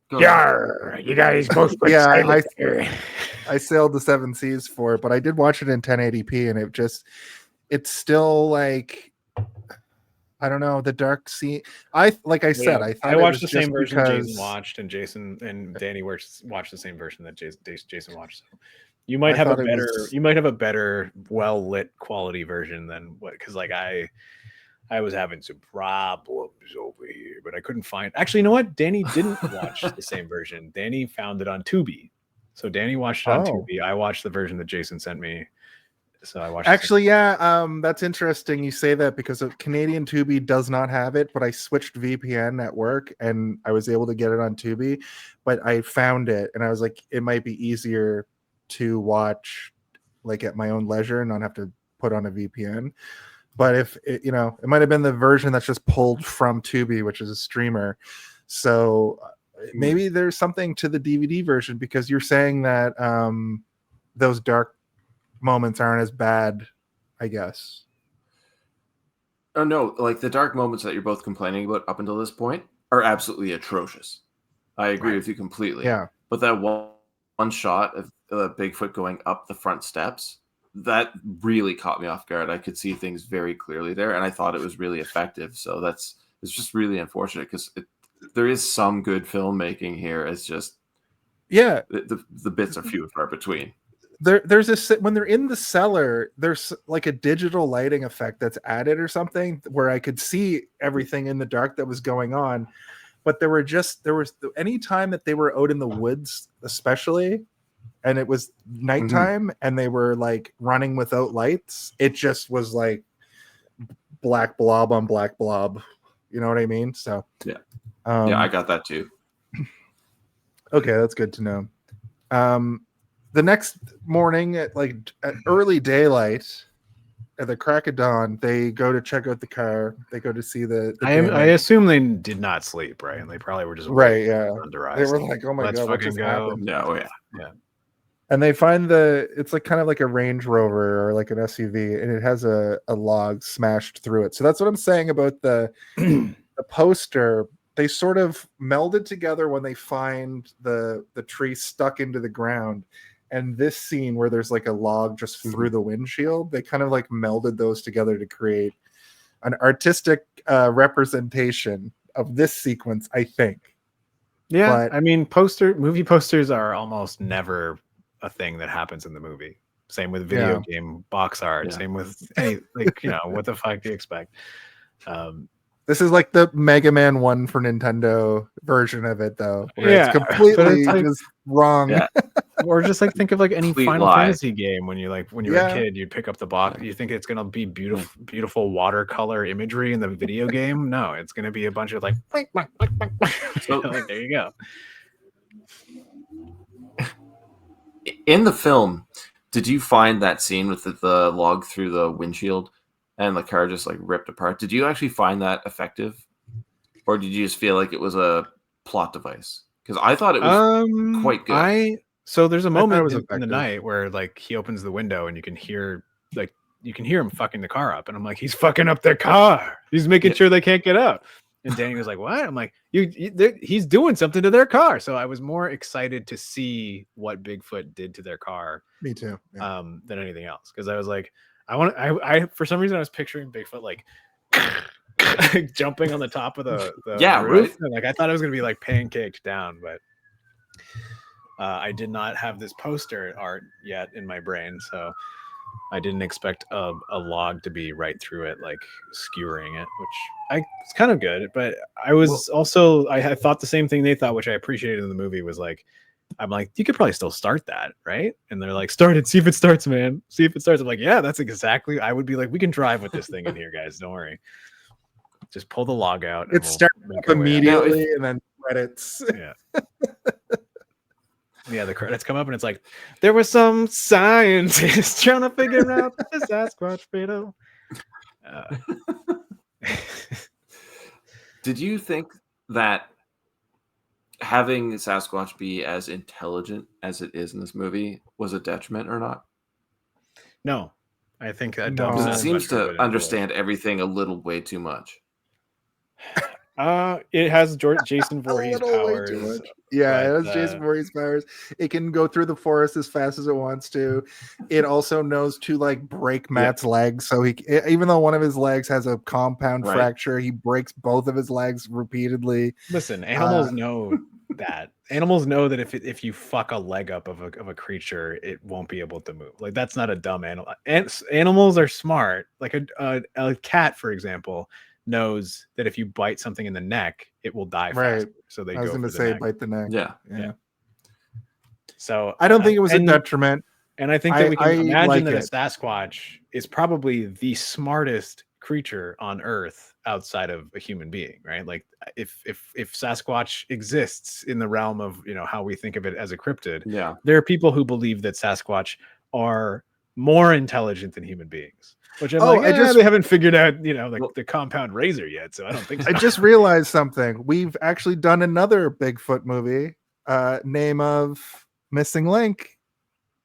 Yarr, you guys both. I sailed the 7 seas for it, but I did watch it in 1080p, and it's still like, I don't know, the dark scene. I thought I watched the same version Jason watched, and Jason and Danny watched the same version that Jason watched. So you might have a better well lit quality version than what, because like I was having some problems over here, but I couldn't find. Actually, you know what? Danny didn't watch the same version. Danny found it on Tubi. So Danny watched it on Tubi. I watched the version that Jason sent me. So I watched. Actually, that's interesting you say that, because Canadian Tubi does not have it, but I switched VPN at work and I was able to get it on Tubi. But I found it, and I was like, it might be easier to watch like at my own leisure and not have to put on a VPN. But if it, it might have been the version that's just pulled from Tubi, which is a streamer. So maybe there's something to the DVD version, because you're saying that those dark moments aren't as bad, I guess. Oh no, like the dark moments that you're both complaining about up until this point are absolutely atrocious. I agree with you completely. Yeah. But that one shot of Bigfoot going up the front steps, that really caught me off guard. I could see things very clearly there, and I thought it was really effective. So it's just really unfortunate, because there is some good filmmaking here. It's just the bits are few and far between. There's when they're in the cellar, there's like a digital lighting effect that's added or something, where I could see everything in the dark that was going on. But there was any time that they were out in the woods, especially, and it was nighttime and they were like running without lights, it just was like black blob on black blob, You know what I mean? So Yeah. um, Yeah, I got that too. okay, that's good to know. The next morning at early daylight, at the crack of dawn, they go to check out the car. They go to see the I damage. assume they did not sleep, right? And they probably were just Right, waiting for yeah. the sun to rise. They were like, "Oh my Let's god, what fucking just go!" happened?" No, yeah. And they find it's like kind of like a Range Rover or like an SUV, and it has a log smashed through it. So that's what I'm saying about the poster. They sort of melded together when they find the tree stuck into the ground, and this scene where there's like a log just through the windshield. They kind of like melded those together to create an artistic representation of this sequence, I think. Yeah, But I mean, movie posters are almost never a thing that happens in the movie. Same with video game box art. Yeah. Same with any what the fuck do you expect? this is like the Mega Man 1 for Nintendo version of it, though. Where Yeah, it's completely but it's just wrong. Yeah. Or just like think of like any Complete Final lie. Fantasy game when you were a kid, you'd pick up the box. You think it's gonna be beautiful watercolor imagery in the video game? No, it's gonna be a bunch of like, So- like there you go. In the film, did you find that scene with the log through the windshield and the car just like ripped apart? Did you actually find that effective, or did you just feel like it was a plot device? Because I thought it was quite good. So there's a moment was in the effective. night where like he opens the window and you can hear him fucking the car up, and I'm like, he's fucking up their car. He's making sure they can't get out. And Danny was like, "What?" I'm like, he's doing something to their car." So I was more excited to see what Bigfoot did to their car, Me too. Yeah. than anything else. Because I was like, I for some reason I was picturing Bigfoot like jumping on the top of the Yeah, roof. right. And, like I thought it was gonna be like pancaked down, but I did not have this poster art yet in my brain, so I didn't expect a log to be right through it, like skewering it, which it's kind of good. But I was I had thought the same thing they thought, which I appreciated in the movie. Was like, I'm like, you could probably still start that, right? And they're like, start it, see if it starts, man. See if it starts. I'm like, yeah, that's exactly. I would be like, we can drive with this thing in here, guys. Don't worry. Just pull the log out. It starts immediately, and then credits. Yeah. Yeah, the credits come up and it's like, there was some scientist trying to figure out the Sasquatch fatal. Did you think that having Sasquatch be as intelligent as it is in this movie was a detriment or not? No, I think that No. Because it much seems more good to understand everything a little way too much. It has Jason A Voorhees little way too powers. much. Yeah, but, it has Jason Voorhees powers. It can go through the forest as fast as it wants to. It also knows to like break Matt's legs. So even though one of his legs has a compound Right. fracture, he breaks both of his legs repeatedly. Listen, animals know that. Animals know that if you fuck a leg up of a creature, it won't be able to move. Like that's not a dumb animal. Animals are smart. Like a cat, for example, knows that if you bite something in the neck, it will die faster. Right. So they I was go going for to the say neck. bite the neck. Yeah. So I don't think it was a detriment. And I think that we can I imagine like that it. a Sasquatch is probably the smartest creature on Earth outside of a human being, right? Like if Sasquatch exists in the realm of how we think of it as a cryptid, Yeah. there are people who believe that Sasquatch are more intelligent than human beings. Which I'm they haven't figured out, the compound razor yet, so I don't think so. I just realized something. We've actually done another Bigfoot movie, name of Missing Link.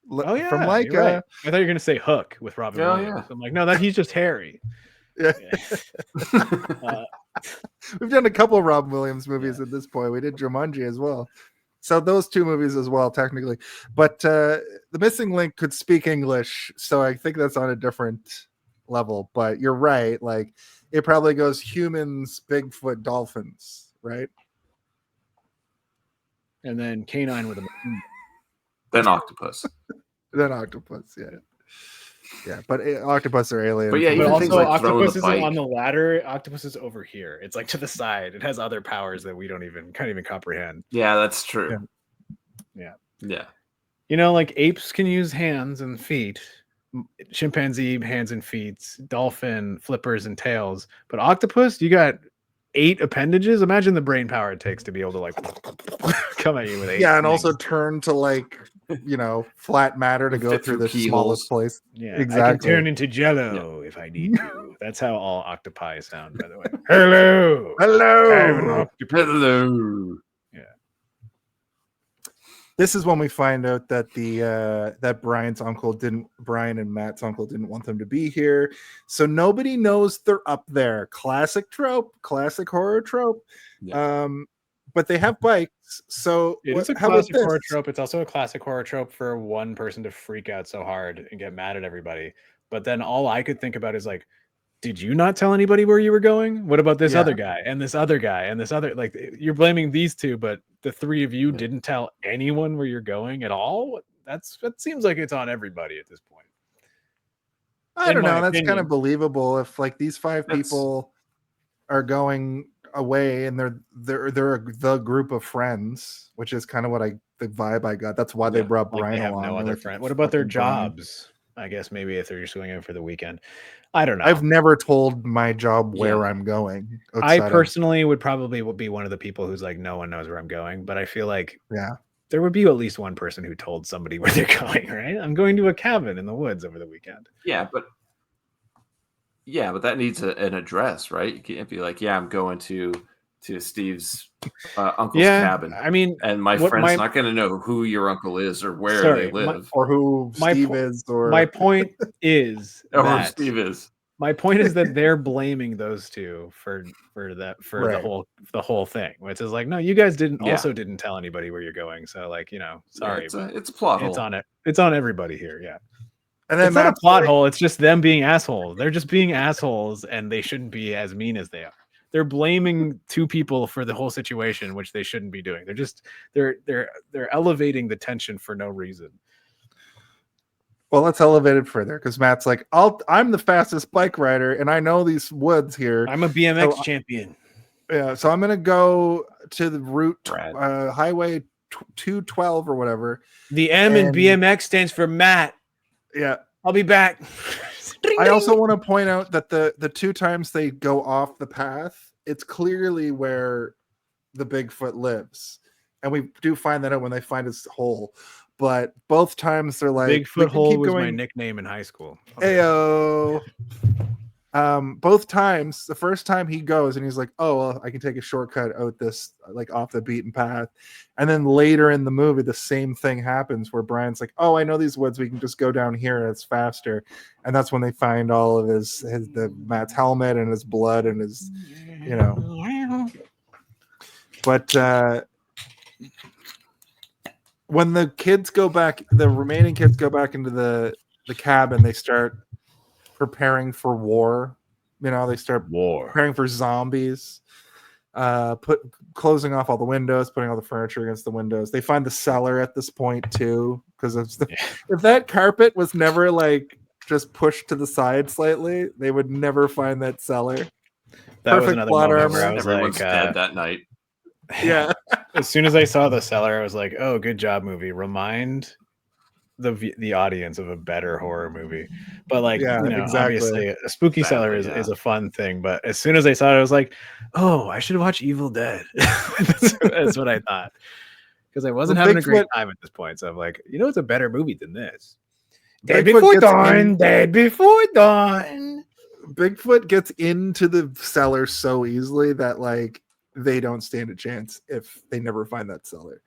From Leica. You're right. I thought you were going to say Hook with Robin Oh, Williams. yeah. I'm like, no, he's just hairy. Yeah. Yeah. We've done a couple of Robin Williams movies at this point. We did Jumanji as well. So those two movies as well, technically. But The Missing Link could speak English, so I think that's on a different level. But you're right. Like, it probably goes humans, Bigfoot, dolphins, right? And then canine with a Then octopus. Then octopus, yeah. But octopus are aliens. But yeah, But even also, things like throwing octopus the isn't bike. on the ladder. Octopus is over here. It's like to the side. It has other powers that we can't even comprehend. Yeah, that's true. Yeah. Yeah. Apes can use hands and feet. Chimpanzee hands and feet. Dolphin flippers and tails. But octopus, you got 8 appendages. Imagine the brain power it takes to be able to like come at you with 8. Yeah, and things. also turn to like flat matter to go Fit through through the smallest place. Yeah, exactly. I can turn into jello if I need to. That's how all octopi sound, by the way. Hello. I'm an Hello. octopus. Hello. This is when we find out that that Brian and Matt's uncle didn't want them to be here, so nobody knows they're up there. Classic trope, classic horror trope. Yeah. But they have bikes, so It's a how about classic horror this? trope. It's also a classic horror trope for one person to freak out so hard and get mad at everybody. But then all I could think about is like, did you not tell anybody where you were going? What about this Yeah. other guy and this other guy and this other? Like, you're blaming these two, but the 3 of you didn't tell anyone where you're going at all. That seems like it's on everybody at this point. I don't in my know. That's kind opinion. of believable if like these 5 people are going away and they're the group of friends, which is kind of what the vibe I got. That's why they brought Like Brian they have along. no They're other like, friend. What about their "Fucking Brian." jobs? I guess maybe if they're just going in for the weekend. I don't know. I've never told my job where Yeah. I'm going. I outside of- personally would probably be one of the people who's like, no one knows where I'm going. But I feel like yeah. there would be at least one person who told somebody where they're going, right? I'm going to a cabin in the woods over the weekend. Yeah, but that needs an address, right? You can't be like, yeah, I'm going to Steve's uncle's cabin. I mean, and my friend's not going to know who your uncle is or where they live, or who Steve is. Or my point is or who that Steve is. my point is that they're blaming those two for the whole thing, which is like, no, you guys didn't tell anybody where you're going. So like, sorry, Yeah, it's a plot hole. It's on everybody here. Yeah. And then it's not a plot hole. It's just them being assholes. They're just being assholes, and they shouldn't be as mean as they are. They're blaming 2 people for the whole situation, which they shouldn't be doing. They're just they're elevating the tension for no reason. Well, let's elevate it further because Matt's like, I'm the fastest bike rider, and I know these woods here. I'm a BMX champion. Yeah, so I'm gonna go to the route highway 212 or whatever. The M in BMX stands for Matt. Yeah, I'll be back. I also want to point out that the 2 times they go off the path, it's clearly where the Bigfoot lives, and we do find that out when they find his hole. But both times they're like, Bigfoot hole was my nickname in high school. Ayo. Both times, the first time he goes and he's like, oh, well, I can take a shortcut out this like off the beaten path. And then later in the movie, the same thing happens where Brian's like, oh, I know these woods, we can just go down here, it's faster. And that's when they find all of Matt's helmet and his blood and his, but when the remaining kids go back into the cabin, they start preparing for war. They start preparing for zombies. Closing off all the windows, putting all the furniture against the windows. They find the cellar at this point too, because if that carpet was never like just pushed to the side slightly, they would never find that cellar. That was another moment where I was Everyone's dead that night. Yeah. As soon as I saw the cellar, I was like, oh, good job, movie. Remind the audience of a better horror movie. But like, obviously a spooky cellar is a fun thing. But as soon as I saw it, I was like, oh, I should watch Evil Dead. That's what I thought. Because I wasn't having a great time at this point. So I'm like, it's a better movie than this. Dead Before Dawn. Bigfoot gets into the cellar so easily that like they don't stand a chance if they never find that cellar.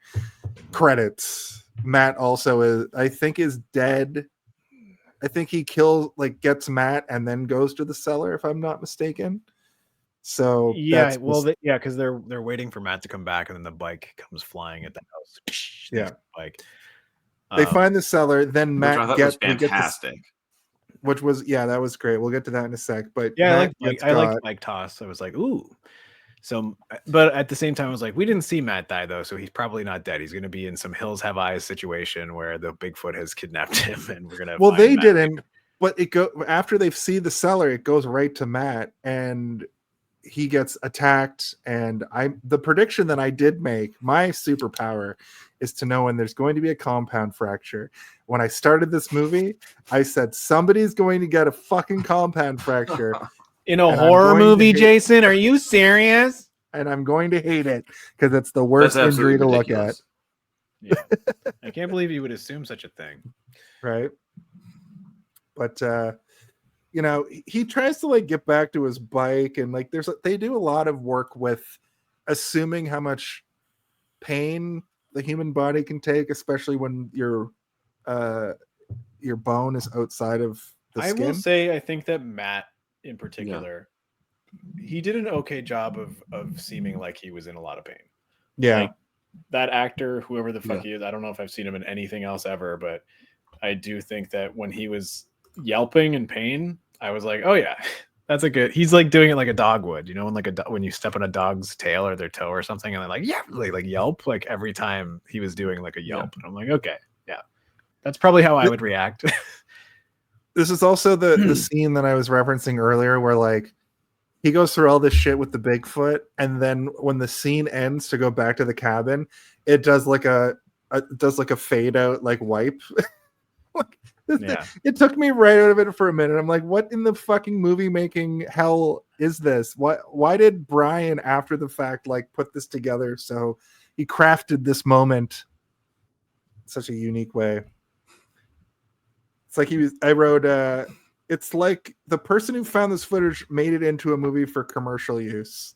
Credits. Matt also is dead. I think he gets Matt and then goes to the cellar, if I'm not mistaken. So because they're waiting for Matt to come back, and then the bike comes flying at the house. Yeah, bike. They find the cellar, then Matt was fantastic. Which was that was great. We'll get to that in a sec. But yeah, I like bike toss. I was like, ooh. So, but at the same time, I was like, we didn't see Matt die though, so he's probably not dead. He's going to be in some Hills Have Eyes situation where the Bigfoot has kidnapped him, and we're gonna. Well, they didn't, but after they see the cellar, it goes right to Matt, and he gets attacked. And the prediction that I did make, my superpower, is to know when there's going to be a compound fracture. When I started this movie, I said somebody's going to get a fucking compound fracture. In a And I'm horror going to movie, hate- Jason? Are you serious? And I'm going to hate it because it's the worst That's injury absolutely to ridiculous. Yeah. I can't believe you would assume such a thing. look at, right? But you know, he tries to like get back to his bike, and like they do a lot of work with assuming how much pain the human body can take, especially when your bone is outside of the I skin. will say, I think that Matt in particular, he did an okay job of seeming like he was in a lot of pain. Yeah. Like, that actor, whoever the fuck he is, I don't know if I've seen him in anything else ever, but I do think that when he was yelping in pain, I was like, oh yeah, that's a good. He's like doing it like a dog would, you know, when you step on a dog's tail or their toe or something, and they're like, yeah, like yelp, like every time he was doing like a yelp. And I'm like, okay, yeah, that's probably how I would react. This is also the scene that I was referencing earlier, where like he goes through all this shit with the Bigfoot, and then when the scene ends to go back to the cabin, it does like a fade out like wipe. Yeah. It took me right out of it for a minute. I'm like, what in the fucking movie making hell is this? Why did Brian after the fact like put this together? So he crafted this moment in such a unique way. It's like I wrote it's like the person who found this footage made it into a movie for commercial use.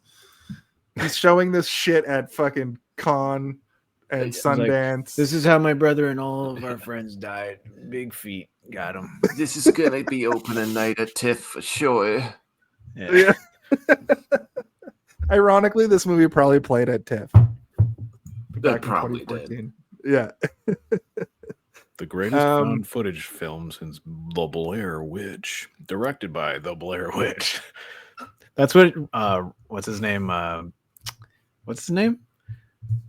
He's showing this shit at fucking con and Sundance. This is how my brother and all of our friends died. Big feet. Got him. This is gonna be opening night at TIFF for sure. Yeah. Ironically, this movie probably played at TIFF. That probably did. Yeah. The greatest found footage film since The Blair Witch, directed by The Blair Witch. That's what. What's his name?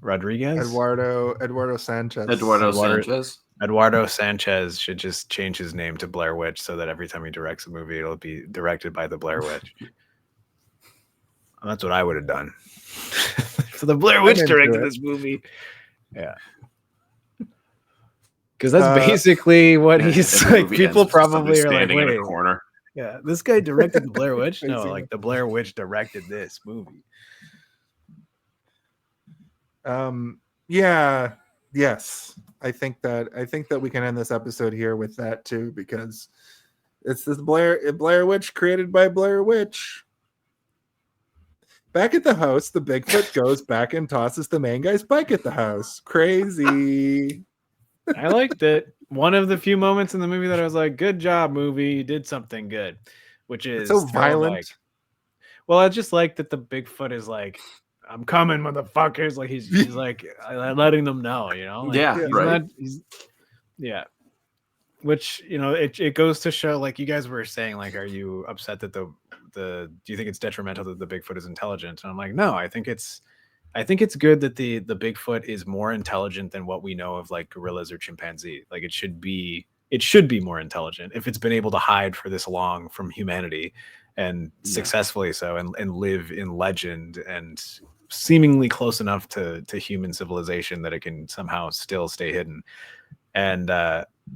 Rodriguez. Eduardo Sánchez. Eduardo Sánchez. Sánchez should just change his name to Blair Witch so that every time he directs a movie, it'll be directed by the Blair Witch. That's what I would have done. So the Blair Witch directed this movie. Yeah. Because that's basically what he's like. People probably are like, standing in wait, a corner. yeah, this guy directed the Blair Witch? No, like the Blair Witch directed this movie. Yeah. Yes. I think that we can end this episode here with that too, because it's this Blair Witch created by Blair Witch. Back at the house, the Bigfoot goes back and tosses the main guy's bike at the house. Crazy. I liked it. One of the few moments in the movie that I was like, good job, movie. You did something good. Which is so violent. Well, I just like that the Bigfoot is like, I'm coming, motherfuckers. Like he's like letting them know, you know? Like, yeah, right. Yeah. Which, you know, it goes to show, like you guys were saying, like, are you upset that do you think it's detrimental that the Bigfoot is intelligent? And I'm like, no, I think it's good that the Bigfoot is more intelligent than what we know of like gorillas or chimpanzee. Like it should be more intelligent if it's been able to hide for this long from humanity and successfully so and live in legend and seemingly close enough to human civilization that it can somehow still stay hidden. And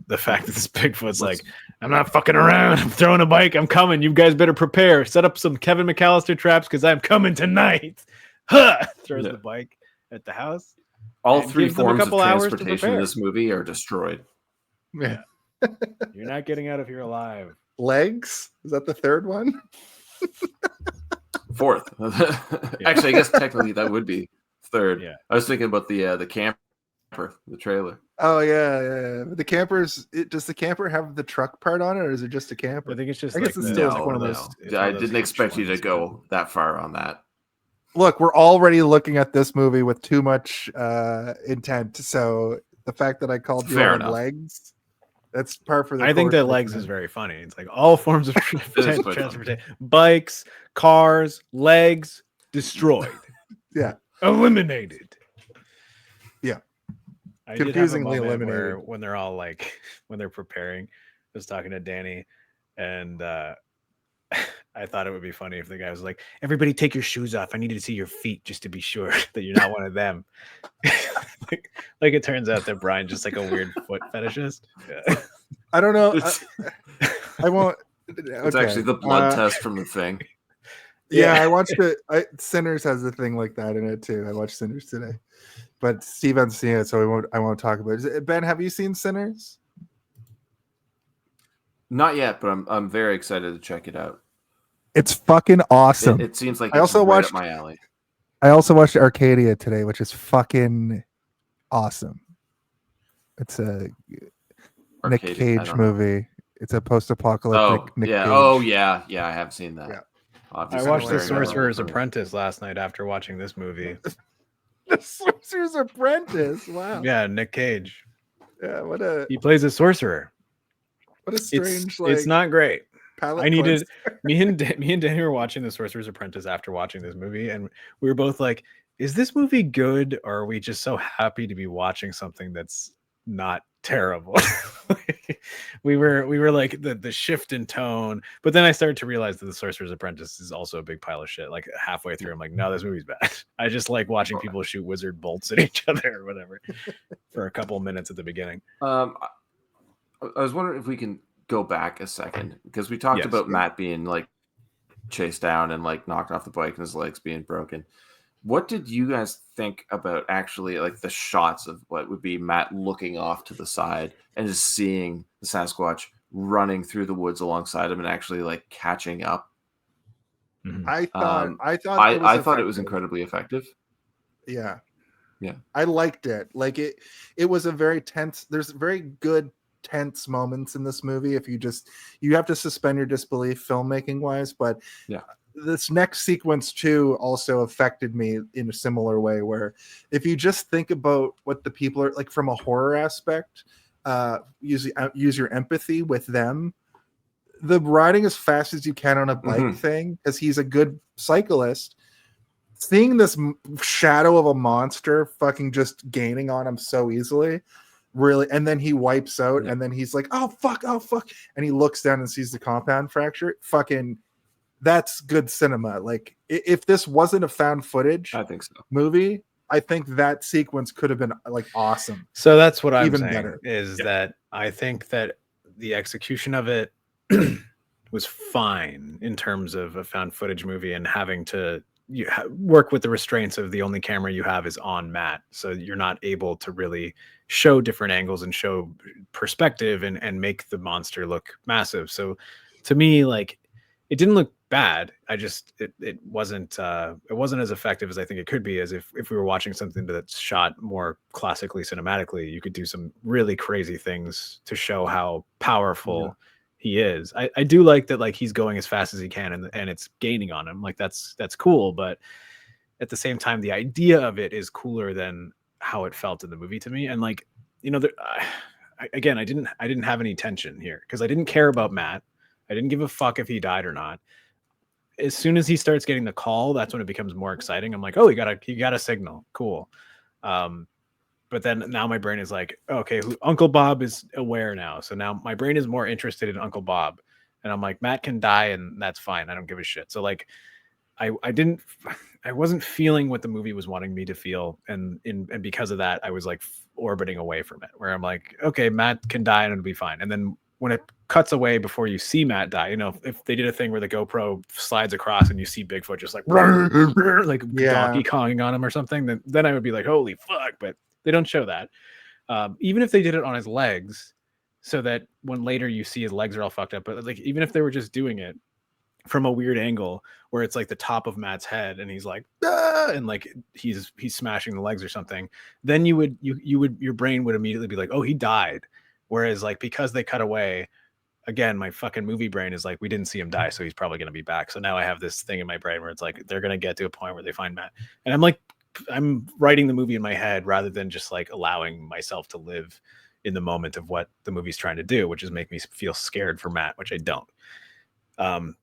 the fact that this Bigfoot's like, I'm not fucking around. I'm throwing a bike. I'm coming. You guys better prepare. Set up some Kevin McAllister traps because I'm coming tonight. Huh! Throws the bike at the house. All three forms of transportation in this movie are destroyed. Yeah. You're not getting out of here alive. Legs? Is that the third one? Fourth. Actually, I guess technically that would be third. Yeah. I was thinking about the camper, the trailer. Oh yeah. The campers. Does the camper have the truck part on it, or is it just a camper? I think it's just. I guess it's still one of those. I didn't expect you to go that far on that. Look, we're already looking at this movie with too much intent. So the fact that I called you on legs, that's par for the course. I think that legs is very funny. It's like all forms of transportation: bikes, cars, legs, destroyed. Yeah, eliminated. Yeah, I confusingly eliminated. When they're all like, when they're preparing, I was talking to Danny, and I thought it would be funny if the guy was like, everybody take your shoes off. I need to see your feet just to be sure that you're not one of them. like it turns out that Brian just like a weird foot fetishist. Yeah. I don't know. I won't. It's actually the blood test from the thing. Yeah, I watched it. Sinners has a thing like that in it too. I watched Sinners today, but Steve hasn't seen it, so I won't talk about it. Ben, have you seen Sinners? Not yet, but I'm very excited to check it out. It's fucking awesome. It seems like I it's also right watched up my alley. I also watched Arcadia today, which is fucking awesome. It's a Nick Cage movie. It's a post-apocalyptic Nick Cage. Oh yeah, I have seen that. Yeah. I watched The Sorcerer's Apprentice last night after watching this movie. The Sorcerer's Apprentice. Wow. Yeah, Nick Cage. Yeah, he plays a sorcerer. What a strange it's not great. palette I needed me and Danny were watching The Sorcerer's Apprentice after watching this movie, and we were both like, is this movie good, or are we just so happy to be watching something that's not terrible? we were like the shift in tone, but then I started to realize that The Sorcerer's Apprentice is also a big pile of shit. Like halfway through, I'm like, no, this movie's bad. I just like watching people shoot wizard bolts at each other or whatever for a couple minutes at the beginning. I was wondering if we can go back a second, because we talked about Matt being like chased down and like knocked off the bike and his legs being broken. What did you guys think about actually like the shots of what would be Matt looking off to the side and just seeing the Sasquatch running through the woods alongside him and actually like catching up? Mm-hmm. I thought it was incredibly effective. Yeah. Yeah. I liked it. Like it was a very tense. There's very good tense moments in this movie. If you have to suspend your disbelief filmmaking wise, but yeah. This next sequence too also affected me in a similar way, where if you just think about what the people are like from a horror aspect, use your empathy with them. The riding as fast as you can on a bike thing, because he's a good cyclist. Seeing this shadow of a monster fucking just gaining on him so easily, really, and then he wipes out, and then he's like, oh fuck, and he looks down and sees the compound fracture. Fucking, that's good cinema. Like if this wasn't a found footage, I think so, movie, I think that sequence could have been like awesome. So that's what I'm even saying better. Is that I think that the execution of it was fine in terms of a found footage movie, and having to work with the restraints of the only camera you have is on Matt, so you're not able to really show different angles and show perspective and make the monster look massive. So to me, like, it didn't look bad. I just it wasn't as effective as I think it could be. As if we were watching something that's shot more classically cinematically, you could do some really crazy things to show how powerful he is. I do like that, like, he's going as fast as he can and it's gaining on him. Like that's cool, but at the same time, the idea of it is cooler than how it felt in the movie to me. And like, you know, again, I didn't have any tension here because I didn't care about Matt. I didn't give a fuck if he died or not. As soon as he starts getting the call, that's when it becomes more exciting. I'm like, oh, he got a signal. Cool. But then now my brain is like, okay, Uncle Bob is aware now. So now my brain is more interested in Uncle Bob. And I'm like, Matt can die and that's fine. I don't give a shit. So like, I wasn't feeling what the movie was wanting me to feel. And because of that, I was like orbiting away from it, where I'm like, okay, Matt can die and it'll be fine. And then when it cuts away before you see Matt die, you know, if they did a thing where the GoPro slides across and you see Bigfoot just like Donkey Konging on him or something, then I would be like, holy fuck. But they don't show that. Even if they did it on his legs, so that when later you see his legs are all fucked up, but like, even if they were just doing it from a weird angle where it's like the top of Matt's head and he's like, ah! And like he's smashing the legs or something, then your brain would immediately be like, oh, he died. Whereas like, because they cut away, again, my fucking movie brain is like, we didn't see him die, so he's probably going to be back. So now I have this thing in my brain where it's like, they're going to get to a point where they find Matt. And I'm like, I'm writing the movie in my head rather than just like allowing myself to live in the moment of what the movie's trying to do, which is make me feel scared for Matt, which I don't.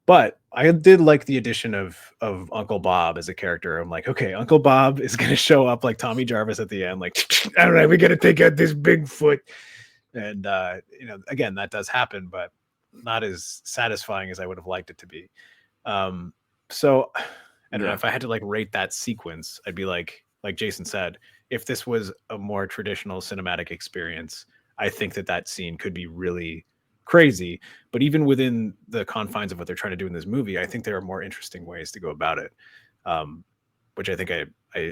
But I did like the addition of Uncle Bob as a character. I'm like, okay, Uncle Bob is going to show up like Tommy Jarvis at the end, like, all right, we got to take out this Bigfoot. And, you know, again, that does happen, but not as satisfying as I would have liked it to be. So I don't know, if I had to like rate that sequence, I'd be like Jason said, if this was a more traditional cinematic experience, I think that scene could be really crazy. But even within the confines of what they're trying to do in this movie, I think there are more interesting ways to go about it, which I think I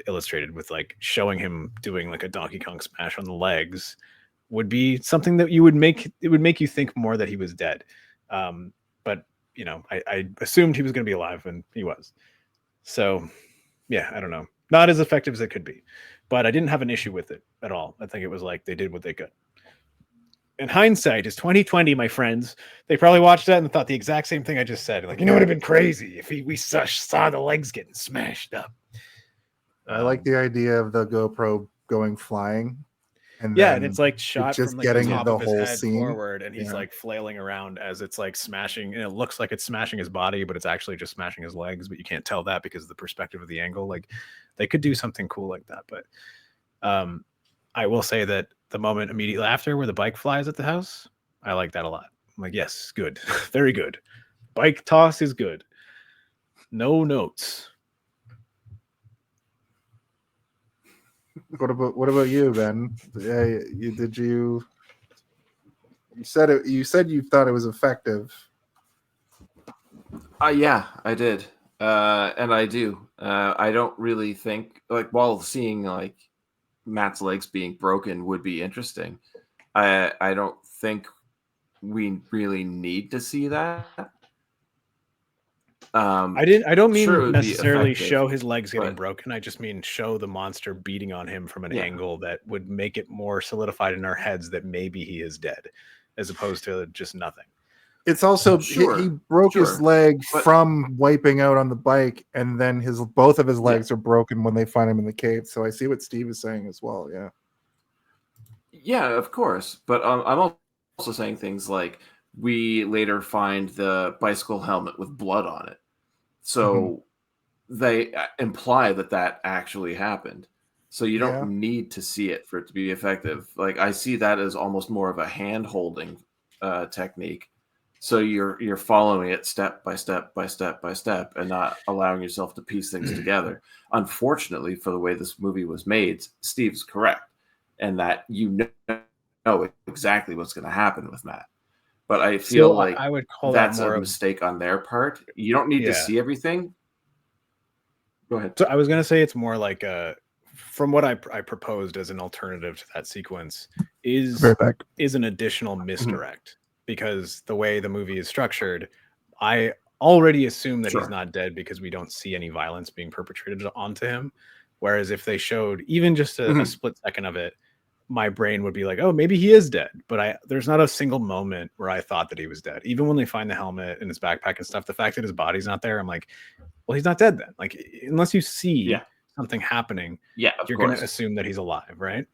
illustrated with like showing him doing like a Donkey Kong smash on the legs would be something that would make you think more that he was dead. But you know, I assumed he was going to be alive, and he was. So yeah, I don't know. Not as effective as it could be, but I didn't have an issue with it at all. I think it was like they did what they could. And hindsight is 2020, my friends. They probably watched that and thought the exact same thing I just said. Like, you know, it would have been crazy if we saw the legs getting smashed up. I like the idea of the GoPro going flying. And and it's like shot just from like getting the top the of his whole head scene forward, and he's like flailing around as it's like smashing, and it looks like it's smashing his body, but it's actually just smashing his legs, but you can't tell that because of the perspective of the angle. Like, they could do something cool like that. But I will say that the moment immediately after where the bike flies at the house, I like that a lot. I'm like, yes, good. Very good. Bike toss is good. No notes. What about you, Ben? You said it. You said you thought it was effective. Yeah, I did, and I do. I don't really think like while seeing like Matt's legs being broken would be interesting. I don't think we really need to see that. I don't mean sure necessarily show his legs getting broken. I just mean show the monster beating on him from an angle that would make it more solidified in our heads that maybe he is dead, as opposed to just nothing. It's also he broke his leg from wiping out on the bike, and then both of his legs are broken when they find him in the cave. So I see what Steve is saying as well. Yeah, of course. But I'm also saying things like we later find the bicycle helmet with blood on it. So they imply that actually happened. So you don't need to see it for it to be effective. Like I see that as almost more of a hand-holding technique. So you're following it step by step by step by step and not allowing yourself to piece things together. Unfortunately, for the way this movie was made, Steve's correct. And that you know exactly what's going to happen with Matt. But I feel like I would call that's that more a mistake on their part. You don't need to see everything. Go ahead. So I was going to say it's more like from what I proposed as an alternative to that sequence is an additional misdirect. Because the way the movie is structured, I already assume that he's not dead because we don't see any violence being perpetrated onto him. Whereas if they showed even just a split second of it, my brain would be like, oh, maybe he is dead. But there's not a single moment where I thought that he was dead. Even when they find the helmet in his backpack and stuff, the fact that his body's not there, I'm like, well, he's not dead then. Like, unless you see something happening, you're going to assume that he's alive, right?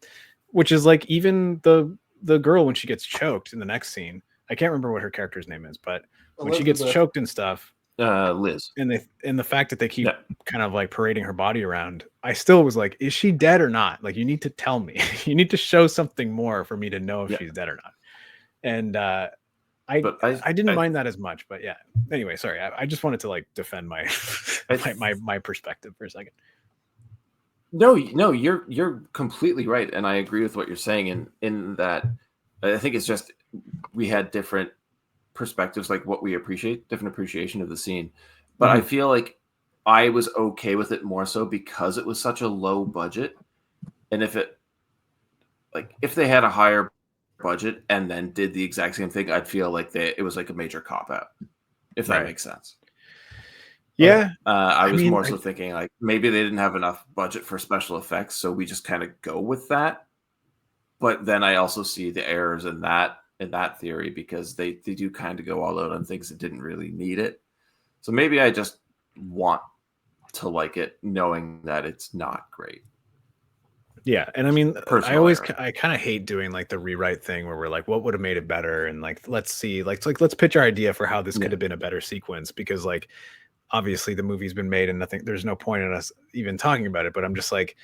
Which is like even the girl when she gets choked in the next scene. I can't remember what her character's name is, but when she gets choked and stuff, Liz, and the fact that they keep kind of like parading her body around, I still was like, is she dead or not? Like, you need to tell me. You need to show something more for me to know if she's dead or not. And I didn't mind that as much, but yeah. Anyway, sorry, I just wanted to like defend my my perspective for a second. No, you're completely right, and I agree with what you're saying. In that, I think it's just we had different perspectives, like what we appreciate, different appreciation of the scene. But I feel like I was okay with it more so because it was such a low budget. And if they had a higher budget and then did the exact same thing, I'd feel like it was like a major cop out, if that makes sense. Yeah. I was more so thinking like maybe they didn't have enough budget for special effects, so we just kind of go with that. But then I also see the errors in that theory because they do kind of go all out on things that didn't really need it. So maybe I just want to like it knowing that it's not great. Yeah, and I mean, I kind of hate doing like the rewrite thing where we're like, what would have made it better? And like, let's see, let's pitch our idea for how this could have been a better sequence, because like, obviously the movie's been made and there's no point in us even talking about it. But I'm just like,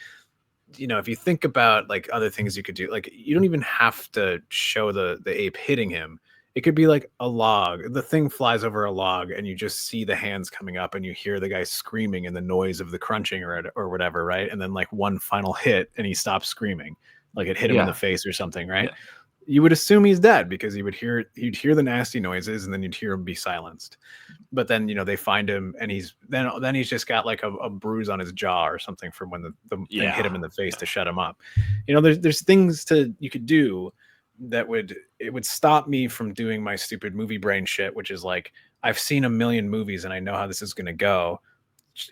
you know, if you think about like other things you could do, like you don't even have to show the ape hitting him. It could be like a log. The thing flies over a log and you just see the hands coming up and you hear the guy screaming and the noise of the crunching or whatever, right? And then like one final hit and he stops screaming, like it hit him in the face or something, right? you would assume he's dead because you'd hear the nasty noises and then you'd hear him be silenced. But then, they find him and he's just got like a bruise on his jaw or something from when the thing hit him in the face to shut him up. There's things you could do that would stop me from doing my stupid movie brain shit, which is like, I've seen a million movies and I know how this is going to go.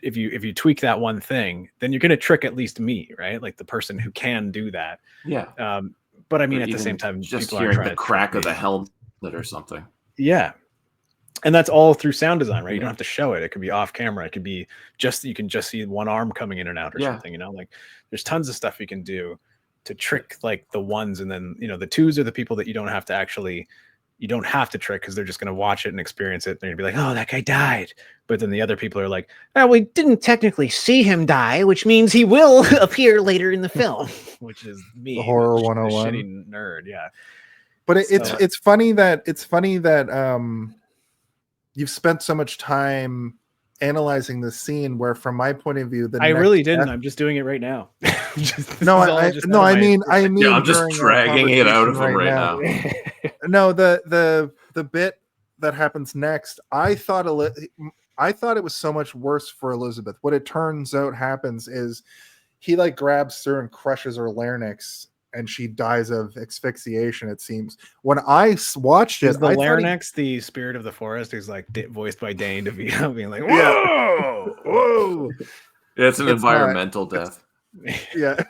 If you tweak that one thing, then you're going to trick at least me, right? Like the person who can do that. Yeah. But I mean, at the same time, just hearing the crack of the helmet or something. Yeah. And that's all through sound design, right? You don't have to show it. It could be off camera. It could be you can just see one arm coming in and out or something, like there's tons of stuff you can do to trick like the ones. And then, the twos are the people that you don't have to trick because they're just going to watch it and experience it. They're going to be like, oh, that guy died. But then the other people are like, oh, we didn't technically see him die, which means he will appear later in the film, which is me. The horror 101. Shitty nerd. Yeah. But it's funny that you've spent so much time analyzing the scene where, from my point of view, I really didn't. I'm just doing it right now. I mean, I'm just dragging it out of him right now. No, the bit that happens next, I thought it was so much worse for Elizabeth. What it turns out happens is he like grabs her and crushes her larynx, and she dies of asphyxiation, it seems. When I watched it, the larynx the spirit of the forest, who's like voiced by Danny DeVito, being like, whoa, whoa. Yeah, it's an environmental death. Yeah.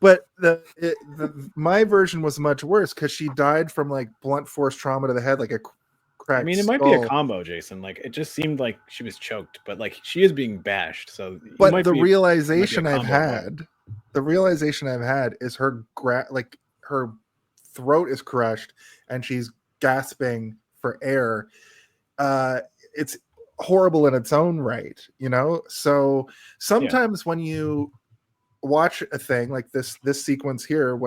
But my version was much worse because she died from like blunt force trauma to the head, like a cracked I mean, it might be a combo, Jason. Like, it just seemed like she was choked, but like she is being bashed. So, but the realization I've had is her her throat is crushed and she's gasping for air. It's horrible in its own right, So sometimes when you watch a thing like this sequence here,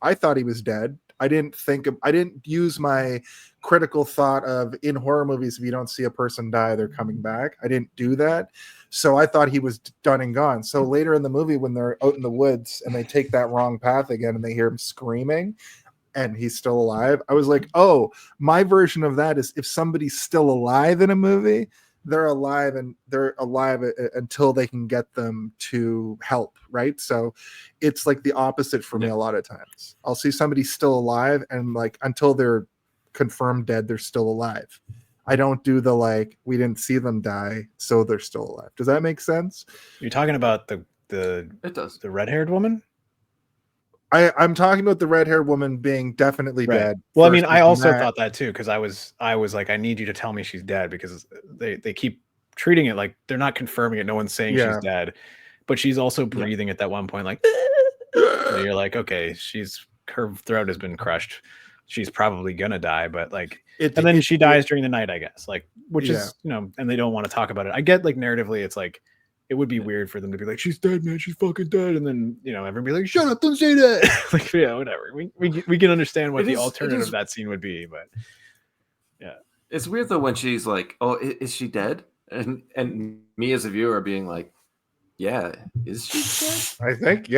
I thought he was dead. I didn't use my critical thought of, in horror movies, if you don't see a person die, they're coming back. I didn't do that. So I thought he was done and gone. So later in the movie, when they're out in the woods and they take that wrong path again and they hear him screaming and he's still alive, I was like, oh, my version of that is if somebody's still alive in a movie, they're alive until they can get them to help, right? So it's like the opposite for me a lot of times. I'll see somebody still alive and like until they're confirmed dead, they're still alive. I don't do the like, we didn't see them die, so they're still alive. Does that make sense? You're talking about the red-haired woman? I'm talking about the red-haired woman being definitely dead. Well, I mean, I also thought that too, because I was like, I need you to tell me she's dead, because they keep treating it like they're not confirming it. No one's saying she's dead, but she's also breathing at that one point, like, so you're like, okay, her throat has been crushed. She's probably gonna die, but like, and then she dies during the night, I guess, like, which is, and they don't want to talk about it. I get, like, narratively, it's like, it would be weird for them to be like, she's dead, man, she's fucking dead, and then everyone be like, shut up, don't say that. Like, whatever. We can understand what the alternative of that scene would be, but it's weird though when she's like, oh, is she dead? And me as a viewer being like, yeah, is she dead? I think,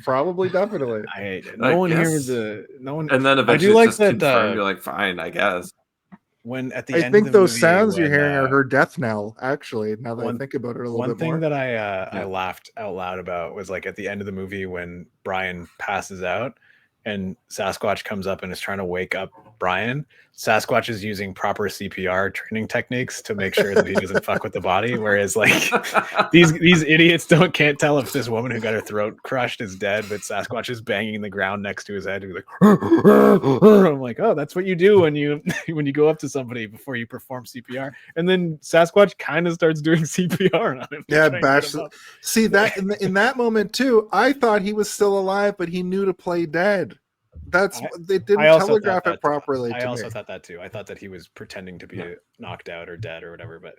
probably, definitely. No one hears no one, and then eventually it's just confirmed. You're like, fine, I guess. When at the I end think of the those movie, sounds you're hearing are her death knell. Actually, now that I think about it a little bit more. One thing that I laughed out loud about was like at the end of the movie when Brian passes out and Sasquatch comes up and is trying to wake up Brian. Sasquatch is using proper CPR training techniques to make sure that he doesn't fuck with the body. Whereas like these idiots can't tell if this woman who got her throat crushed is dead, but Sasquatch is banging the ground next to his head. He's like, I'm like, oh, that's what you do when you go up to somebody before you perform CPR. And then Sasquatch kind of starts doing CPR on him. Yeah, bash. See that in that moment too, I thought he was still alive, but he knew to play dead. They didn't telegraph it properly. I also thought that too. I thought that he was pretending to be knocked out or dead or whatever. But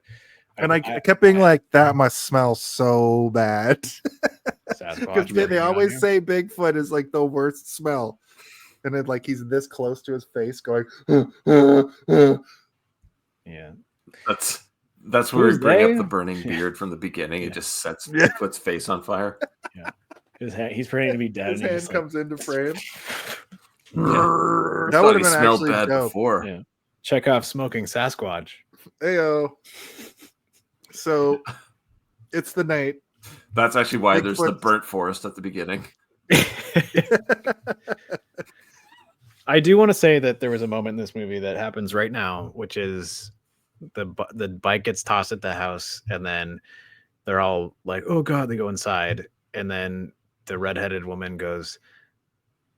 I kept being like, that must smell so bad. Because they always say Bigfoot is like the worst smell, and then like he's this close to his face, going. Yeah, that's where we bring up the burning beard from the beginning. It just sets Bigfoot's face on fire. Yeah. He's pretending to be dead. His and he hand just, comes into frame. That That would have been smelled actually bad dope. before. Yeah. Chekhov smoking Sasquatch. Heyo. So it's the night. That's actually why there's the Bigfoot. burnt forest at the beginning. I do want to say that there was a moment in this movie that happens right now, which is the bike gets tossed at the house, and then they're all like, "Oh God!" They go inside, and then the redheaded woman goes,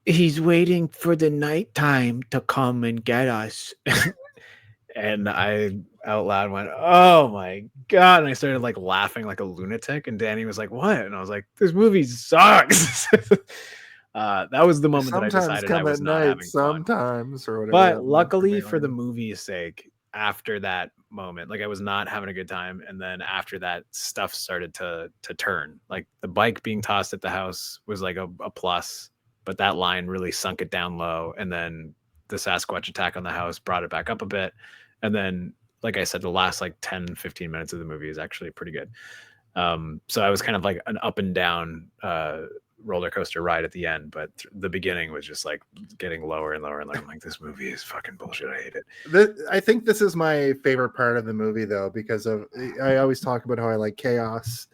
"He's waiting for the nighttime to come and get us." And I out loud went, "Oh my God!" And I started like laughing like a lunatic. And Danny was like, "What?" And I was like, "This movie sucks." That was the moment that I Sometimes decided I come was at not night, having fun. sometimes or whatever. But luckily for the movie's sake, after that moment, like I was not having a good time, and then after that, stuff started to turn. Like the bike being tossed at the house was like a plus, but that line really sunk it down low, and then the Sasquatch attack on the house brought it back up a bit, and then like I said, the last like 10-15 minutes of the movie is actually pretty good. So I was kind of like an up and down roller coaster ride at the end, but the beginning was just like getting lower and lower and lower. I'm like, this movie is fucking bullshit. I hate it. I think this is my favorite part of the movie, though, because I always talk about how I like chaos.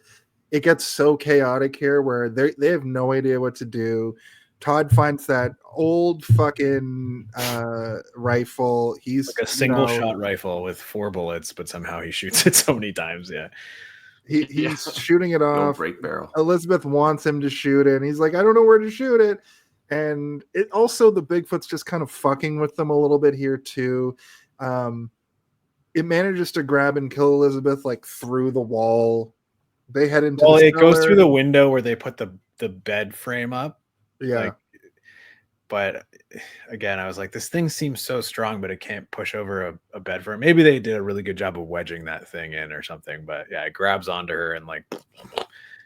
It gets so chaotic here where they have no idea what to do. Todd finds that old fucking rifle. He's like a single shot rifle with 4 bullets, but somehow he shoots it so many times. Yeah. He's shooting it off. Break barrel. Elizabeth wants him to shoot it, and he's like, I don't know where to shoot it. And it also, the Bigfoot's just kind of fucking with them a little bit here too. It manages to grab and kill Elizabeth like through the wall. They head into it cellar. goes through the window where they put the bed frame up. Yeah. Like, but again, I was like, this thing seems so strong, but it can't push over a bed frame. Maybe they did a really good job of wedging that thing in or something. But yeah, it grabs onto her and like,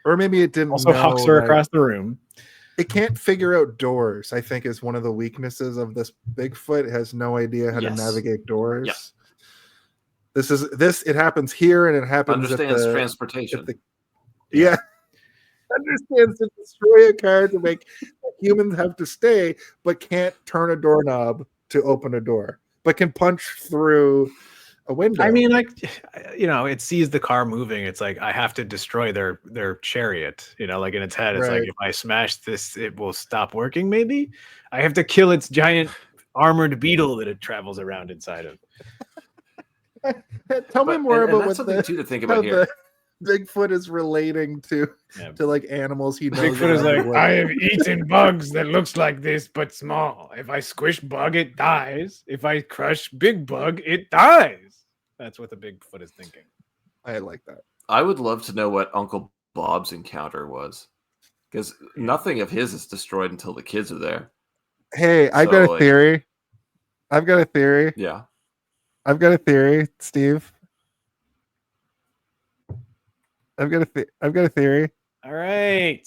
or maybe it didn't. Also hucks her across the room. It can't figure out doors, I think, is one of the weaknesses of this Bigfoot. It has no idea how to navigate doors. Yeah. It happens here, and it happens understands transportation. Understands to destroy a car to make humans have to stay, but can't turn a doorknob to open a door, but can punch through a window. I mean, like, it sees the car moving. It's like, I have to destroy their chariot, like in its head. It's like, if I smash this, it will stop working. Maybe I have to kill its giant armored beetle that it travels around inside of. Tell me more about that's something too to think about here. Bigfoot is relating to like animals he knows. Bigfoot is like, I have eaten bugs that looks like this but small. If I squish bug, it dies. If I crush big bug, it dies. That's what the Bigfoot is thinking. I like that. I would love to know what Uncle Bob's encounter was, because nothing of his is destroyed until the kids are there. Hey, I've got a theory. Yeah. I've got a theory, Steve. I've got a theory. All right.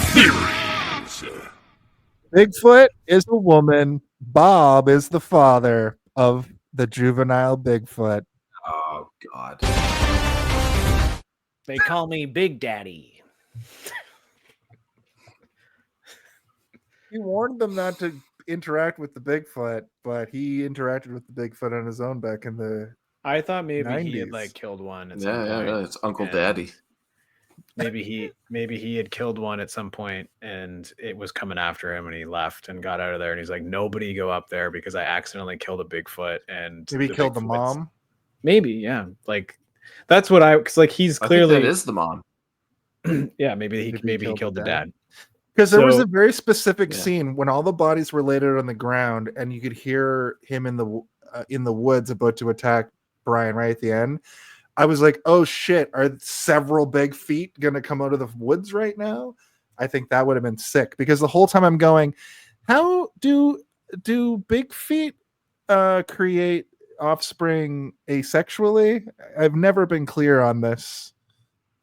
Theories. Bigfoot is a woman. Bob is the father of the juvenile Bigfoot. Oh God. They call me Big Daddy. He warned them not to interact with the Bigfoot, but he interacted with the Bigfoot on his own back in the I thought maybe 90s. he had like killed one. Yeah, it's Uncle Daddy. Maybe he had killed one at some point, and it was coming after him, and he left and got out of there. And he's like, "Nobody go up there because I accidentally killed a Bigfoot." And maybe he killed the mom. Maybe, yeah. Like that's what because like he's clearly I think that is the mom. Yeah, maybe he killed the dad. Because there was a very specific scene when all the bodies were laid out on the ground, and you could hear him in the woods about to attack Brian right at the end. I was like, oh shit, are several big feet gonna come out of the woods right now? I think that would have been sick, because the whole time I'm going, how do big feet create offspring asexually? I've never been clear on this.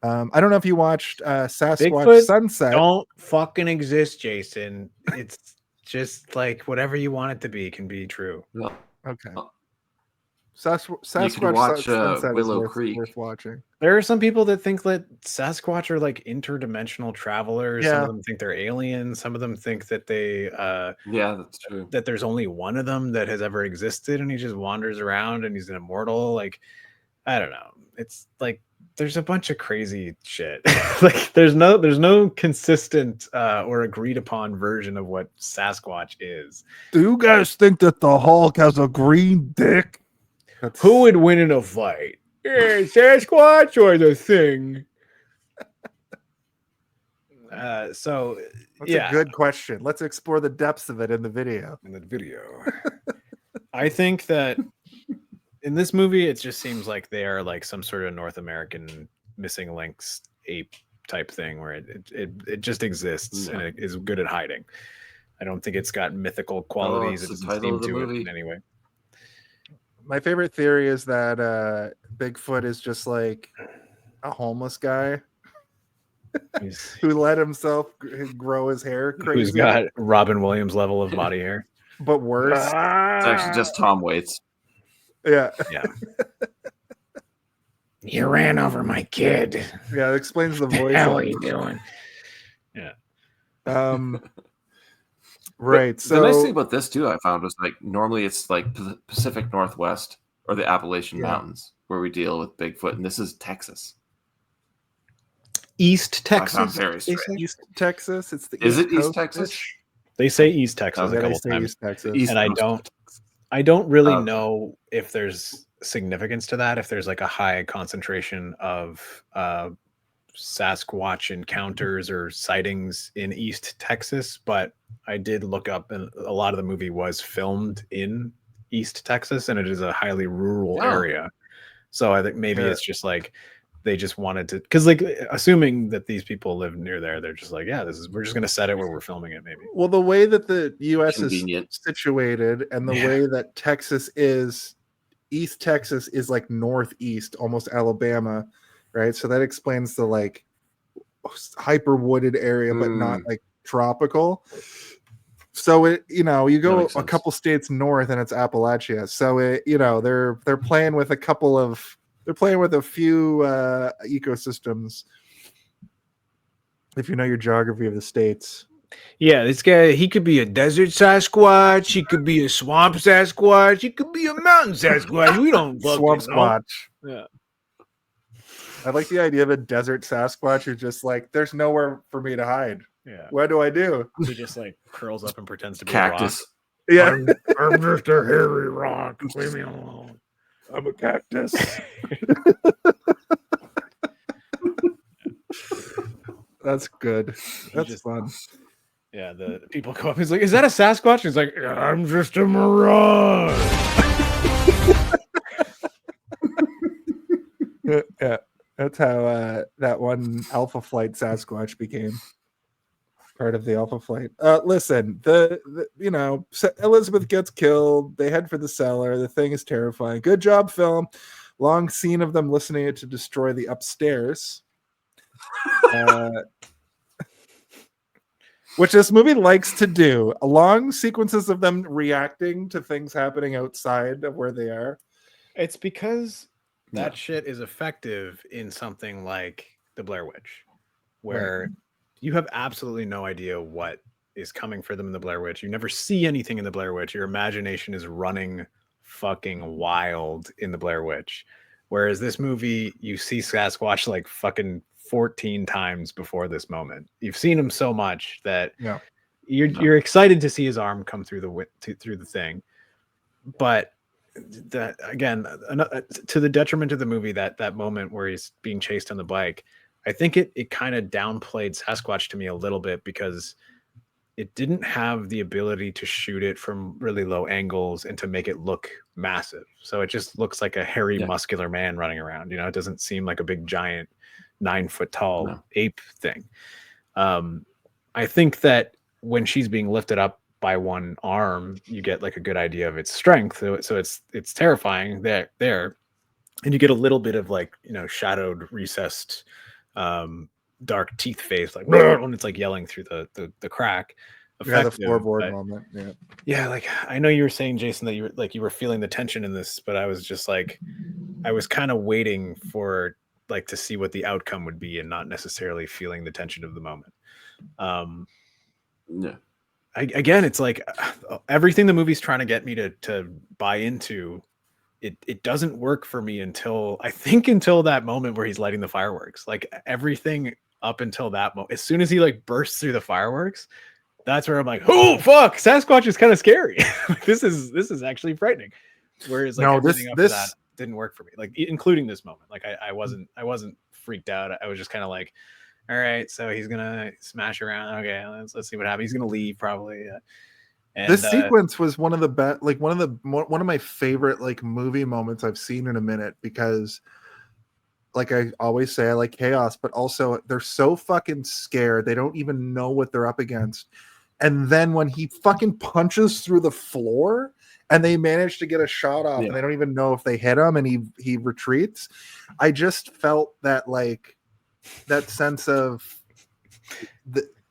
I don't know if you watched Sasquatch Bigfoot Sunset. Don't fucking exist, Jason. It's just like whatever you want it to be can be true. No. Okay. Sasquatch watch Sunset is Willow worth Creek. watching. There are some people that think that Sasquatch are like interdimensional travelers. Some Yeah. of them think they're aliens. Some of them think that they Yeah, that's true. that there's only one of them that has ever existed, and he just wanders around and he's an immortal. Like, I don't know. It's like there's a bunch of crazy shit. Like there's no consistent or agreed upon version of what Sasquatch is. Do you guys think that the Hulk has a green dick? Who would win in a fight? Sasquatch or the Thing? So That's yeah, a good question. Let's explore the depths of it in the video. I think that in this movie, it just seems like they are like some sort of North American missing links ape type thing where it just exists and it is good at hiding. I don't think it's got mythical qualities. It doesn't seem to it in any way. My favorite theory is that Bigfoot is just like a homeless guy who let himself grow his hair crazy. Who's got Robin Williams level of body hair, but worse. It's actually just Tom Waits. Yeah. You ran over my kid. Yeah, it explains the voice. How are you doing? Yeah. Right. So the nice thing about this too, I found, was like normally it's like Pacific Northwest or the Appalachian Mountains where we deal with Bigfoot, and this is Texas. East I found Texas. very strange. East Texas. It's the Is it East Coast. Texas? They say East Texas Yeah, a they couple say times. East Texas. East And Coast. I don't really know if there's significance to that, if there's like a high concentration of Sasquatch encounters or sightings in East Texas, but I did look up, and a lot of the movie was filmed in East Texas, and it is a highly rural area. So I think maybe it's just like they just wanted to, because like assuming that these people live near there, they're just like, yeah, we're just gonna set it where we're filming it. Maybe. Well, the way that the U.S. Convenient. is situated, and the way that Texas is, East Texas is like northeast, almost Alabama, right? So that explains the like hyper wooded area, but not like tropical. So it, you go a couple states north and it's Appalachia. So it, they're playing with a few ecosystems. If you know your geography of the states. Yeah, this guy, he could be a desert Sasquatch, he could be a swamp Sasquatch, he could be a mountain Sasquatch. We don't Swamp Squatch. Yeah. I like the idea of a desert Sasquatch who's just like, there's nowhere for me to hide. Yeah. What do I do? He just like curls up and pretends to be Cactus. Yeah. I'm just a hairy rock. Leave me alone. I'm a cactus. That's good. That's fun. Yeah, the people go up. He's like, "Is that a Sasquatch?" He's like, "I'm just a mirage." Yeah, that's how that one Alpha Flight Sasquatch became part of the Alpha Flight. Listen, Elizabeth gets killed. They head for the cellar. The thing is terrifying. Good job, film. Long scene of them listening to destroy the upstairs. Which this movie likes to do. Long sequences of them reacting to things happening outside of where they are. It's because that shit is effective in something like the Blair Witch, where you have absolutely no idea what is coming for them in the Blair Witch. You never see anything in the Blair Witch. Your imagination is running fucking wild in the Blair Witch. Whereas this movie, you see Sasquatch like fucking 14 times before this moment. You've seen him so much that you're excited to see his arm come through the thing. But that again, to the detriment of the movie, that moment where he's being chased on the bike, I think it kind of downplayed Sasquatch to me a little bit because it didn't have the ability to shoot it from really low angles and to make it look massive. So it just looks like a hairy, muscular man running around. It doesn't seem like a big giant 9 foot tall ape thing. I think that when she's being lifted up by one arm, you get like a good idea of its strength. So it's terrifying there. And you get a little bit of like, shadowed, recessed, dark teeth face, like when it's like yelling through the crack. effective. The floorboard but- moment. Yeah. Yeah, like I know you were saying, Jason, that you were feeling the tension in this, but I was just like, I was kind of waiting for like to see what the outcome would be, and not necessarily feeling the tension of the moment. Yeah. Again, it's like everything the movie's trying to get me to buy into. It doesn't work for me until that moment where he's lighting the fireworks. Like everything up until that moment, as soon as he like bursts through the fireworks, that's where I'm like, oh fuck, Sasquatch is kind of scary. This is actually frightening. Whereas like everything up to that didn't work for me, like including this moment. Like I wasn't freaked out. I was just kind of like, all right, so he's gonna smash around. Okay, let's see what happens. He's gonna leave probably. And, this sequence was one of the best, like one of my favorite like movie moments I've seen in a minute, because like I always say, I like chaos, but also they're so fucking scared. They don't even know what they're up against. And then when he fucking punches through the floor and they manage to get a shot off, and they don't even know if they hit him, and he retreats. I just felt that like that sense of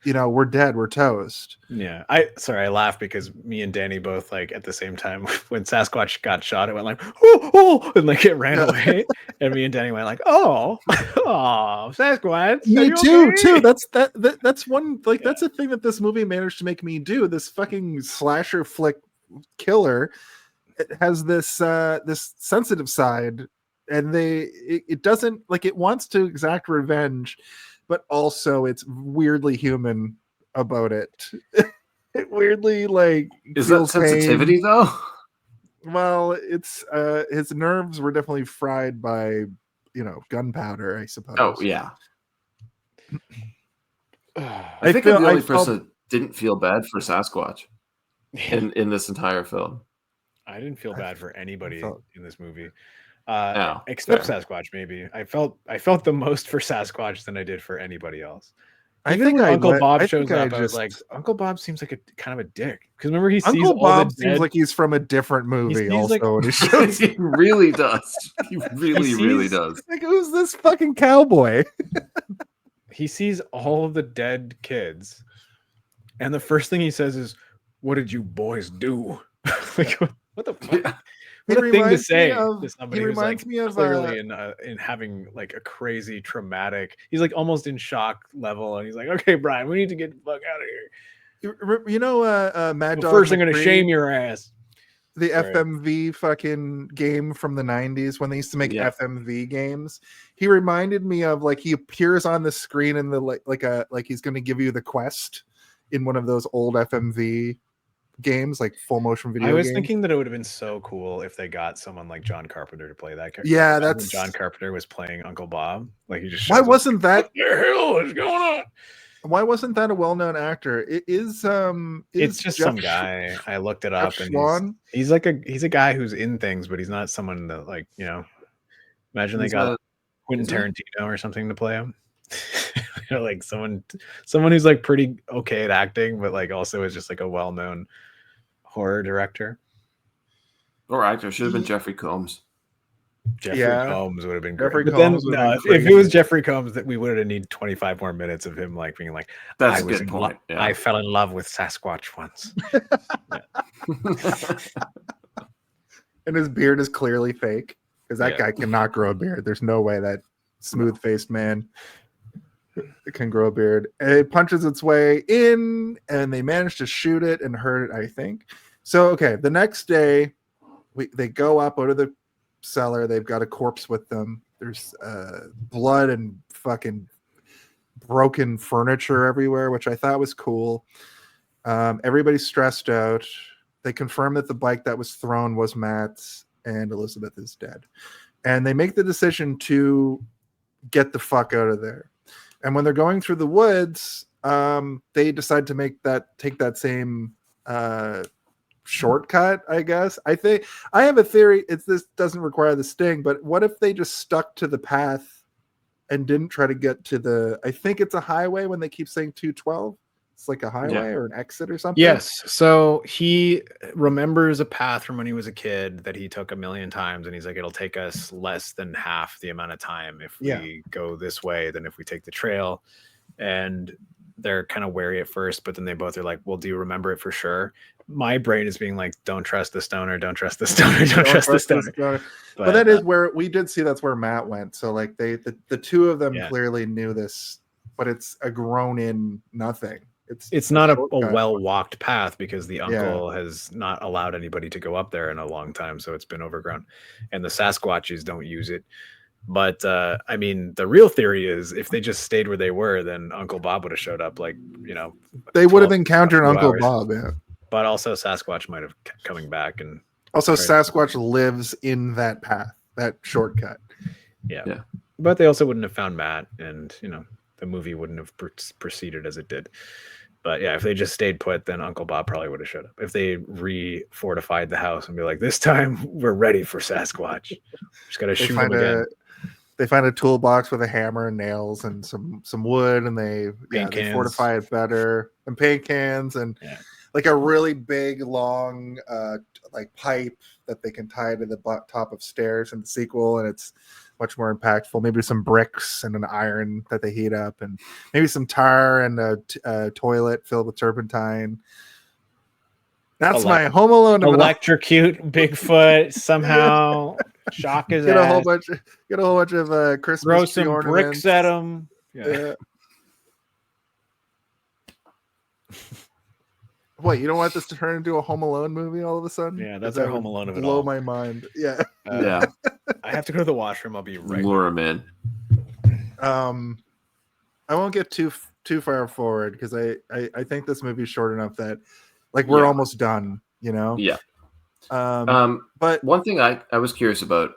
we're dead, we're toast. Yeah, I laugh because me and Danny both like at the same time when Sasquatch got shot, it went like oh, and like it ran away, and me and Danny went like oh Sasquatch. Me too. That's one like that's a thing that this movie managed to make me do. This fucking slasher flick killer, it has this this sensitive side, and it doesn't like, it wants to exact revenge, but also it's weirdly human about it. It weirdly like is that sensitivity pain. though? Well, it's his nerves were definitely fried by gunpowder, I suppose. Oh yeah. I think I'm the only person that didn't feel bad for Sasquatch in this entire film. I didn't feel bad for anybody in this movie. No, except Sasquatch. Maybe I felt the most for Sasquatch than I did for anybody else. I think Uncle Bob shows up, I was like, Uncle Bob seems like a kind of a dick. Because remember, he sees Uncle all Bob the dead... seems like he's from a different movie. Also, like... he really does. He really does. Like, who's this fucking cowboy? He sees all of the dead kids, and the first thing he says is, "What did you boys do?" Like, what the fuck? Yeah. What a thing to say to somebody who's like clearly of in having like a crazy traumatic. He's like almost in shock level, and he's like, "Okay, Brian, we need to get the fuck out of here." Mad Dog. First, I'm going to shame your ass. The FMV fucking game from the 90s when they used to make FMV games. He reminded me of, like, he appears on the screen in the like he's going to give you the quest in one of those old FMV games, like full motion video. I was games. Thinking that it would have been so cool if they got someone like John Carpenter to play that character. Yeah, that's John Carpenter was playing Uncle Bob. Like, he just why wasn't that? What the hell is going on? Why wasn't that a well-known actor? It is. It's just some guy. I looked it up, and he's a guy who's in things, but he's not someone that, like, imagine they got Quentin Tarantino or something to play him. Like someone who's like pretty okay at acting, but like also is just like a well-known horror director or actor. Should have been Jeffrey Combs. Jeffrey Combs would have been great. Jeffrey but Combs then, if it was Jeffrey Combs, that we would have needed 25 more minutes of him like being like, "That's a good point. I fell in love with Sasquatch once." And his beard is clearly fake, because that guy cannot grow a beard. There's no way that smooth-faced man can grow a beard. And it punches its way in, and they manage to shoot it and hurt it, I think. So, okay, the next day, they go up out of the cellar. They've got a corpse with them. There's blood and fucking broken furniture everywhere, which I thought was cool. Everybody's stressed out. They confirm that the bike that was thrown was Matt's, and Elizabeth is dead. And they make the decision to get the fuck out of there. And when they're going through the woods, they decide to take that same shortcut, I guess. I think I have a theory. This doesn't require the sting, but what if they just stuck to the path and didn't try to get to I think it's a highway when they keep saying 212. It's like a highway or an exit or something. Yes. So he remembers a path from when he was a kid that he took 1,000,000 times, and he's like, it'll take us less than half the amount of time if we go this way than if we take the trail. And they're kind of wary at first, but then they both are like, well, do you remember it for sure? My brain is being like, don't trust the stoner, don't trust the stoner, don't trust the stoner. But that is where we did see that's where Matt went. So like the two of them clearly knew this, but it's a grown in nothing. It's not a well-walked path because the uncle has not allowed anybody to go up there in a long time, so it's been overgrown. And the Sasquatches don't use it. But I mean, the real theory is if they just stayed where they were, then Uncle Bob would have showed up, like, they would have encountered Uncle Bob, But also Sasquatch might have kept coming back. And also Sasquatch lives in that path, that shortcut. Yeah. But they also wouldn't have found Matt, and the movie wouldn't have proceeded as it did. But yeah, if they just stayed put, then Uncle Bob probably would have showed up. If they re-fortified the house and be like, this time we're ready for Sasquatch. Just got to shoot him again. They find a toolbox with a hammer and nails and some wood, and they fortify it better, and paint cans, and like a really big, long like pipe that they can tie to the top of stairs in the sequel, and it's much more impactful. Maybe some bricks and an iron that they heat up, and maybe some tar and a toilet filled with turpentine. That's my Home Alone. Electrocute Bigfoot somehow. Shock his get ass. Get a whole bunch of Christmas throw some ornaments. bricks at him. Yeah. What, you don't want this to turn into a Home Alone movie all of a sudden? Yeah, that's our Home Alone of it blow all. my mind. Yeah. I have to go to the washroom. I'll be right. Lure him in. I won't get too far forward because I think this movie's short enough that like we're almost done. Yeah. But one thing I was curious about,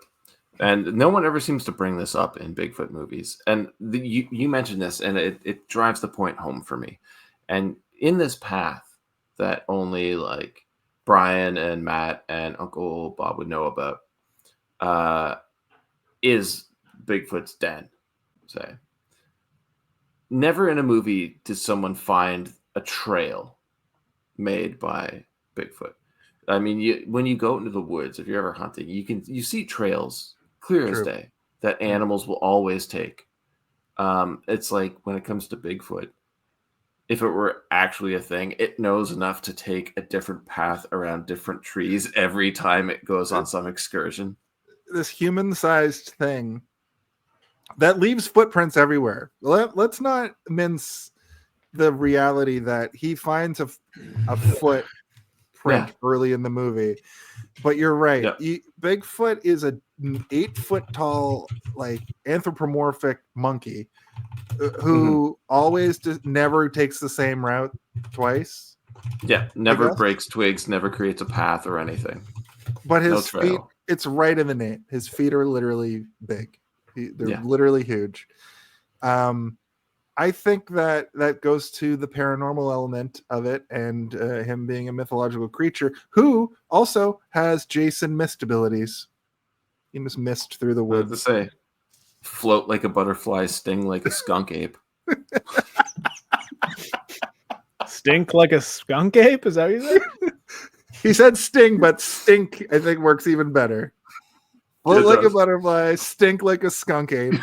and no one ever seems to bring this up in Bigfoot movies, and you mentioned this, and it drives the point home for me. And in this path that only like Brian and Matt and Uncle Bob would know about, is Bigfoot's den. Say, never in a movie did someone find a trail made by Bigfoot. I mean, when you go into the woods, if you're ever hunting, you see trails clear as day that animals will always take. It's like when it comes to Bigfoot, if it were actually a thing, it knows enough to take a different path around different trees every time it goes on some excursion. This human-sized thing that leaves footprints everywhere. Let's not mince the reality that he finds a footprint early in the movie. But you're right. Bigfoot is an 8 foot tall, like anthropomorphic monkey who always never takes the same route twice. Yeah, never breaks twigs, never creates a path or anything. But his feet, it's right in the name. His feet are literally big. They're literally huge. I think that goes to the paranormal element of it, and him being a mythological creature who also has Jason mist abilities. He just mist through the woods. To say, float like a butterfly, sting like a skunk ape. Stink like a skunk ape? Is that what you said? He said sting, but stink I think works even better. Float like a butterfly, stink like a skunk ape.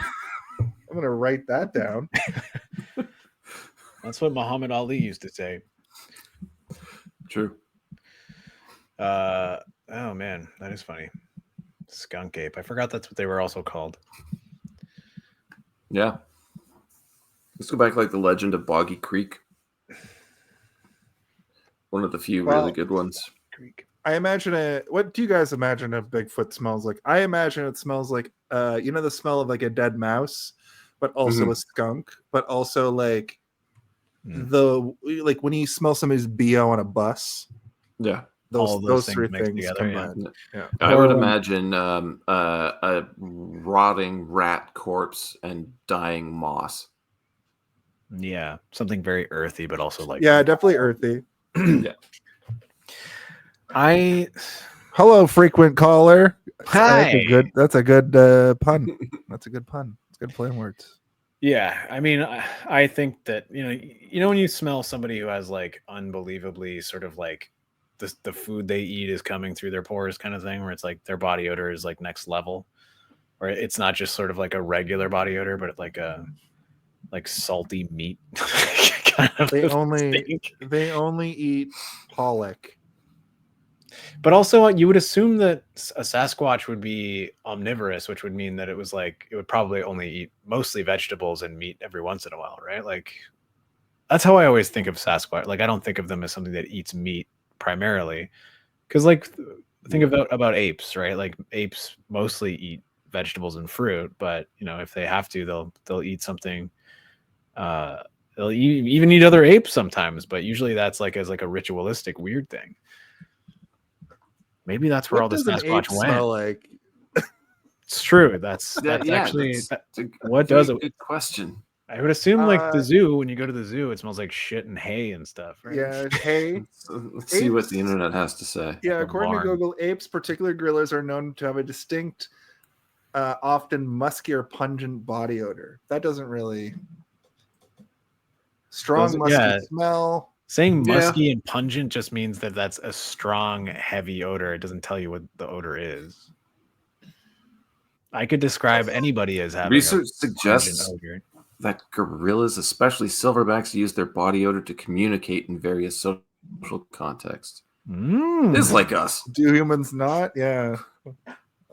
I'm gonna write that down. That's what Muhammad Ali used to say. True. Oh man, that is funny. Skunk ape. I forgot that's what they were also called. Yeah. Let's go back like the legend of Boggy Creek. One of the few really good ones. I imagine what do you guys imagine a Bigfoot smells like? I imagine it smells like the smell of like a dead mouse, but also a skunk, but also like when you smell somebody's BO on a bus. Yeah. Those three things combined. Yeah. I would imagine a rotting rat corpse and dying moss. Yeah, something very earthy, but also like definitely earthy. Yeah. Hello, frequent caller. Hi. That's a good pun. That's a good pun. It's good play on words. Yeah, I mean, I think that when you smell somebody who has like unbelievably sort of like the food they eat is coming through their pores kind of thing, where it's like their body odor is like next level, or it's not just sort of like a regular body odor, but like a salty meat kind of They only stink. they only eat pollock. But also, you would assume that a Sasquatch would be omnivorous, which would mean that it was like it would probably only eat mostly vegetables and meat every once in a while, right? Like that's how I always think of Sasquatch. Like I don't think of them as something that eats meat primarily, because like think about apes, right? Like apes mostly eat vegetables and fruit, but you know if they have to, they'll eat something. They'll even eat other apes sometimes, but usually that's like as like a ritualistic weird thing. Maybe that's where all the Sasquatch went. Smell like? It's true. That's actually what does it? Good question. I would assume like the zoo. When you go to the zoo, it smells like shit and hay and stuff, right? Yeah, hay. Let's see what the internet has to say. Yeah, The according barn. to Google, apes, particularly gorillas, are known to have a distinct, often musky or pungent body odor. That doesn't really strong musky smell. Saying musky and pungent just means that that's a strong, heavy odor. It doesn't tell you what the odor is. I could describe anybody as having Research a suggests odor. that gorillas, especially silverbacks, use their body odor to communicate in various social contexts. It's like us. Do humans not? Yeah,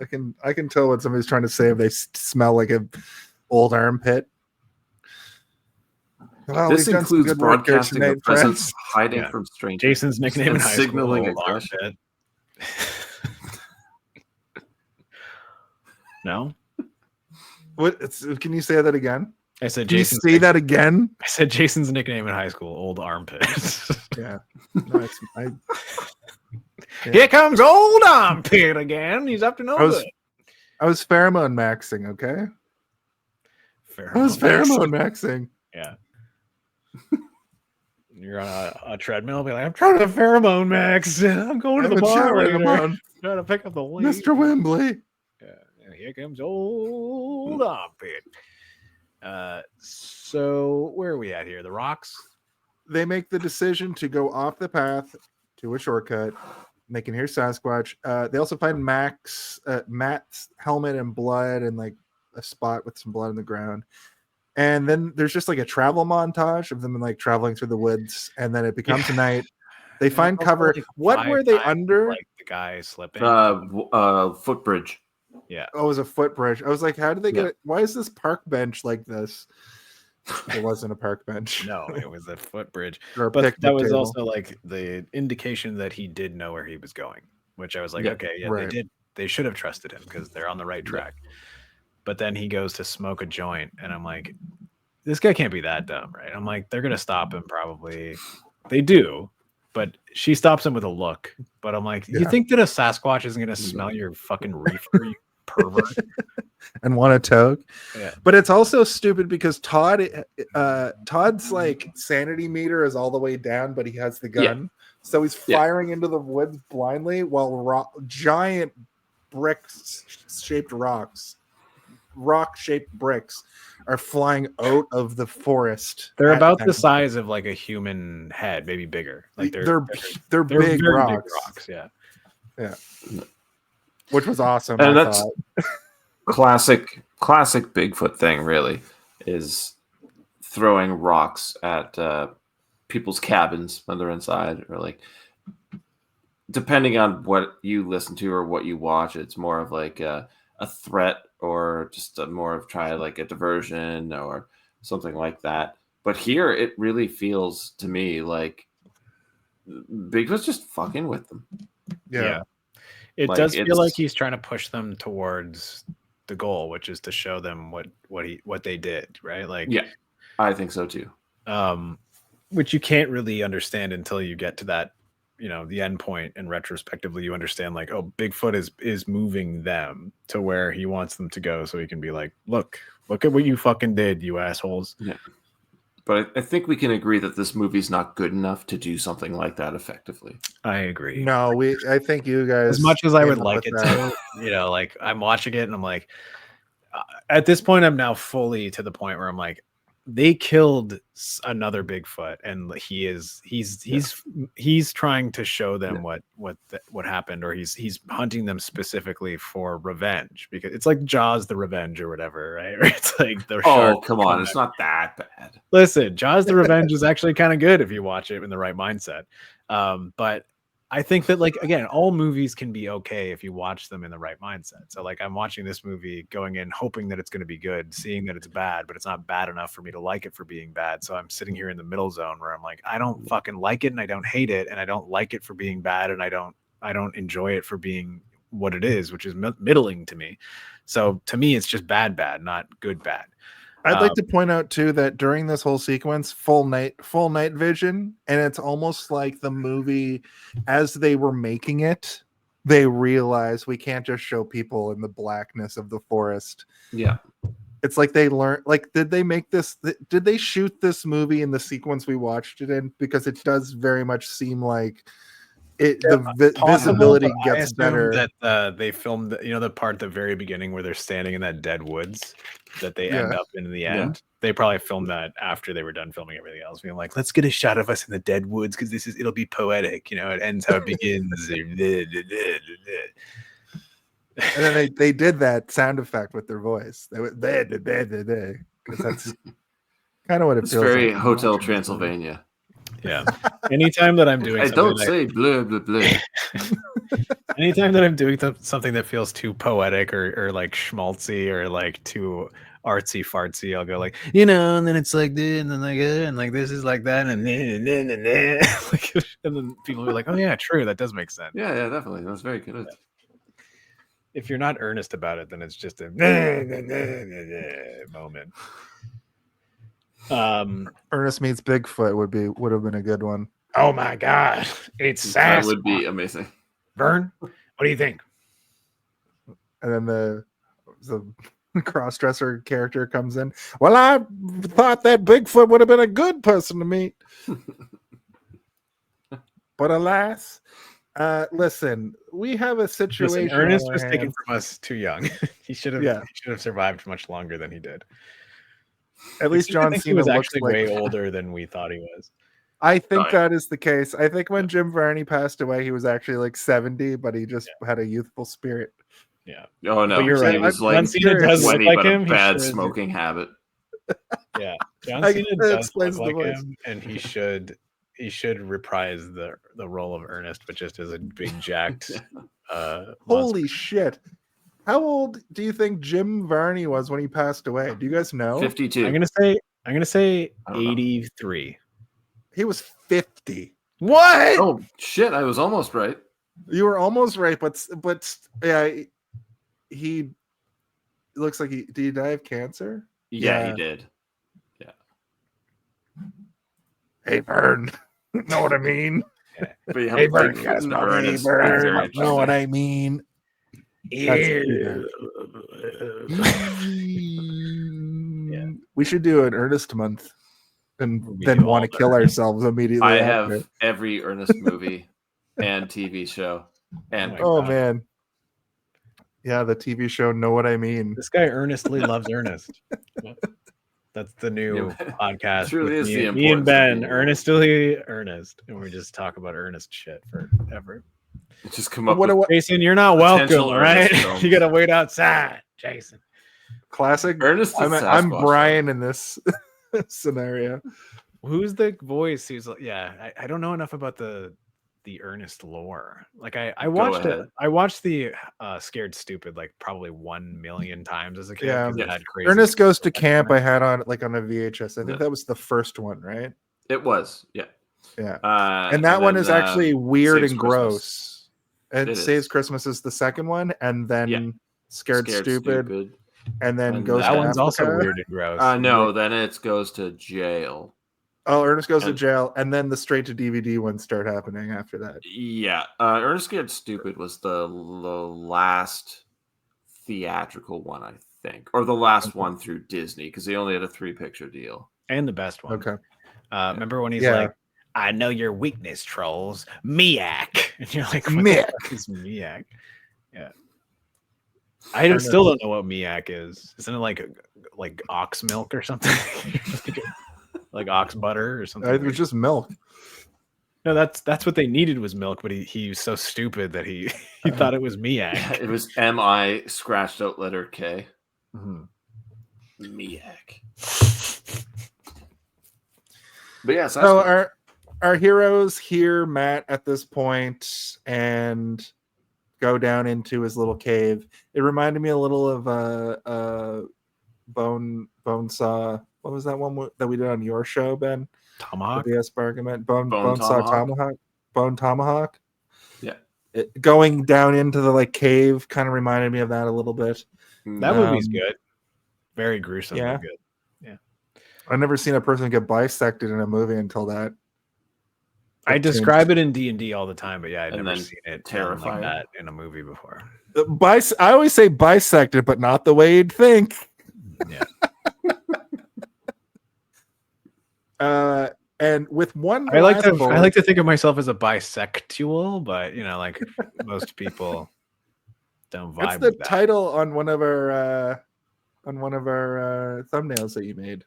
I can tell what somebody's trying to say if they smell like an old armpit. Well, This includes broadcasting a presence, hiding from strangers. Jason's nickname in and high signaling school. aggression. No. What? Can you say that again? I said Can you Jason's say that again? I said Jason's nickname in high school, old armpit. Yeah. No, Here comes old armpit again. He's up to no good. I was pheromone maxing, okay? I was pheromone maxing. Yeah. You're on a treadmill, be like, I'm trying to pheromone max. I'm going to the bar later. Trying to pick up the weight. Mr. Wembley. Yeah, here comes old armpit. So where are we at here? The rocks? They make the decision to go off the path to a shortcut. They can hear Sasquatch. They also find Matt's helmet and blood and like a spot with some blood on the ground. And then there's just like a travel montage of them like traveling through the woods, and then it becomes night. They find cover. Like what were they under? Like the guy slipping. Footbridge. Yeah. Oh, it was a footbridge. I was like, how did they get it? Why is this park bench like this? It wasn't a park bench. No, it was a footbridge. But that was also like the indication that he did know where he was going, which I was like, okay, yeah, right. they did. They should have trusted him because they're on the right track. But then he goes to smoke a joint, and I'm like, this guy can't be that dumb, right? I'm like, they're gonna stop him probably. They do, but she stops him with a look. But I'm like, you think that a Sasquatch isn't gonna smell your fucking reefer, you pervert? And want a toke? Yeah. But it's also stupid because Todd's like sanity meter is all the way down, but he has the gun, so he's firing into the woods blindly while giant rock-shaped bricks are flying out of the forest. They're about the size of like a human head, maybe bigger. Like they're big rocks. Big rocks. Yeah. Which was awesome. And that's classic Bigfoot thing. Really, is throwing rocks at people's cabins when they're inside, or like depending on what you listen to or what you watch, it's more of like a threat or just more of try like a diversion or something like that. But here it really feels to me like Bigfoot's just fucking with them. Yeah. It Like, does feel like he's trying to push them towards the goal, which is to show them what they did, right? Like, yeah, I think so too. Which you can't really understand until you get to that, the end point, and retrospectively you understand like, oh, Bigfoot is moving them to where he wants them to go, so he can be like, look at what you fucking did, you assholes. Yeah. But I think we can agree that this movie's not good enough to do something like that effectively. I agree. No, I think you guys, as much as I would like it to, like I'm watching it and I'm like, at this point I'm now fully to the point where I'm like, they killed another Bigfoot, and he's trying to show them what happened, or he's hunting them specifically for revenge, because it's like Jaws the Revenge or whatever, right? Or it's like the shark. Come on, it's not that bad. Listen, Jaws the Revenge is actually kind of good if you watch it in the right mindset. But I think that, like, again, all movies can be okay if you watch them in the right mindset. So like, I'm watching this movie going in hoping that it's going to be good, seeing that it's bad, but it's not bad enough for me to like it for being bad. So I'm sitting here in the middle zone where I'm like, I don't fucking like it and I don't hate it, and I don't like it for being bad, and I don't enjoy it for being what it is, which is middling to me. So to me, it's just bad, not good, bad. I'd like to point out too that during this whole sequence, full night vision, and it's almost like the movie, as they were making it, they realized we can't just show people in the blackness of the forest. Yeah. It's like they learned, like, did they shoot this movie in the sequence we watched it in? Because it does very much seem like visibility gets better. That they filmed, the part at the very beginning where they're standing in that dead woods that they end up in the end. They probably filmed that after they were done filming everything else, being like, let's get a shot of us in the dead woods because it'll be poetic, it ends how it begins. And then they did that sound effect with their voice. They went because that's kind of what it It's feels very like. Hotel Transylvania. Yeah. Anytime that I'm doing I don't say blah blah blah. Anytime that I'm doing something that feels too poetic or like schmaltzy or like too artsy fartsy, I'll go like, and then it's like this, and then like this is like that, and then people will be like, oh yeah, true, that does make sense. Yeah, definitely. That was very good. If you're not earnest about it, then it's just a moment. Ernest Meets Bigfoot would have been a good one. Oh my God, it's Sasquatch. That would be amazing. Vern, what do you think? And then the cross-dresser character comes in. Well, I thought that Bigfoot would have been a good person to meet. But alas, listen, we have a situation. Ernest was taken from us too young. He should have survived much longer than he did. At least John Cena was looks actually like way older than we thought he was. I think that is the case. I think when Jim Varney passed away, he was actually like 70, but he just had a youthful spirit. Yeah. Oh no, but you're right. He was like Cena does look 20, like but him. a bad smoking habit. Yeah, John Cena does look like him, and he should reprise the role of Ernest, but just as a big jacked. Holy shit! How old do you think Jim Varney was when he passed away? Do you guys know? 52. I'm gonna say 83. He was 50. What? Oh shit! I was almost right. You were almost right, but yeah, he looks like did he die of cancer? Yeah, he did. Yeah. Hey, Vern, know what I mean? Hey, Vern, you guys know what I mean? We should do an Ernest month and then want to kill ourselves immediately. I have every Ernest movie and TV show. And man. Yeah, the TV show Know What I Mean. This guy earnestly loves Ernest. That's the new podcast. Truly is the me and Ben, earnestly Ernest, and we just talk about Ernest shit forever. Just come up with Jason, you're not welcome, all right? You gotta wait outside, Jason. Classic. Ernest. I'm Brian in this scenario. Who's the voice? Who's I don't know enough about the Ernest lore. Like I watched it. I watched the Scared Stupid like probably 1 million times as a kid. Yeah, it had crazy Ernest Goes to Camp. I had on a VHS. I think that was the first one, right? It was, yeah. And that one is actually weird and gross. It Saves Christmas is the second one, and then Scared Stupid, and then Goes to That one's Africa. also weird and gross. No, then it goes to jail. Oh, Ernest Goes to Jail, and then the straight to DVD ones start happening after that. Yeah, Ernest Scared Stupid was the last theatrical one, I think, or the last one through Disney, because they only had a 3-picture deal. And the best one. Okay. Remember when he's like, I know your weakness, trolls. Miak. And you're like, what Miak. the fuck is Miak? Yeah. still don't know what miak is. Isn't it like ox milk or something? like ox butter or something? It was just milk. No, that's what they needed was milk, but he was so stupid that he thought it was miak. It was M-I scratched out letter K. Mhm. Miak. But yeah, So our heroes hear Matt at this point and go down into his little cave. It reminded me a little of bone saw. What was that one that we did on your show, Ben? Tomahawk. The BS argument. Bone saw Tomahawk. tomahawk. Bone tomahawk. Yeah. Going down into the like cave kind of reminded me of that a little bit. That movie's good. Very gruesome. Yeah. But good. Yeah. I've never seen a person get bisected in a movie until that. I describe it in D&D all the time, but yeah, I've never seen it terrifying like that in a movie before. I always say bisected, but not the way you'd think. Yeah. And with one, I like to think of myself as a bisexual, but like most people don't vibe. That's the with that. title on one of our thumbnails that you made.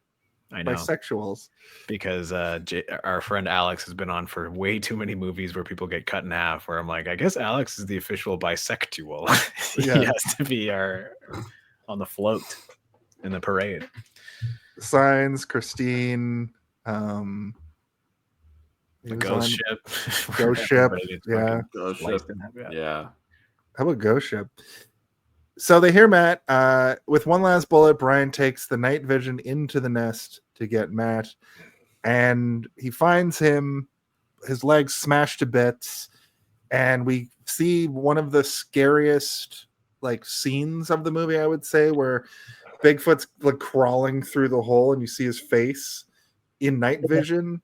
I know. Bisexuals. Because our friend Alex has been on for way too many movies where people get cut in half. Where I'm like, I guess Alex is the official bisexual. He has to be on the float in the parade. Signs, Christine. The ghost ship. Ghost ship. Yeah. Ghost ship. Yeah. How about ghost ship? So they hear Matt. With one last bullet, Brian takes the night vision into the nest to get Matt. And he finds him, his legs smashed to bits. And we see one of the scariest scenes of the movie, I would say, where Bigfoot's crawling through the hole and you see his face in night vision.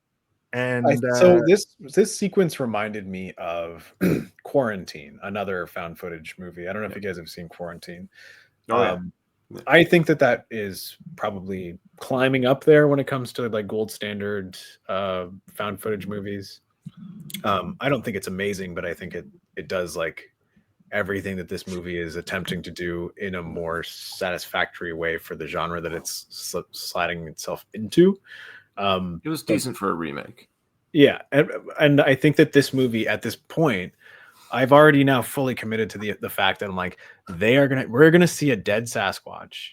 And so this sequence reminded me of Quarantine, another found footage movie. I don't know if you guys have seen Quarantine. I think that is probably climbing up there when it comes to gold standard found footage movies. I don't think it's amazing, but I think it does everything that this movie is attempting to do in a more satisfactory way for the genre that it's sliding itself into. It was decent for a remake. Yeah, and I think that this movie at this point, I've already now fully committed to the fact that I'm like, we're gonna see a dead Sasquatch,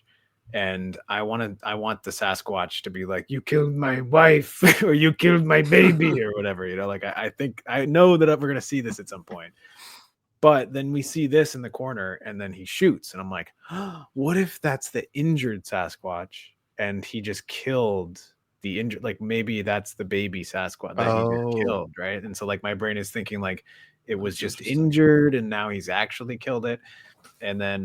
and I want the Sasquatch to be like, you killed my wife or you killed my baby or whatever, I think I know that we're gonna see this at some point. But then we see this in the corner and then he shoots and I'm like, what if that's the injured Sasquatch and he just killed the injured, maybe that's the baby Sasquatch that he just killed, right? And so my brain is thinking it was just injured and now he's actually killed it. And then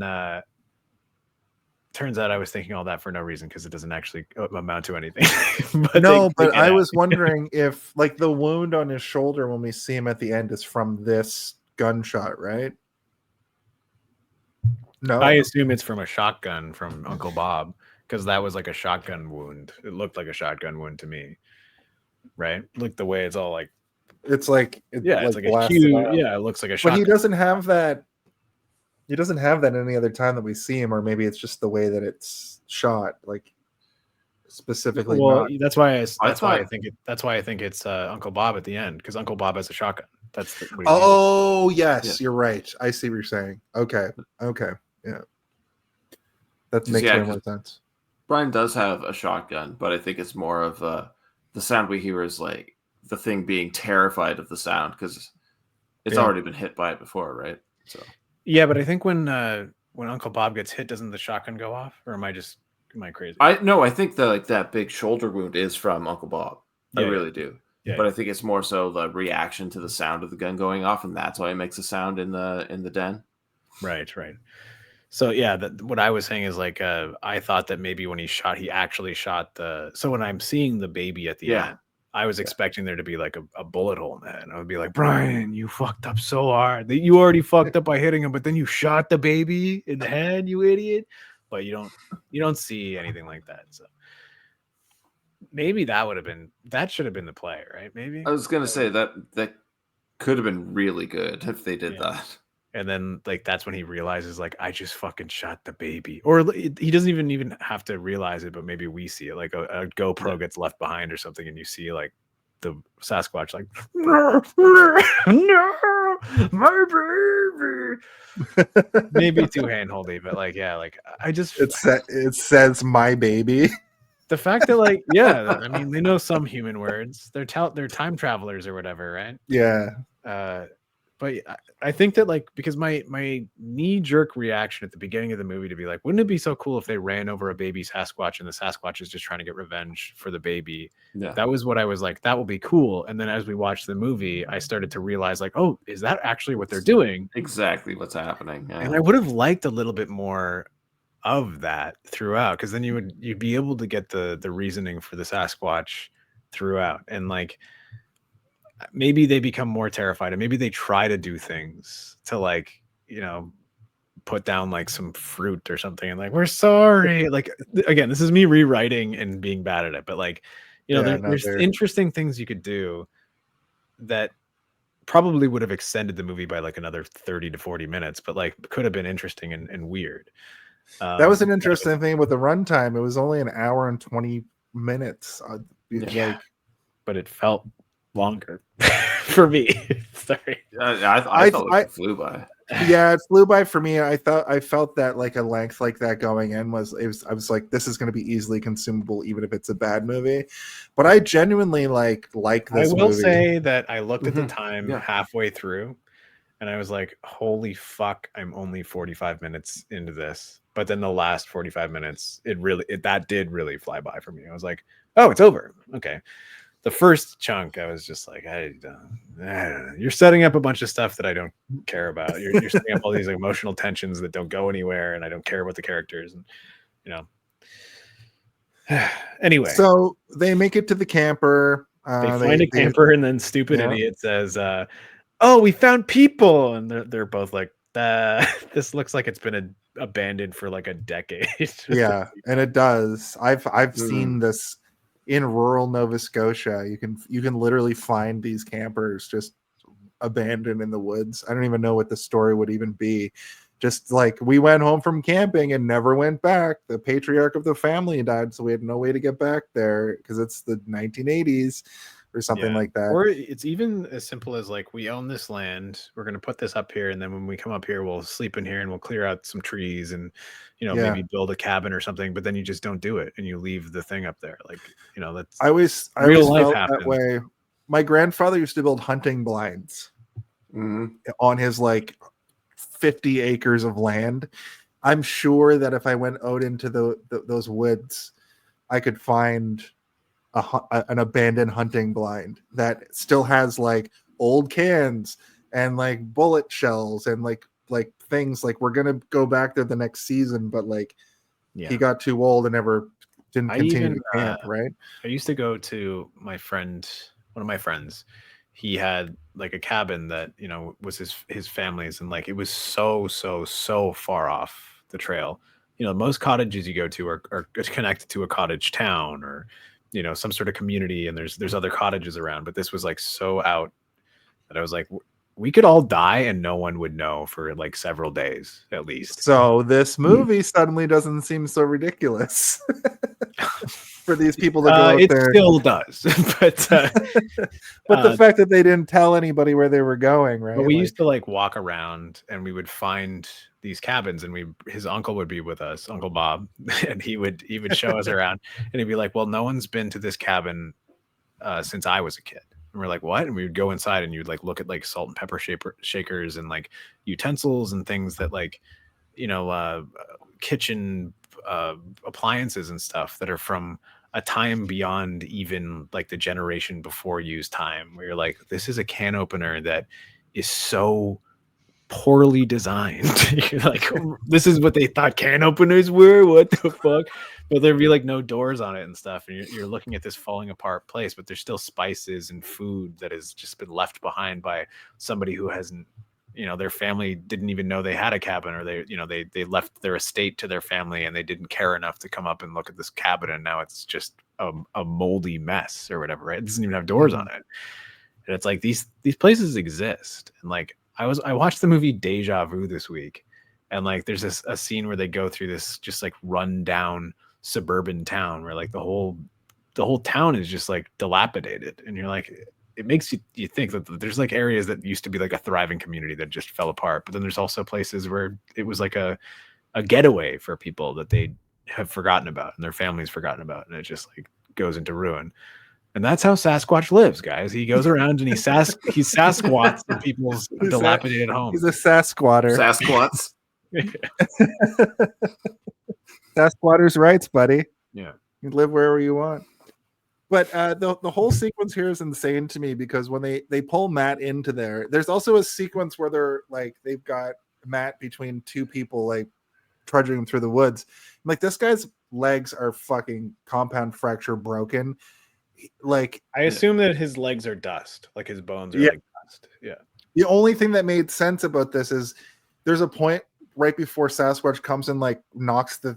turns out I was thinking all that for no reason because it doesn't actually amount to anything. But I was wondering if the wound on his shoulder when we see him at the end is from this gunshot, right? No, I assume it's from a shotgun from Uncle Bob because that was a shotgun wound. It looked like a shotgun wound to me, right? Look the way it's all it's a cute, it looks like a shotgun. But he doesn't have that. He doesn't have that any other time that we see him, or maybe it's just the way that it's shot, specifically. Well, that's why I think it's Uncle Bob at the end because Uncle Bob has a shotgun. That's yes, you're right. I see what you're saying. Okay, yeah, that makes way more sense. Brian does have a shotgun, but I think it's more of the sound we hear is the thing being terrified of the sound because it's already been hit by it before, right? So yeah, but I think when Uncle Bob gets hit, doesn't the shotgun go off, or am I crazy? I think that big shoulder wound is from Uncle Bob. I really do. Yeah, but I think it's more so the reaction to the sound of the gun going off, and that's why it makes a sound in the den. Right. So yeah, what I was saying is I thought that maybe when he actually shot so when I'm seeing the baby at the end, I was expecting there to be a bullet hole in the head. I would be like, Brian, you fucked up so hard. You already fucked up by hitting him, but then you shot the baby in the head, you idiot. But you don't see anything like that. So maybe that should have been the play, right? Maybe I was gonna say that could have been really good if they did that. And then like that's when he realizes like I just fucking shot the baby, or he doesn't even have to realize it, but maybe we see it, like a GoPro gets left behind or something, and you see like the Sasquatch like no, my baby. Maybe too handholdy, but like yeah, like I just It says my baby. the fact that like yeah, I mean they know some human words. They're time travelers or whatever, right? Yeah. But I think that like because my knee jerk reaction at the beginning of the movie to be like, wouldn't it be so cool if they ran over a baby Sasquatch and the Sasquatch is just trying to get revenge for the baby? Yeah. That was what I was like, that will be cool. And then as we watched the movie, I started to realize like, oh, is that actually what they're doing? Exactly what's happening. Yeah. And I would have liked a little bit more of that throughout, because then you'd be able to get the reasoning for the Sasquatch throughout, and like maybe they become more terrified, and maybe they try to do things to like, you know, put down like some fruit or something and like, we're sorry. Like again, this is me rewriting and being bad at it, but like, you know, there's interesting things you could do that probably would have extended the movie by like another 30 to 40 minutes, but like could have been interesting and weird. That was an interesting thing with the runtime. It was only an hour and 20 minutes. Like, but it felt longer for me. Sorry. I thought it flew by. Yeah, it flew by for me. I felt that like a length like that going in I was like, this is going to be easily consumable even if it's a bad movie. But I genuinely like this movie. I will say that I looked at the time halfway through and I was like, holy fuck, I'm only 45 minutes into this. But then the last 45 minutes, that did really fly by for me. I was like, oh, it's over. Okay. The first chunk, I was just like, I don't know. You're setting up a bunch of stuff that I don't care about. You're setting up all these emotional tensions that don't go anywhere, and I don't care about the characters. And you know, anyway. So they make it to the camper. They find a camper, and then stupid idiot says, "Oh, we found people," and they're both like, "This looks like it's been abandoned for like a decade." Yeah, and it does. I've seen this. In rural Nova Scotia, you can literally find these campers just abandoned in the woods. I don't even know what the story would even be. Just like, we went home from camping and never went back. The patriarch of the family died, so we had no way to get back there because it's the 1980s or something like that. Or it's even as simple as like, we own this land, we're going to put this up here, and then when we come up here, we'll sleep in here and we'll clear out some trees and, you know, maybe build a cabin or something, but then you just don't do it and you leave the thing up there. Like, you know, that's I always felt that way. My grandfather used to build hunting blinds on his like 50 acres of land. I'm sure that if I went out into those woods, I could find an abandoned hunting blind that still has like old cans and like bullet shells and like things like, we're gonna go back there the next season, but like he got too old and never didn't continue to camp. Right. I used to go to one of my friends. He had like a cabin that, you know, was his family's, and like it was so far off the trail. You know, most cottages you go to are connected to a cottage town or, you know, some sort of community, and there's other cottages around, but this was like so out that I was like, we could all die and no one would know for like several days at least. So this movie suddenly doesn't seem so ridiculous for these people to go out there. It still does, but the fact that they didn't tell anybody where they were going, right? But we used to like walk around and we would find these cabins, and his uncle would be with us, Uncle Bob, and he would show us around, and he'd be like, well, no one's been to this cabin since I was a kid. And we're like, what? And we would go inside and you'd like look at like salt and pepper shakers and like utensils and things that like, you know, kitchen appliances and stuff that are from a time beyond even like the generation before used time, where you're like, this is a can opener that is so poorly designed. You're like, this is what they thought can openers were? What the fuck? But there'd be like no doors on it and stuff, and you're looking at this falling apart place, but there's still spices and food that has just been left behind by somebody who hasn't, you know, their family didn't even know they had a cabin, or they left their estate to their family and they didn't care enough to come up and look at this cabin, and now it's just a moldy mess or whatever, right? It doesn't even have doors on it. And it's like these places exist, and like I watched the movie Deja Vu this week, and like there's a scene where they go through this just like run down suburban town where like the whole town is just like dilapidated, and you're like, it makes you think that there's like areas that used to be like a thriving community that just fell apart, but then there's also places where it was like a getaway for people that they have forgotten about and their families forgotten about, and it just like goes into ruin. And that's how Sasquatch lives, guys. He goes around and he Sasquatch in people's dilapidated homes. He's a Sasquatter. Sasquatch. Sasquatter's rights, buddy. Yeah. You live wherever you want. But the whole sequence here is insane to me because when they pull Matt into there's also a sequence where they're like they've got Matt between two people like trudging him through the woods. Like this guy's legs are fucking compound fracture broken. Like I assume that his legs are dust, like his bones are like dust. Yeah. The only thing that made sense about this is there's a point right before Sasquatch comes and like knocks the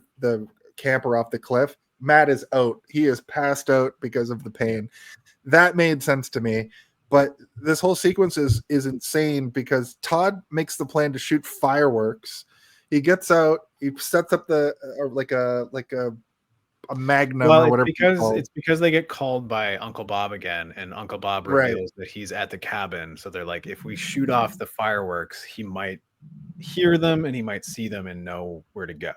camper off the cliff. Matt is out. He is passed out because of the pain. That made sense to me. But this whole sequence is insane because Todd makes the plan to shoot fireworks. He gets out. He sets up like a magnum or whatever. It's because they get called by Uncle Bob again, and Uncle Bob reveals that he's at the cabin. So they're like, if we shoot off the fireworks, he might hear them and he might see them and know where to go.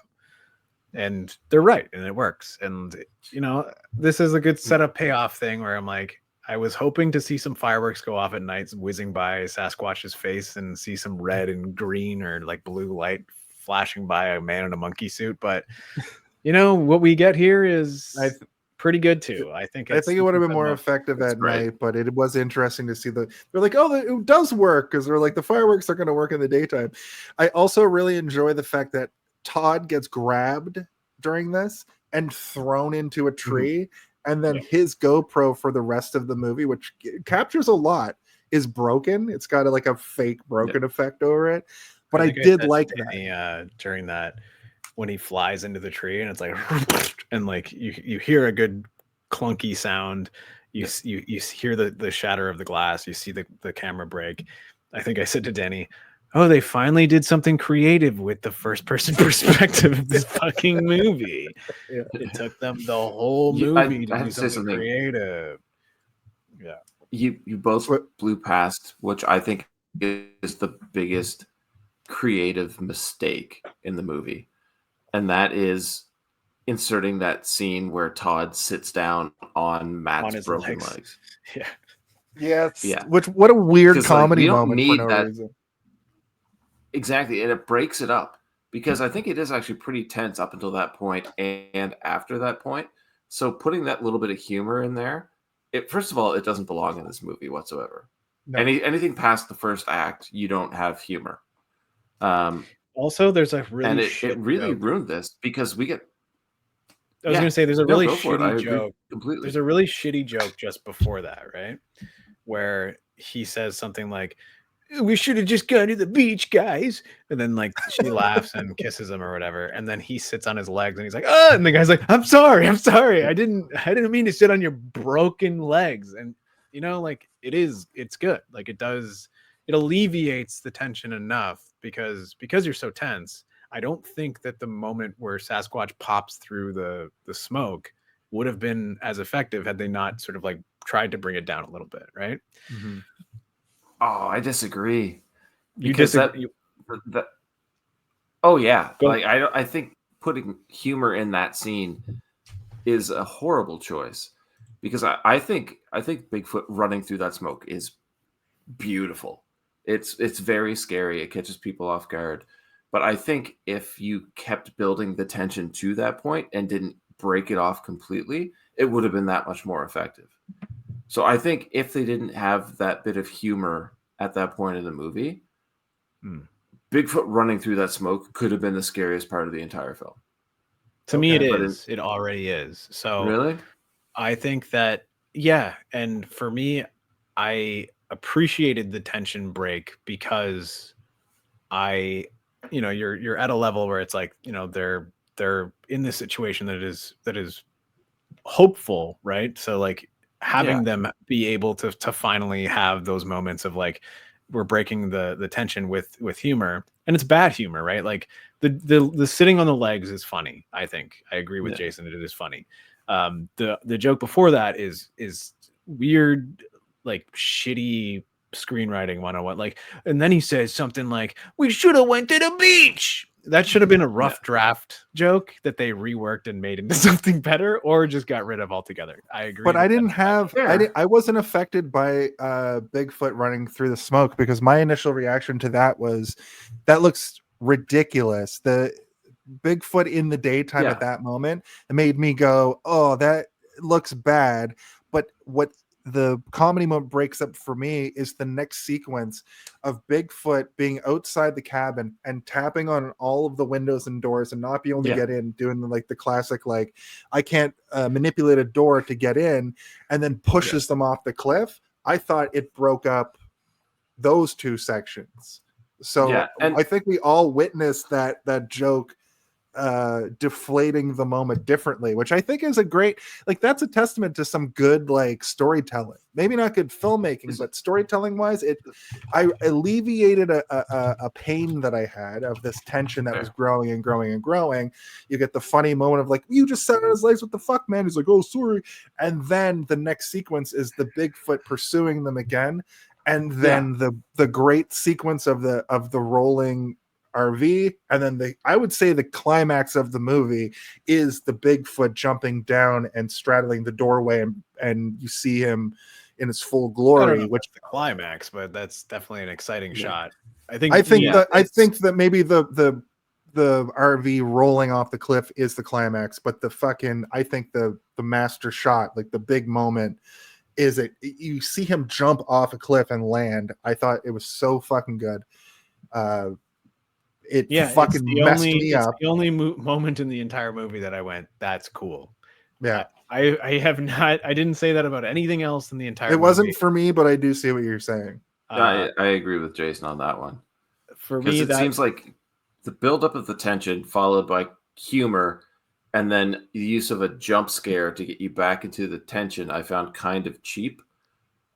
And they're right, and it works. And you know, this is a good setup payoff thing where I'm like, I was hoping to see some fireworks go off at night, whizzing by Sasquatch's face, and see some red and green or like blue light flashing by a man in a monkey suit. But you know what we get here is pretty good too. I think it would have been more effective at night, but it was interesting to see they're like, oh, it does work because they're like the fireworks are going to work in the daytime. I also really enjoy the fact that Todd gets grabbed during this and thrown into a tree, and then his GoPro for the rest of the movie, which captures a lot, is broken. It's got like a fake broken effect over it. But I did like that during that when he flies into the tree and it's like and like you hear a good clunky sound. You hear the shatter of the glass. You see the camera break. I think I said to Denny, oh, they finally did something creative with the first person perspective of this fucking movie. Yeah. It took them the whole movie to do something creative. Yeah. You both blew past, which I think is the biggest creative mistake in the movie. And that is inserting that scene where Todd sits down on Matt's broken legs. Yeah. Yes. Yeah. What a weird comedy moment for no reason. Exactly, and it breaks it up because I think it is actually pretty tense up until that point and after that point. So putting that little bit of humor in there, first of all, it doesn't belong in this movie whatsoever. No. Anything past the first act, you don't have humor. Also, there's a really and it really ruined this because we get. I was going to say there's a really shitty joke. Completely. There's a really shitty joke just before that, right? Where he says something like, we should have just gone to the beach, guys. And then like she laughs and kisses him or whatever. And then he sits on his legs and he's like, oh, and the guy's like, I'm sorry. I didn't mean to sit on your broken legs. And you know, like it's good. Like it alleviates the tension enough because you're so tense. I don't think that the moment where Sasquatch pops through the smoke would have been as effective had they not sort of like tried to bring it down a little bit. Right. Mm-hmm. Oh, I disagree. You disagree? Oh yeah, like I think putting humor in that scene is a horrible choice because I think Bigfoot running through that smoke is beautiful. It's very scary. It catches people off guard. But I think if you kept building the tension to that point and didn't break it off completely, it would have been that much more effective. So I think if they didn't have that bit of humor at that point in the movie, Bigfoot running through that smoke could have been the scariest part of the entire film. To me, it is. It already is. So really, I think that, yeah. And for me, I appreciated the tension break because you're at a level where it's like, you know, they're in this situation that is hopeful, right? So like, having them be able to finally have those moments of like, we're breaking the tension with humor, and it's bad humor, right? Like the sitting on the legs is funny. I think I agree with Jason. It is funny. The joke before that is weird, like shitty screenwriting 101. Like, and then he says something like, "We should have went to the beach." That should have been a rough draft joke that they reworked and made into something better, or just got rid of altogether. I agree. But I didn't have, I wasn't affected by Bigfoot running through the smoke, because my initial reaction to that was, that looks ridiculous. The Bigfoot in the daytime at that moment, it made me go, oh, that looks bad. But what the comedy moment breaks up for me is the next sequence of Bigfoot being outside the cabin and tapping on all of the windows and doors and not being able to get in, doing like the classic, like, I can't manipulate a door to get in, and then pushes them off the cliff. I thought it broke up those two sections. So I think we all witnessed that joke deflating the moment differently, which I think is a great, like, that's a testament to some good, like, storytelling. Maybe not good filmmaking, but storytelling wise, I alleviated a pain that I had of this tension that was growing and growing and growing. You get the funny moment of like, you just sat on his legs, what the fuck, man? He's like, oh, sorry. And then the next sequence is the Bigfoot pursuing them again, and then the great sequence of the rolling RV, and then I would say the climax of the movie is the Bigfoot jumping down and straddling the doorway, and you see him in his full glory, which the climax, but that's definitely an exciting shot. I think that maybe the RV rolling off the cliff is the climax, but I think the master shot, like the big moment, is you see him jump off a cliff and land. I thought it was so fucking good. It fucking messed me up. The only moment in the entire movie that I went, that's cool. Yeah. I didn't say that about anything else in the entire movie. It wasn't for me, but I do see what you're saying. I agree with Jason on that one. For me, it seems like the buildup of the tension followed by humor, and then the use of a jump scare to get you back into the tension, I found kind of cheap.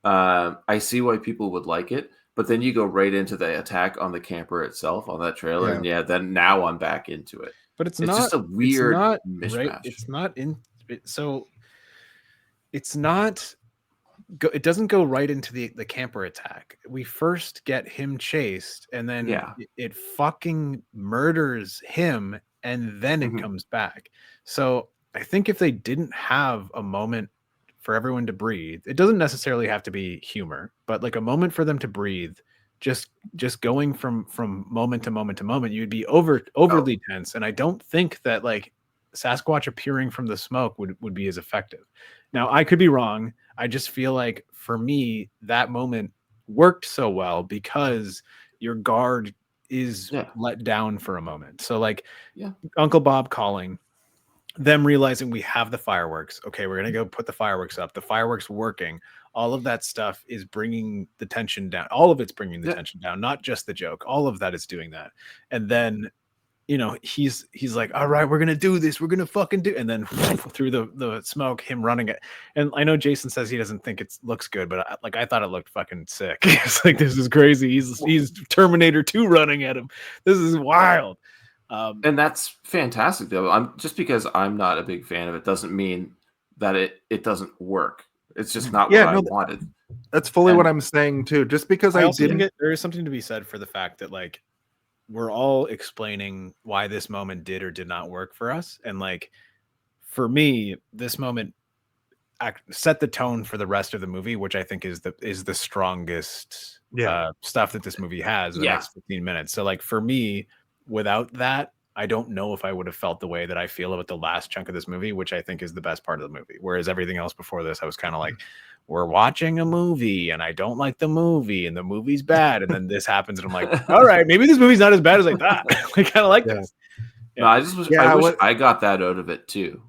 I see why people would like it. But then you go right into the attack on the camper itself on that trailer, and then now I'm back into it. But it's just a weird mishmash. Right? It's not in so it's not. It doesn't go right into the camper attack. We first get him chased, and then it fucking murders him, and then it comes back. So I think if they didn't have a moment for everyone to breathe, it doesn't necessarily have to be humor, but like a moment for them to breathe, just going from moment to moment to moment, you'd be overly tense. And I don't think that like Sasquatch appearing from the smoke would be as effective. Now I could be wrong. I just feel like for me, that moment worked so well because your guard is let down for a moment. So like Uncle Bob calling, them realizing we have the fireworks. Okay, we're going to go put the fireworks up. The fireworks working. All of that stuff is bringing the tension down. All of it's bringing the tension down, not just the joke. All of that is doing that. And then, he's like, all right, we're going to do this. We're going to fucking do. And then through the smoke, him running it. And I know Jason says he doesn't think it looks good, but I thought it looked fucking sick. It's like, this is crazy. He's Terminator 2 running at him. This is wild. And that's fantastic, though. Just because I'm not a big fan of it doesn't mean that it doesn't work. It's just not what I wanted. That's fully what I'm saying too. Just because I didn't, there is something to be said for the fact that like we're all explaining why this moment did or did not work for us, and like for me, this moment set the tone for the rest of the movie, which I think is the strongest stuff that this movie has in the next 15 minutes. So like for me, without that, I don't know if I would have felt the way that I feel about the last chunk of this movie, which I think is the best part of the movie. Whereas everything else before this, I was kind of like, we're watching a movie and I don't like the movie and the movie's bad. And then this happens and I'm like, all right, maybe this movie's not as bad as I thought. I kind of like this. No, I wish I got that out of it too.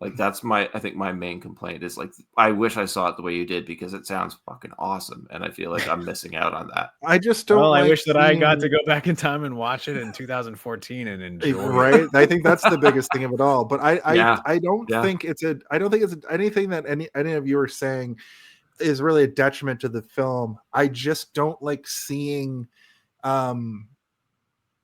Like that's I think my main complaint is like, I wish I saw it the way you did because it sounds fucking awesome. And I feel like I'm missing out on that. I just don't. Well, I wish that I got to go back in time and watch it in 2014 and enjoy right. I think that's the biggest thing of it all. But I don't think it's anything that any of you are saying is really a detriment to the film. I just don't like seeing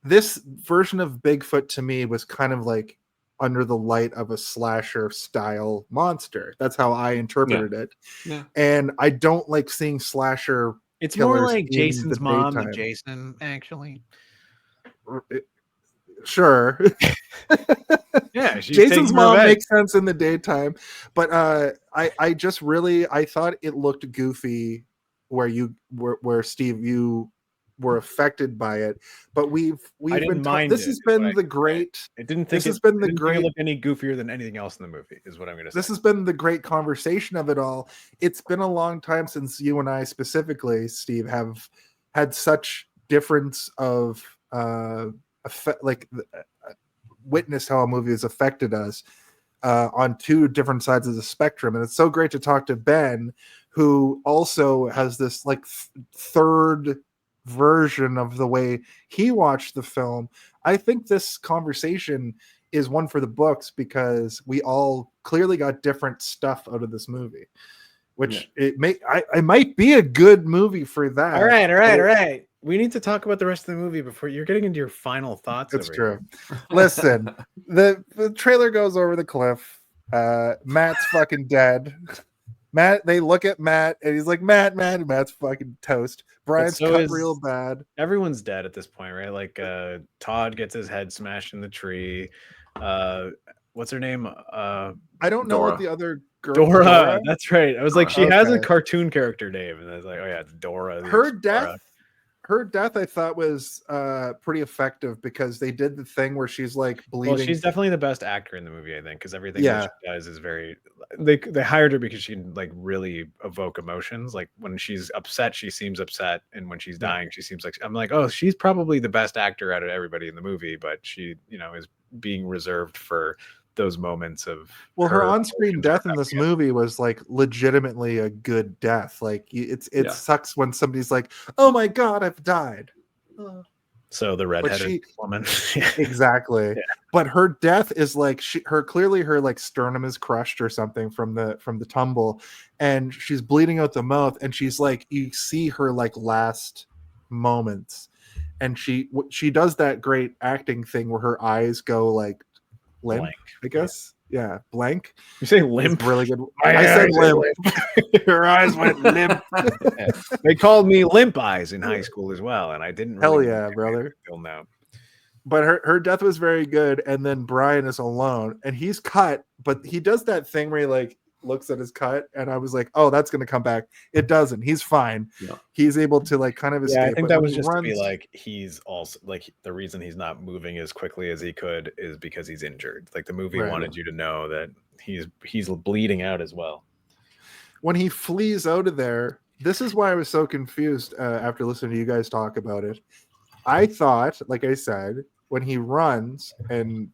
this version of Bigfoot. To me, was kind of like under the light of a slasher style monster. That's how I interpreted it. Yeah. And I don't like seeing slasher. It's more killers like in Jason's the mom than daytime. Jason, actually. Sure. Yeah, she's Jason's taking mom revenge. makes sense in the daytime, but I just really, I thought it looked goofy where Steve, you were affected by it, but we've I didn't been mind this it, has is what been I the can say. great It didn't think this it, has been the didn't think great it looked any goofier than anything else in the movie, is what I'm going to say. this has been the great conversation of it all. It's been a long time since you and I specifically, Steve, have had such difference of effect, like witness how a movie has affected us on two different sides of the spectrum. And it's so great to talk to Ben, who also has this like third version of the way he watched the film. I think this conversation is one for the books because we all clearly got different stuff out of this movie, which I might be a good movie for that. All right. We need to talk about the rest of the movie before you're getting into your final thoughts. That's over true. here. Listen, the trailer goes over the cliff. Matt's fucking dead. Matt, they look at Matt and he's like, Matt, and Matt's fucking toast. Brian's so cut is- real bad. Everyone's dead at this point, right? Like Todd gets his head smashed in the tree. What's her name? I don't know Dora. what the other girl. Dora. That's right. I was like, she has a Okay. cartoon character name, and I was like, oh yeah, it's Dora. the Her Explorer. death I thought was pretty effective because they did the thing where she's like bleeding. Well, she's definitely the best actor in the movie, I think, because everything Yeah. that she does is very. They hired her because she can like really evoke emotions. Like when she's upset, she seems upset, and when she's dying, she seems like I'm like, oh, she's probably the best actor out of everybody in the movie, but she, is being reserved for those moments of. Well, her on-screen emotions death are in this happening. movie was like legitimately a good death. Like it Yeah. sucks when somebody's like, "Oh my god, I've died." So the redheaded she- woman. Exactly. Yeah. But her death is like clearly her like sternum is crushed or something from the tumble, and she's bleeding out the mouth, and she's like, you see her like last moments, and she does that great acting thing where her eyes go like limp, Blank. I guess. Yeah, blank. You say It's limp? really good. My I said eyes limp. Her eyes went limp. They called me Limp Eyes in high school as well, and I didn't. Hell really yeah, brother. Till now. But her death was very good, and then Brian is alone, and he's cut, but he does that thing where he like looks at his cut, and I was like, oh, that's gonna come back. It doesn't. He's fine. Yeah. He's able to like kind of escape. Yeah, I think but that when was he just to be runs- like he's also like the reason he's not moving as quickly as he could is because he's injured. Like the movie Right. wanted you to know that he's bleeding out as well. when he flees out of there. This is why I was so confused after listening to you guys talk about it. I thought, like I said, when he runs and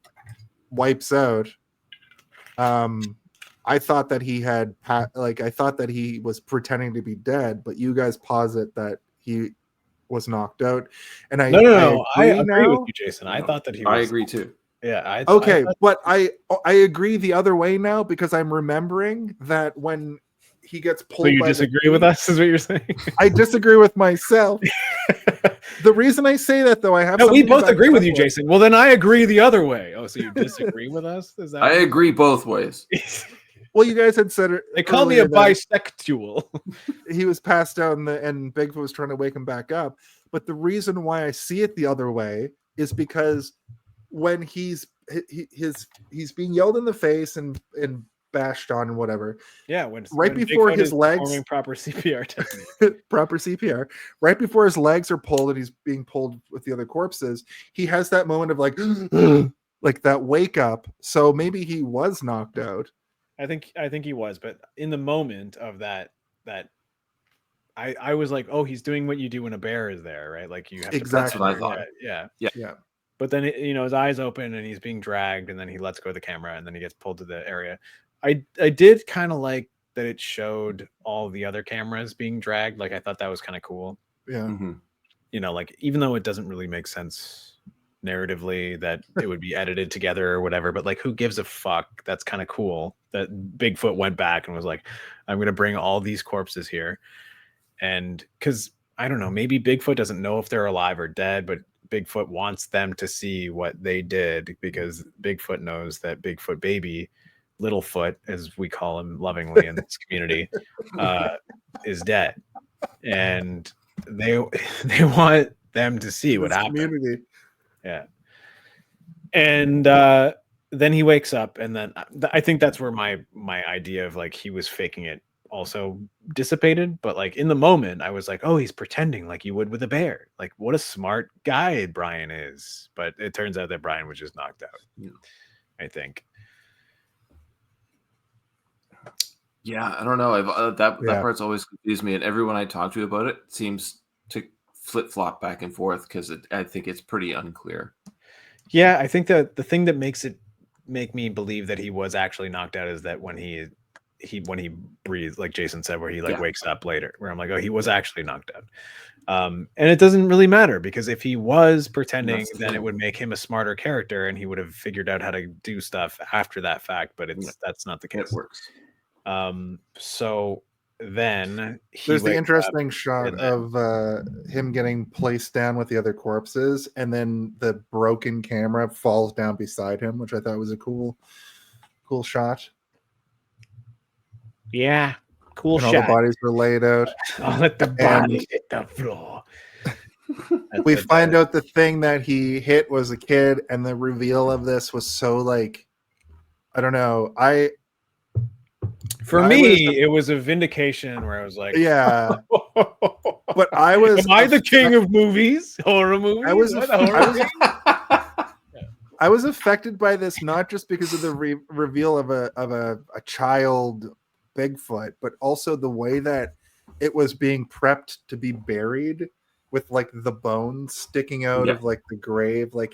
wipes out, I thought that he had I thought that he was pretending to be dead, but you guys posit that he was knocked out. And I I agree now. with you, Jason. I thought that he I was. agree too. Yeah. Okay, I thought- but I agree the other way now because I'm remembering that when he gets pulled. So you by the disagree with tree- us? Is what you're saying? I disagree with myself. The reason I say that, though, I have. No, we something to both back agree it with up you, Jason. Well, then I agree the other way. Oh, so you disagree with us? Is that? I agree both ways. Well, you guys had said it. They call me a earlier that bisexual. He was passed out, and Bigfoot was trying to wake him back up. But the reason why I see it the other way is because when he's being yelled in the face and bashed on and whatever. Yeah, when before Bigfoot his is legs performing proper CPR technique. proper CPR, right before his legs are pulled and he's being pulled with the other corpses, he has that moment of like like that wake up. So maybe he was knocked out. I think he was, but in the moment of that I was like, oh, he's doing what you do when a bear is there, right? Like you have Exactly. to That's what I thought. Yeah. Yeah. But then his eyes open and he's being dragged, and then he lets go of the camera, and then he gets pulled to the area. I did kind of like that it showed all the other cameras being dragged. Like I thought that was kind of cool. Yeah. Mhm. Like even though it doesn't really make sense narratively that it would be edited together or whatever, but like who gives a fuck? That's kind of cool that Bigfoot went back and was like, I'm gonna bring all these corpses here. And because I don't know, maybe Bigfoot doesn't know if they're alive or dead, but Bigfoot wants them to see what they did because Bigfoot knows that Bigfoot baby, Littlefoot, as we call him lovingly in this community, is dead. And they want them to see what happened. Community. Yeah. And then he wakes up, and then I think that's where my idea of like he was faking it also dissipated. But like in the moment, I was like, oh, he's pretending like you would with a bear. Like, what a smart guy Brian is. But it turns out that Brian was just knocked out. Yeah. I think. Yeah, I don't know. That part's always confused me, and everyone I talk to about it seems to flip flop back and forth because I think it's pretty unclear. Yeah, I think that the thing that make me believe that he was actually knocked out is that when he breathes, like Jason said, where he wakes up later, where I'm like, oh, he was actually knocked out. And it doesn't really matter because if he was pretending, then it would make him a smarter character and he would have figured out how to do stuff after that fact. But that's not the case. It works. So then there's the interesting shot of him getting placed down with the other corpses, and then the broken camera falls down beside him, which I thought was a cool shot. Yeah, cool and shot. All the bodies were laid out. I'll let the body hit the floor. We find out the thing that he hit was a kid, and the reveal of this was so like, I don't know. For me, it was a vindication where I was like, yeah. But I was. Am I the king of movies? Horror movies? I was affected by this not just because of the reveal of a child Bigfoot, but also the way that it was being prepped to be buried with like the bones sticking out of like the grave. Like,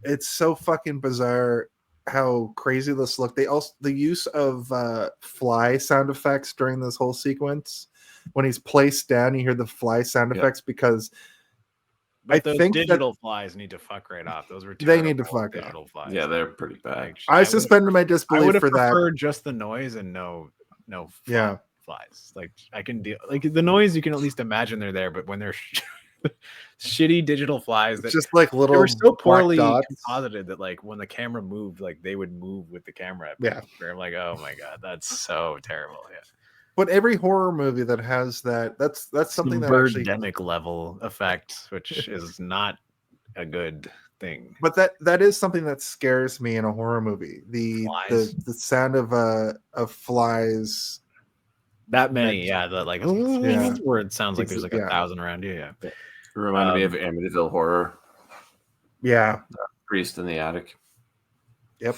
it's so fucking bizarre how crazy this looked. The use of fly sound effects during this whole sequence, when he's placed down, you hear the fly sound effects because I think digital flies need to fuck right off. Those were they need to fuck digital off. Flies. Yeah, they're pretty bad. I suspended my disbelief for that. I would have preferred just the noise and no flies. Like, I can deal, like the noise, you can at least imagine they're there, but when they're shitty digital flies that just like little, they were so poorly composited that like when the camera moved, like they would move with the camera. Yeah, I'm like, oh my god, that's so terrible. Yeah. But every horror movie that has that's something that birdemic level effect, which is not a good thing. But that is something that scares me in a horror movie. The sound of flies. That many, that like where it sounds like there's like 1,000 around you. Yeah. It reminded me of Amityville Horror. Yeah. Priest in the attic. Yep.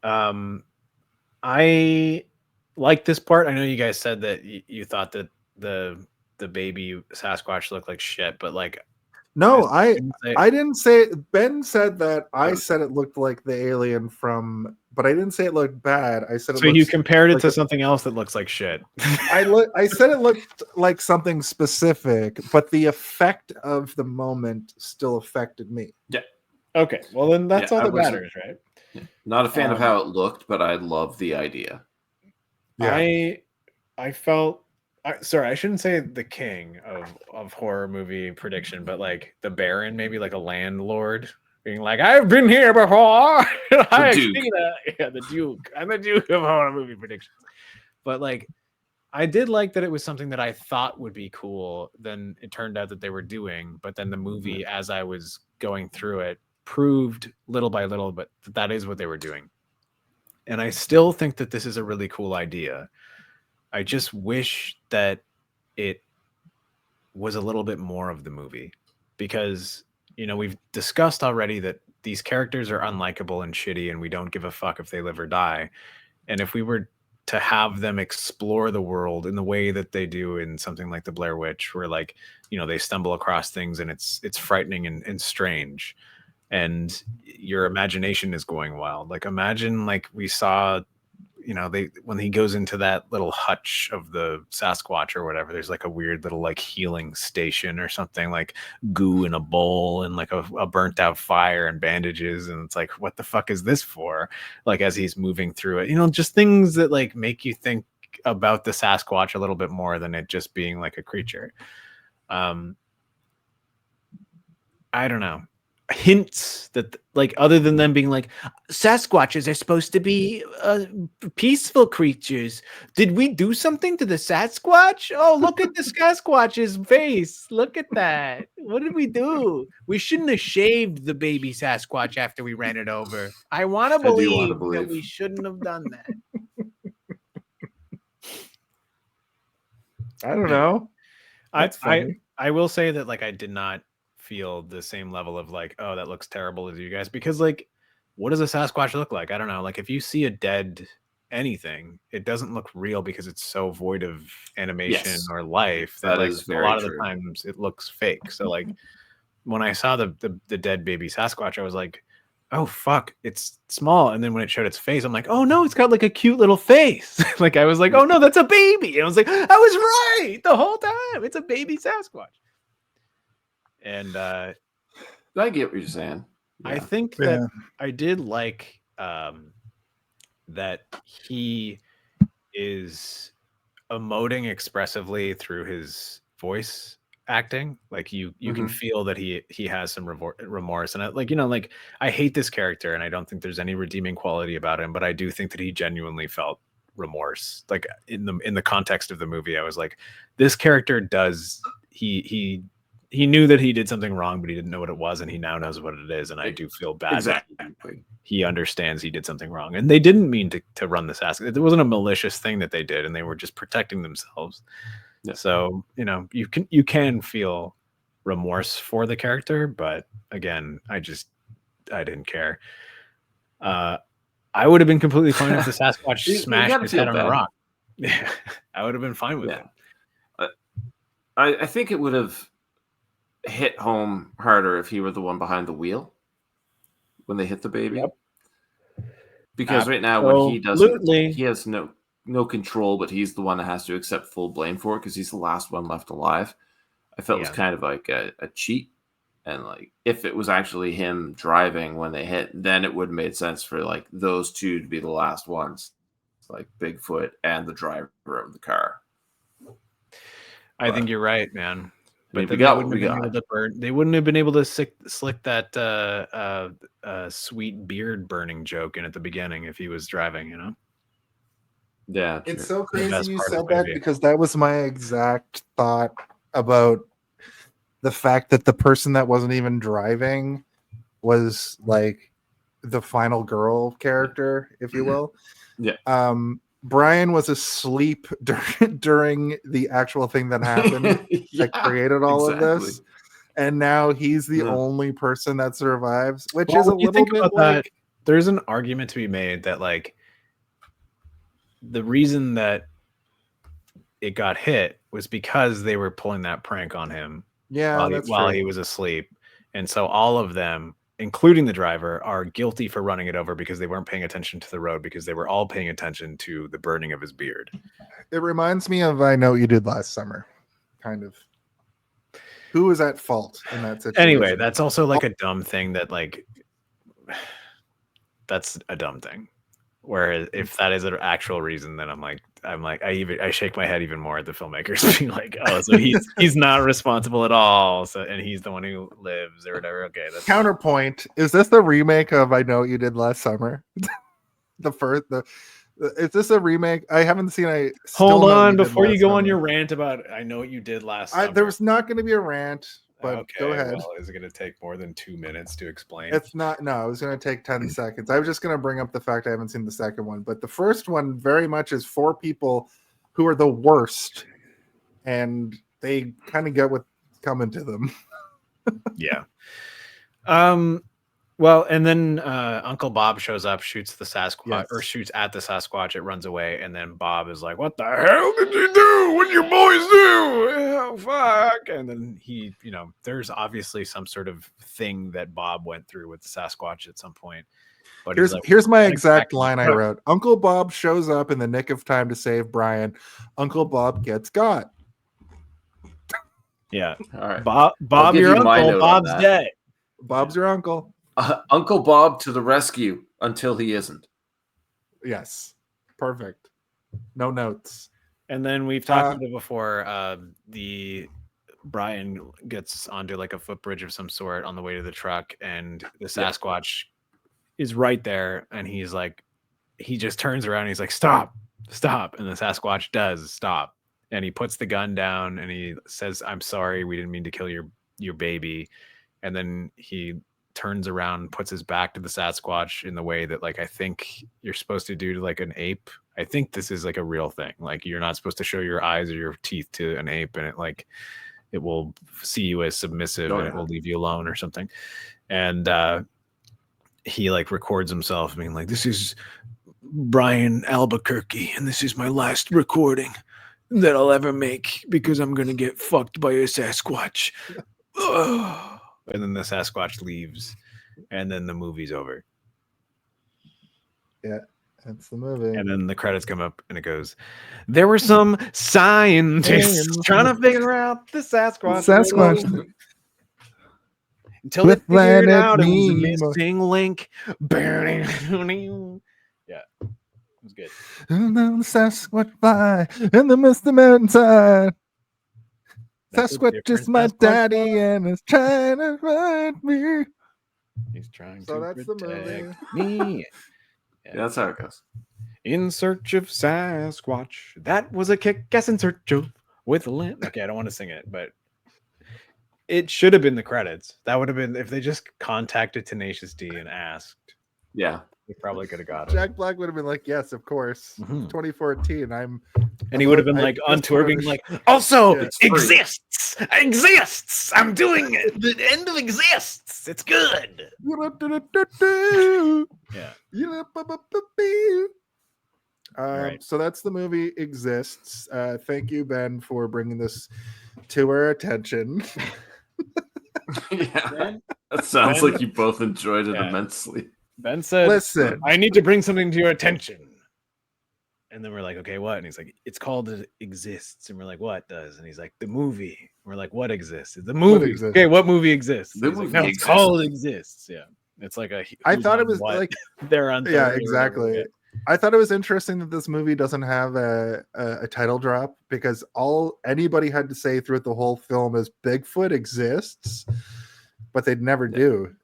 I like this part. I know you guys said that you thought that the baby Sasquatch looked like shit, but like, no, I didn't say it. Ben said that. I said it looked like the alien from, but I didn't say it looked bad. I said so you compared it to something else that looks like shit. I said it looked like something specific, but the effect of the moment still affected me. Yeah. Okay. Well, then that's all that matters, right? Yeah. Not a fan of how it looked, but I love the idea. Yeah. I felt. Sorry, I shouldn't say the king of horror movie prediction, but like the Baron, maybe like a landlord being like, I've been here before. I've seen it. Yeah, the Duke. I'm the Duke of horror movie predictions. But like, I did like that it was something that I thought would be cool. Then it turned out that they were doing, but then the movie, as I was going through it, proved little by little, but that is what they were doing. And I still think that this is a really cool idea. I just wish that it was a little bit more of the movie because, you know, we've discussed already that these characters are unlikable and shitty and we don't give a fuck if they live or die. And if we were to have them explore the world in the way that they do in something like the Blair Witch, where like, you know, they stumble across things and it's frightening and strange and your imagination is going wild. Like, imagine like we saw you know, when he goes into that little hutch of the Sasquatch or whatever, there's like a weird little like healing station or something, like goo in a bowl and like a burnt out fire and bandages, and it's like, what the fuck is this for? Like as he's moving through it, you know, just things that like make you think about the Sasquatch a little bit more than it just being like a creature. I don't know, hints that like, other than them being like, Sasquatches are supposed to be peaceful creatures. Did we do something to the Sasquatch? Oh, look at the Sasquatch's face. Look at that. What did we do? We shouldn't have shaved the baby Sasquatch after we ran it over. I want to do wanna believe that believe. we shouldn't have done that. I don't know. I will say that like I did not feel the same level of like, oh, that looks terrible as you guys, because like, what does a Sasquatch look like? I don't know. Like if you see a dead anything, it doesn't look real because it's so void of animation or life that like is a lot of very the times it looks fake. So like when I saw the dead baby Sasquatch, I was like, oh fuck, it's small. And then when it showed its face, I'm like, oh no, it's got like a cute little face. Like I was like, oh no, that's a baby. And I was like, I was right the whole time. It's a baby Sasquatch. And I get what you're saying. I think that I did like that he is emoting expressively through his voice acting. Like you can feel that he has some remorse, and like, you know, like I hate this character and I don't think there's any redeeming quality about him, but I do think that he genuinely felt remorse. Like in the context of the movie, I was like, this character does he knew that he did something wrong, but he didn't know what it was, and he now knows what it is. And I do feel bad. Exactly. He understands he did something wrong, and they didn't mean to run this ass. It wasn't a malicious thing that they did, and they were just protecting themselves. Yeah. So, you know, you can feel remorse for the character, but again, I didn't care. I would have been completely fine if the Sasquatch smashed his head on a rock. Yeah, I would have been fine with it. I think it would have hit home harder if he were the one behind the wheel when they hit the baby. Yep. Because right now when he doesn't, he has no control, but he's the one that has to accept full blame for it because he's the last one left alive. I felt it was kind of like a cheat. And like if it was actually him driving when they hit, then it would have made sense for like those two to be the last ones, like Bigfoot and the driver of the car. I think you're right, man. But they wouldn't have been able to slick that sweet beard burning joke in at the beginning if he was driving, you know? Yeah. It's so crazy you said that because that was my exact thought about the fact that the person that wasn't even driving was like the final girl character, if you will. Yeah. Brian was asleep during the actual thing that happened that created all of this. And now he's the only person that survives, which is a little bit like... There's an argument to be made that like the reason that it got hit was because they were pulling that prank on him while he was asleep. And so all of them, including the driver, are guilty for running it over because they weren't paying attention to the road, because they were all paying attention to the burning of his beard. It reminds me of I Know What You Did Last Summer, kind of. Who was at fault in that situation? Anyway, that's also like a dumb thing that like, that's a dumb thing. Whereas if that is an actual reason, then I shake my head even more at the filmmakers being like, oh, so he's not responsible at all. So, and he's the one who lives or whatever. Okay. That's counterpoint. Is this the remake of I Know What You Did Last Summer? Is this a remake? I haven't seen. Hold on before you go on your rant about I Know What You Did Last Summer. There was not going to be a rant. But okay, go ahead. Well, is it going to take more than 2 minutes to explain? It's not. No, it was going to take 10 seconds. I was just going to bring up the fact I haven't seen the second one. But the first one very much is four people who are the worst. And they kind of get what's coming to them. Yeah. Well, and then Uncle Bob shows up, shoots the Sasquatch, or shoots at the Sasquatch. It runs away, and then Bob is like, "What the hell did you do? What did your boys do? Oh, fuck!" And then he, you know, there's obviously some sort of thing that Bob went through with the Sasquatch at some point. But he's like, here's my "What exact exactly?" line I wrote. Uncle Bob shows up in the nick of time to save Brian. Uncle Bob gets got. Yeah. All right. Bob, give your you my uncle. note on Bob's that. dead. Bob's your uncle. Uncle Bob to the rescue until he isn't. Yes. Perfect. No notes. And then we've talked about it before. The Brian gets onto like a footbridge of some sort on the way to the truck, and the Sasquatch is right there, and he's like, he just turns around and he's like, stop, and the Sasquatch does stop, and he puts the gun down and he says, I'm sorry, we didn't mean to kill your baby. And then he turns around, puts his back to the Sasquatch in the way that like I think you're supposed to do to like an ape. I think this is like a real thing. Like you're not supposed to show your eyes or your teeth to an ape, and it will see you as submissive and it will leave you alone or something. And he like records himself being like, this is Brian Albuquerque, and this is my last recording that I'll ever make because I'm gonna get fucked by a Sasquatch. And then the Sasquatch leaves, and then the movie's over. Yeah, that's the movie. And then the credits come up and it goes, there were some scientists trying to figure out the Sasquatch. Until they figured out it was a missing link. Yeah, it was good. And then the Sasquatch fly in the misty mountainside. Sasquatch is my daddy and is trying to find me. He's trying So to that's the movie. protect me. Yeah, that's how it goes. In search of Sasquatch. That was a kick-ass in search of with Lynn. Okay, I don't want to sing it, but it should have been the credits. That would have been if they just contacted Tenacious D and asked. Yeah. They probably could have got it. Jack Black would have been like, yes, of course. 2014. And he would have been like on tour being like, also exists. I'm doing it. The end of exists. It's good. Yeah. Right. So that's the movie Exists. Thank you, Ben, for bringing this to our attention. Yeah. That sounds like you both enjoyed it immensely. Ben said, listen, I need to bring something to your attention. And then we're like, okay, what? And he's like, it's called It Exists. And we're like, what does? And he's like, the movie. And we're like, what exists? The movie. Okay, what movie exists? The movie like, no, it's called Exists. Yeah. It's like a I thought it was like they're on. Yeah, exactly. I thought it was interesting that this movie doesn't have a title drop because all anybody had to say throughout the whole film is Bigfoot exists, but they'd never do.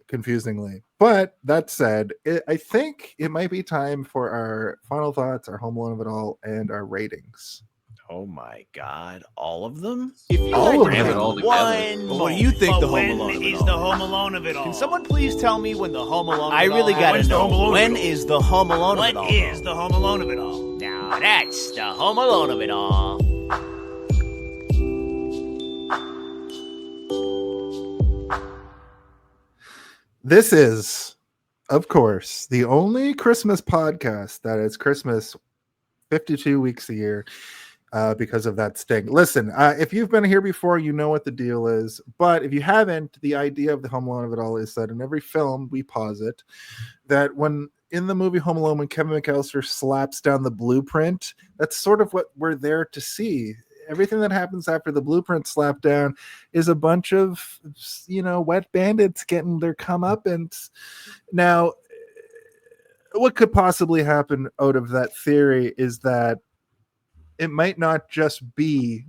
Confusingly. But that said, I think it might be time for our final thoughts, our home alone of it all, and our ratings. Oh my God, all of them? If you All like of it all together. what do you think the Home Alone of it all? the Home Alone of it all? Can someone please tell me when the Home Alone of I it really all gotta happens? know. When is the Home Alone of it all? What is the Home Alone of it all? Now that's the Home Alone of it all. This is, of course, the only Christmas podcast that is Christmas 52 weeks a year because of that sting. Listen, if you've been here before, you know what the deal is. But if you haven't, the idea of the Home Alone of it all is that in every film, we posit that when in the movie Home Alone, when Kevin McAllister slaps down the blueprint, that's sort of what we're there to see. Everything that happens after the blueprint slap down is a bunch of, wet bandits getting their comeuppance. Now, what could possibly happen out of that theory is that it might not just be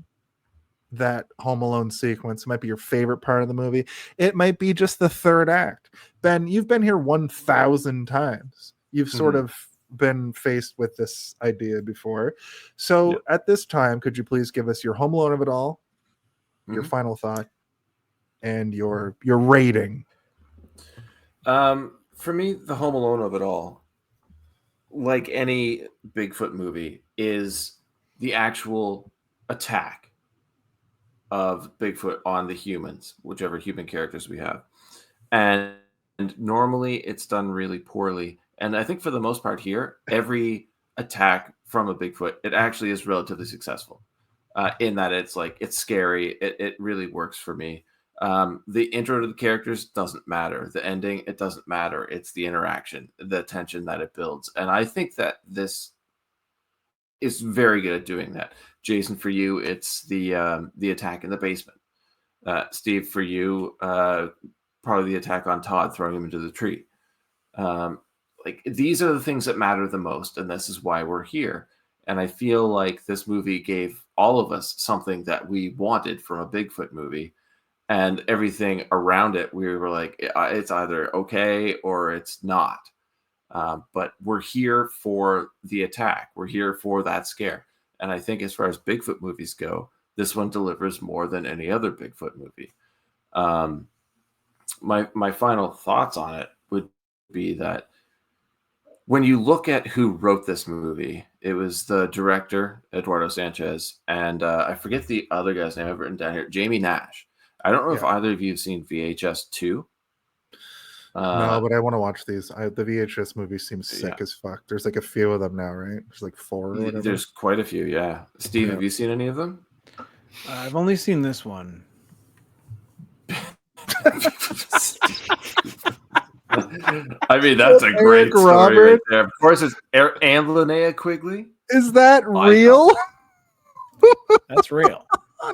that Home Alone sequence. It might be your favorite part of the movie. It might be just the third act. Ben, you've been here 1,000 times. You've sort of been faced with this idea before. So at this time, could you please give us your Home Alone of it all, your final thought, and your rating? For me, the Home Alone of it all, like any Bigfoot movie, is the actual attack of Bigfoot on the humans, whichever human characters we have. And normally it's done really poorly. And I think for the most part here, every attack from a Bigfoot, it actually is relatively successful in that it's scary. It really works for me. The intro to the characters doesn't matter. The ending, it doesn't matter. It's the interaction, the tension that it builds. And I think that this is very good at doing that. Jason, for you, it's the attack in the basement. Steve, for you, probably the attack on Todd, throwing him into the tree. Like, these are the things that matter the most, and this is why we're here. And I feel like this movie gave all of us something that we wanted from a Bigfoot movie, and everything around it, we were like, it's either okay or it's not. But we're here for the attack. We're here for that scare. And I think as far as Bigfoot movies go, this one delivers more than any other Bigfoot movie. My final thoughts on it would be that when you look at who wrote this movie, it was the director, Eduardo Sánchez, and I forget the other guy's name I've written down here, Jamie Nash. I don't know if either of you have seen VHS 2. No, but I want to watch these. The VHS movie seems sick as fuck. There's like a few of them now, right? There's like 4 or whatever. There's quite a few, yeah. Steve, have you seen any of them? I've only seen this one. I mean, that's a great Eric story Robert? right there. Of course, it's and Linnea Quigley. Is that real? That's real.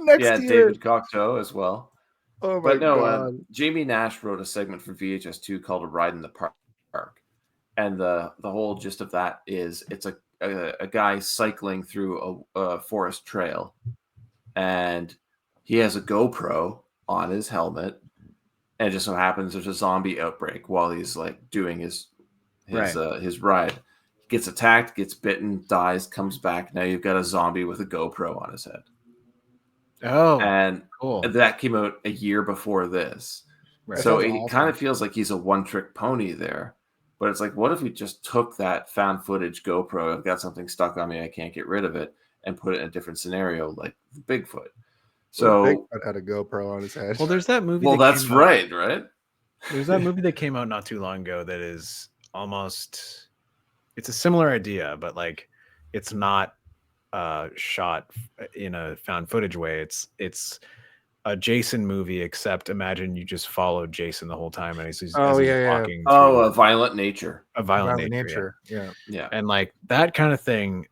Next year. David Cocteau as well. Oh my god! Jamie Nash wrote a segment for VHS 2 called "A Ride in the Park," and the whole gist of that is it's a guy cycling through a forest trail, and he has a GoPro on his helmet, and it just so happens there's a zombie outbreak while he's like doing his ride. He gets attacked, gets bitten, dies, comes back. Now you've got a zombie with a GoPro on his head. Oh, and cool. That came out a year before this. Right. So it kind of feels like he's a one-trick pony there. But it's like, what if we just took that found footage GoPro, I've got something stuck on me, I can't get rid of it, and put it in a different scenario like Bigfoot. So Bigfoot had a GoPro on his head. Well, there's that movie. Well, that's right? There's that movie that came out not too long ago that is almost, it's a similar idea, but like it's not shot in a found footage way. It's a Jason movie, except imagine you just followed Jason the whole time and he's walking. A Violent Nature. A Violent Nature. Yeah. And like that kind of thing,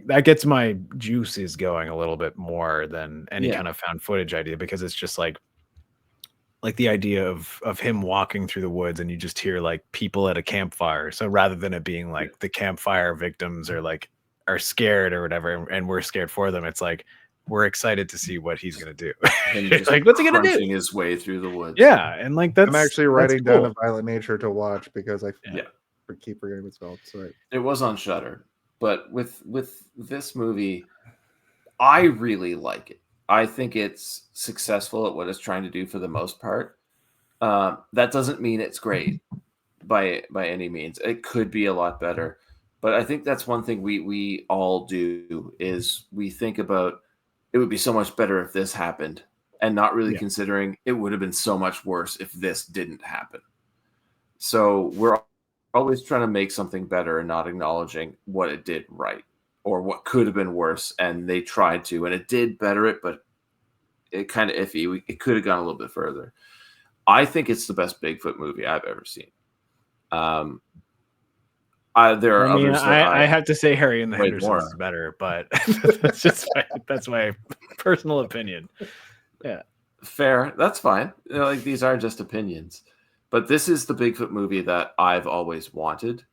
that gets my juices going a little bit more than any kind of found footage idea, because it's just like the idea of him walking through the woods and you just hear like people at a campfire. So rather than it being like the campfire victims are scared or whatever, and we're scared for them, it's like we're excited to see what he's gonna do. And like, what's he gonna do? His way through the woods. Yeah, and like that's. I'm actually writing down A Violent Nature to watch because I keep forgetting what's called. Sorry. It was on Shudder, but with this movie, I really like it. I think it's successful at what it's trying to do for the most part. That doesn't mean it's great by any means. It could be a lot better. But I think that's one thing we all do is we think about it would be so much better if this happened, and not really considering it would have been so much worse if this didn't happen. So we're always trying to make something better and not acknowledging what it did right or what could have been worse. And they tried to, and it did better it, but it kind of iffy. It could have gone a little bit further. I think it's the best Bigfoot movie I've ever seen. There are others. I have to say Harry and the Hendersons is better, but that's my personal opinion. Yeah, fair. That's fine. Like, these are just opinions, but this is the Bigfoot movie that I've always wanted.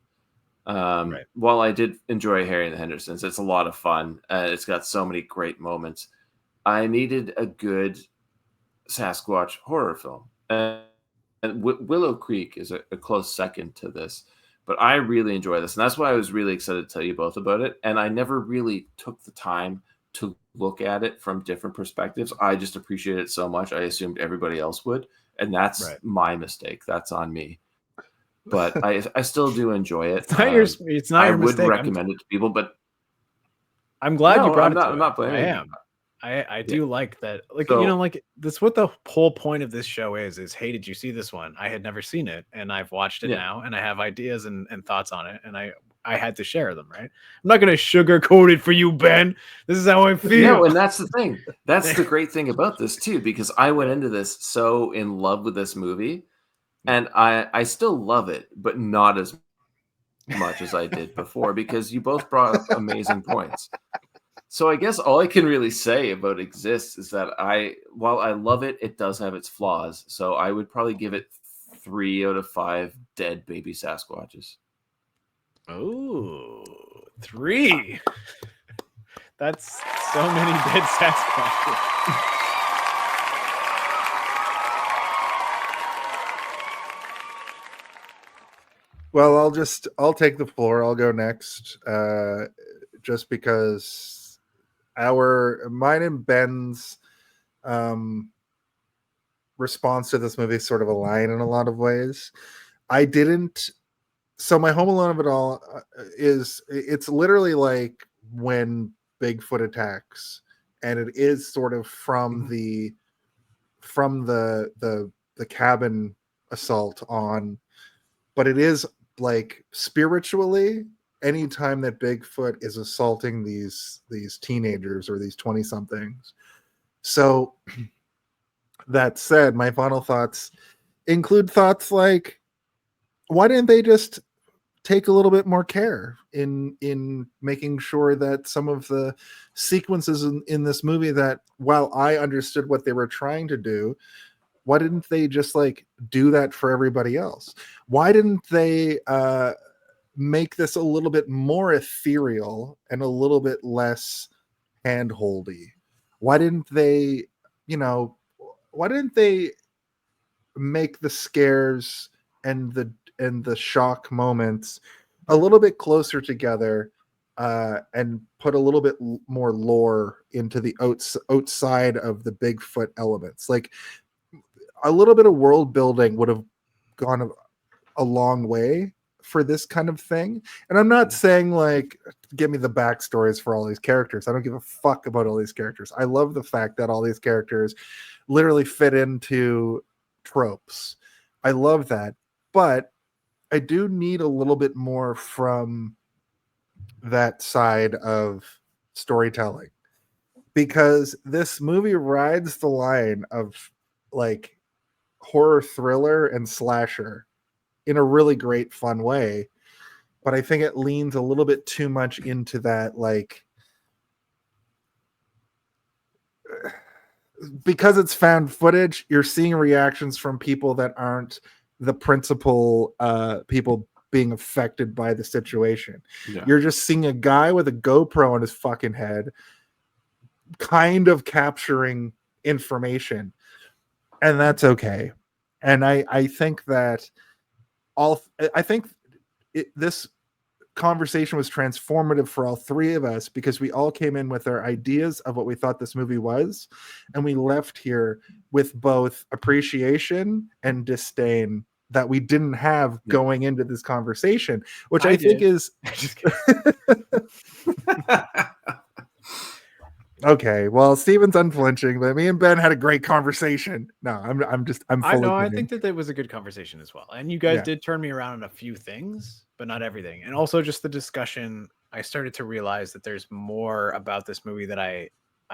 While I did enjoy Harry and the Hendersons, it's a lot of fun. It's got so many great moments. I needed a good Sasquatch horror film, and Willow Creek is a close second to this. But I really enjoy this, and that's why I was really excited to tell you both about it. And I never really took the time to look at it from different perspectives. I just appreciate it so much. I assumed everybody else would, and that's my mistake. That's on me. But I still do enjoy it. It's not your mistake. I would recommend it to people, but I'm glad you brought it. I'm not blaming. I am. I do like that. Like, so, like that's what the whole point of this show is, hey, did you see this one? I had never seen it, and I've watched it now, and I have ideas and thoughts on it. And I I had to share them, right? I'm not going to sugarcoat it for you, Ben. This is how I feel. No, and that's the thing. That's the great thing about this too, because I went into this so in love with this movie, and I still love it, but not as much as I did before, because you both brought up amazing points. So I guess all I can really say about Exists is that while I love it, it does have its flaws. So I would probably give it 3 out of 5 dead baby Sasquatches. Oh, 3. That's so many dead Sasquatches. Well, I'll take the floor. I'll go next, just because mine and Ben's response to this movie sort of align in a lot of ways. So my Home Alone of it all it's literally like when Bigfoot attacks, and it is sort of from the cabin assault on, but it is like spiritually anytime that Bigfoot is assaulting these teenagers or these 20 somethings. So that said, my final thoughts include thoughts like, why didn't they just take a little bit more care in making sure that some of the sequences in this movie, that while I understood what they were trying to do, why didn't they just like do that for everybody else? Why didn't they make this a little bit more ethereal and a little bit less handholdy? Why didn't they make the scares and the shock moments a little bit closer together, and put a little bit more lore into the outside of the Bigfoot elements? Like, a little bit of world building would have gone a long way for this kind of thing. And I'm not saying like, give me the backstories for all these characters. I don't give a fuck about all these characters. I love the fact that all these characters literally fit into tropes. I love that. But I do need a little bit more from that side of storytelling, because this movie rides the line of like horror thriller and slasher in a really great fun way, but I think it leans a little bit too much into that, like, because it's found footage, you're seeing reactions from people that aren't the principal people being affected by the situation. Yeah. You're just seeing a guy with a GoPro on his fucking head kind of capturing information, and that's okay. And I think that this conversation was transformative for all three of us, because we all came in with our ideas of what we thought this movie was, and we left here with both appreciation and disdain that we didn't have going into this conversation, which I think is okay. Well, Steven's unflinching, but me and Ben had a great conversation. No, I'm fully I kidding. think that it was a good conversation as well. And you guys did turn me around on a few things, but not everything. And also just the discussion, I started to realize that there's more about this movie that I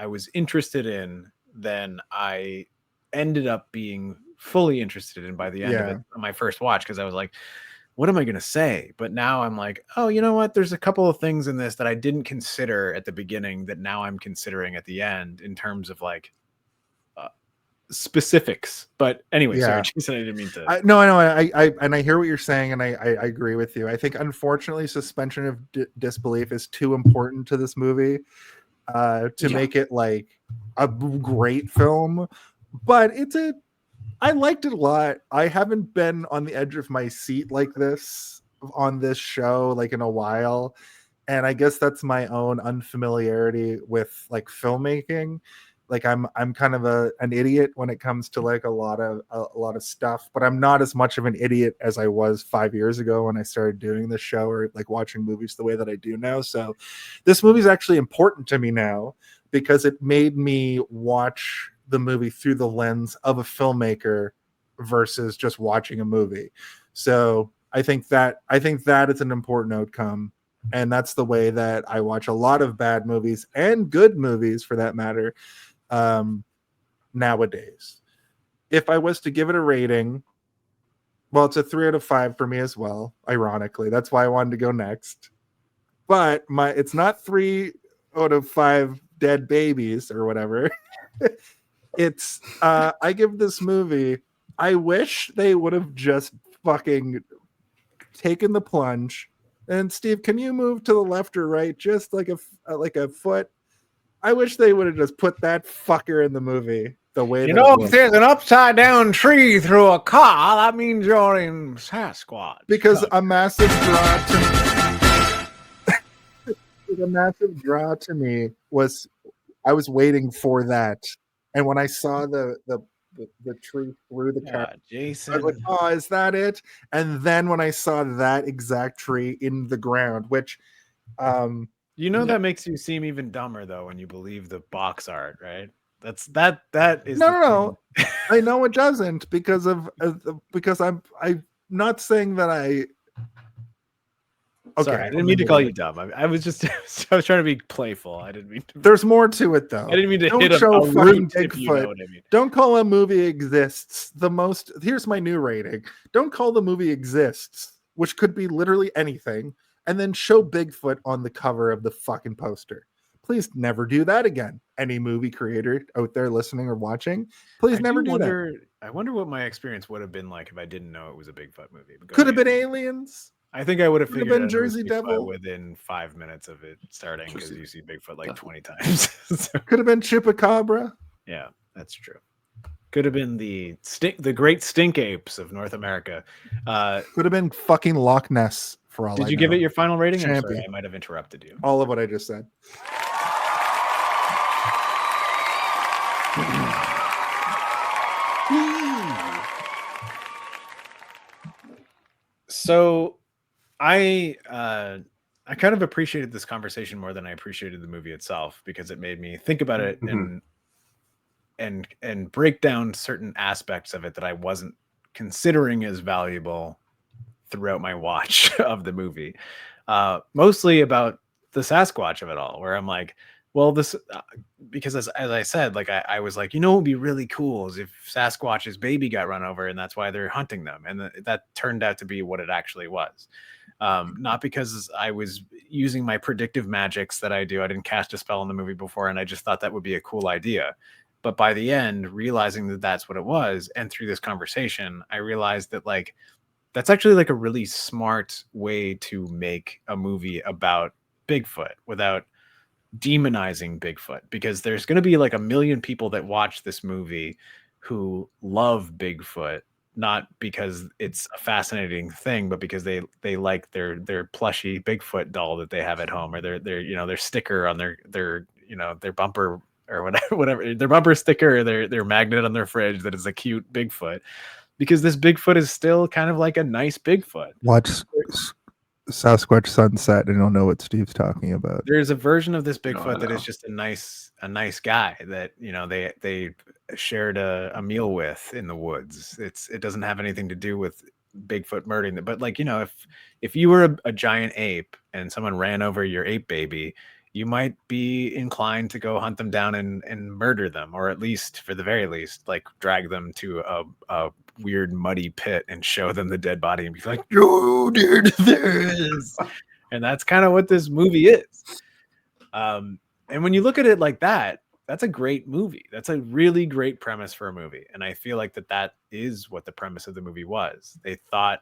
was interested in than I ended up being fully interested in by the end of it on my first watch, because I was like, what am I going to say? But now I'm like, oh, you know what? There's a couple of things in this that I didn't consider at the beginning that now I'm considering at the end, in terms of like specifics. But anyway, sorry, Jason, I didn't mean to. I hear what you're saying, and I agree with you. I think, unfortunately, suspension of disbelief is too important to this movie to make it like a great film. But I liked it a lot. I haven't been on the edge of my seat like this on this show like in a while, and I guess that's my own unfamiliarity with like filmmaking. Like I'm kind of an idiot when it comes to like a lot of stuff, but I'm not as much of an idiot as I was 5 years ago when I started doing this show, or like watching movies the way that I do now. So this movie is actually important to me now, because it made me watch the movie through the lens of a filmmaker versus just watching a movie. So I think that is an important outcome And that's the way that I watch a lot of bad movies and good movies for that matter nowadays. If I was to give it a rating, well, it's a 3 out of 5 for me as well, ironically. That's why I wanted to go next. But it's not 3 out of 5 dead babies or whatever. It's I give this movie, I wish they would have just fucking taken the plunge. And Steve, can you move to the left or right just like a foot? I wish they would have just put that fucker in the movie the way if there's an upside down tree through a car, that means you're in Sasquatch. Because a massive draw to me was I was waiting for that. And when I saw the tree through the car, Jason. I was like, oh, is that it? And then when I saw that exact tree in the ground, which that makes you seem even dumber though when you believe the box art, right? That is no. I know it doesn't because I'm not saying that I. Okay, sorry, I didn't mean to call you dumb. I was just I was trying to be playful. I didn't mean to. There's more to it though. I didn't mean to Don't hit a show fucking root, if you know what I mean. Don't call a movie exists the most. Here's my new rating. Don't call the movie exists, which could be literally anything, and then show Bigfoot on the cover of the fucking poster. Please never do that again. Any movie creator out there listening or watching, please never do that. I wonder what my experience would have been like if I didn't know it was a Bigfoot movie. Could have been aliens. I think I would have figured been Jersey Devil within 5 minutes of it starting because you see Bigfoot like 20 times. So, could have been Chupacabra. Yeah, that's true. Could have been the great stink apes of North America. Could have been fucking Loch Ness for all. Did you give it your final rating? I'm sorry, I might have interrupted you. All of what I just said. So I kind of appreciated this conversation more than I appreciated the movie itself because it made me think about it and break down certain aspects of it that I wasn't considering as valuable throughout my watch of the movie. Mostly about the Sasquatch of it all, where I'm like, well, this because as I said, like I was like, what would be really cool is if Sasquatch's baby got run over and that's why they're hunting them. And that turned out to be what it actually was. Not because I was using my predictive magics that I do. I didn't cast a spell in the movie before, and I just thought that would be a cool idea. But by the end, realizing that that's what it was, and through this conversation, I realized that like that's actually like a really smart way to make a movie about Bigfoot without demonizing Bigfoot, because there's going to be like 1 million people that watch this movie who love Bigfoot, not because it's a fascinating thing, but because they like their plushy Bigfoot doll that they have at home, or their sticker on their bumper or whatever their bumper sticker, or their magnet on their fridge that is a cute Bigfoot, because this Bigfoot is still kind of like a nice Bigfoot. Watch Sasquatch Sunset and you'll know what Steve's talking about. There's a version of this Bigfoot that is just a nice guy that they shared a meal with in the woods. It doesn't have anything to do with Bigfoot murdering them. But like, if you were a giant ape and someone ran over your ape baby, you might be inclined to go hunt them down and murder them, or at least, for the very least, like drag them to a weird muddy pit and show them the dead body and be like, "You did this," and that's kind of what this movie is. And when you look at it like that, that's a great movie. That's a really great premise for a movie, and I feel like that is what the premise of the movie was. They thought,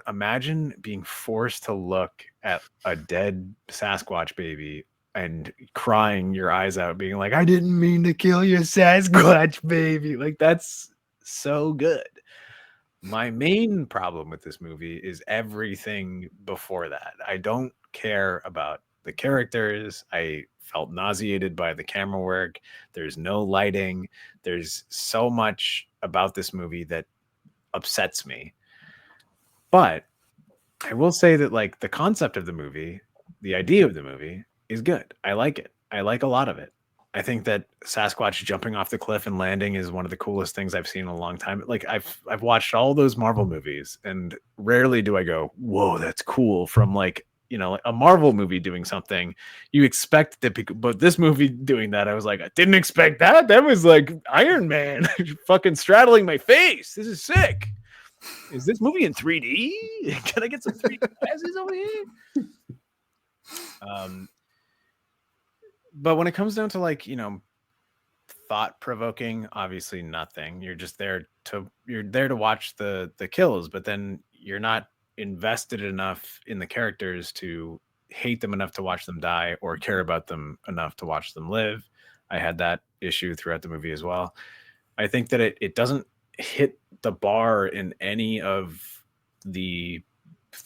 imagine being forced to look at a dead Sasquatch baby and crying your eyes out, being like, "I didn't mean to kill your Sasquatch baby." Like, that's so good. My main problem with this movie is everything before that. I don't care about the characters. I felt nauseated by the camera work. There's no lighting. There's so much about this movie that upsets me. But I will say that like the concept of the movie, the idea of the movie is good. I like it. I like a lot of it. I think that Sasquatch jumping off the cliff and landing is one of the coolest things I've seen in a long time. Like I've watched all those Marvel movies, and rarely do I go, "Whoa, that's cool," from like like a Marvel movie doing something, you expect that. But this movie doing that, I was like, I didn't expect that. That was like Iron Man fucking straddling my face. This is sick. Is this movie in 3D? Can I get some 3D glasses over here? But when it comes down to like, thought provoking, obviously nothing. You're just there to watch the kills, but then you're not invested enough in the characters to hate them enough to watch them die or care about them enough to watch them live. I had that issue throughout the movie as well. I think that it doesn't hit the bar in any of the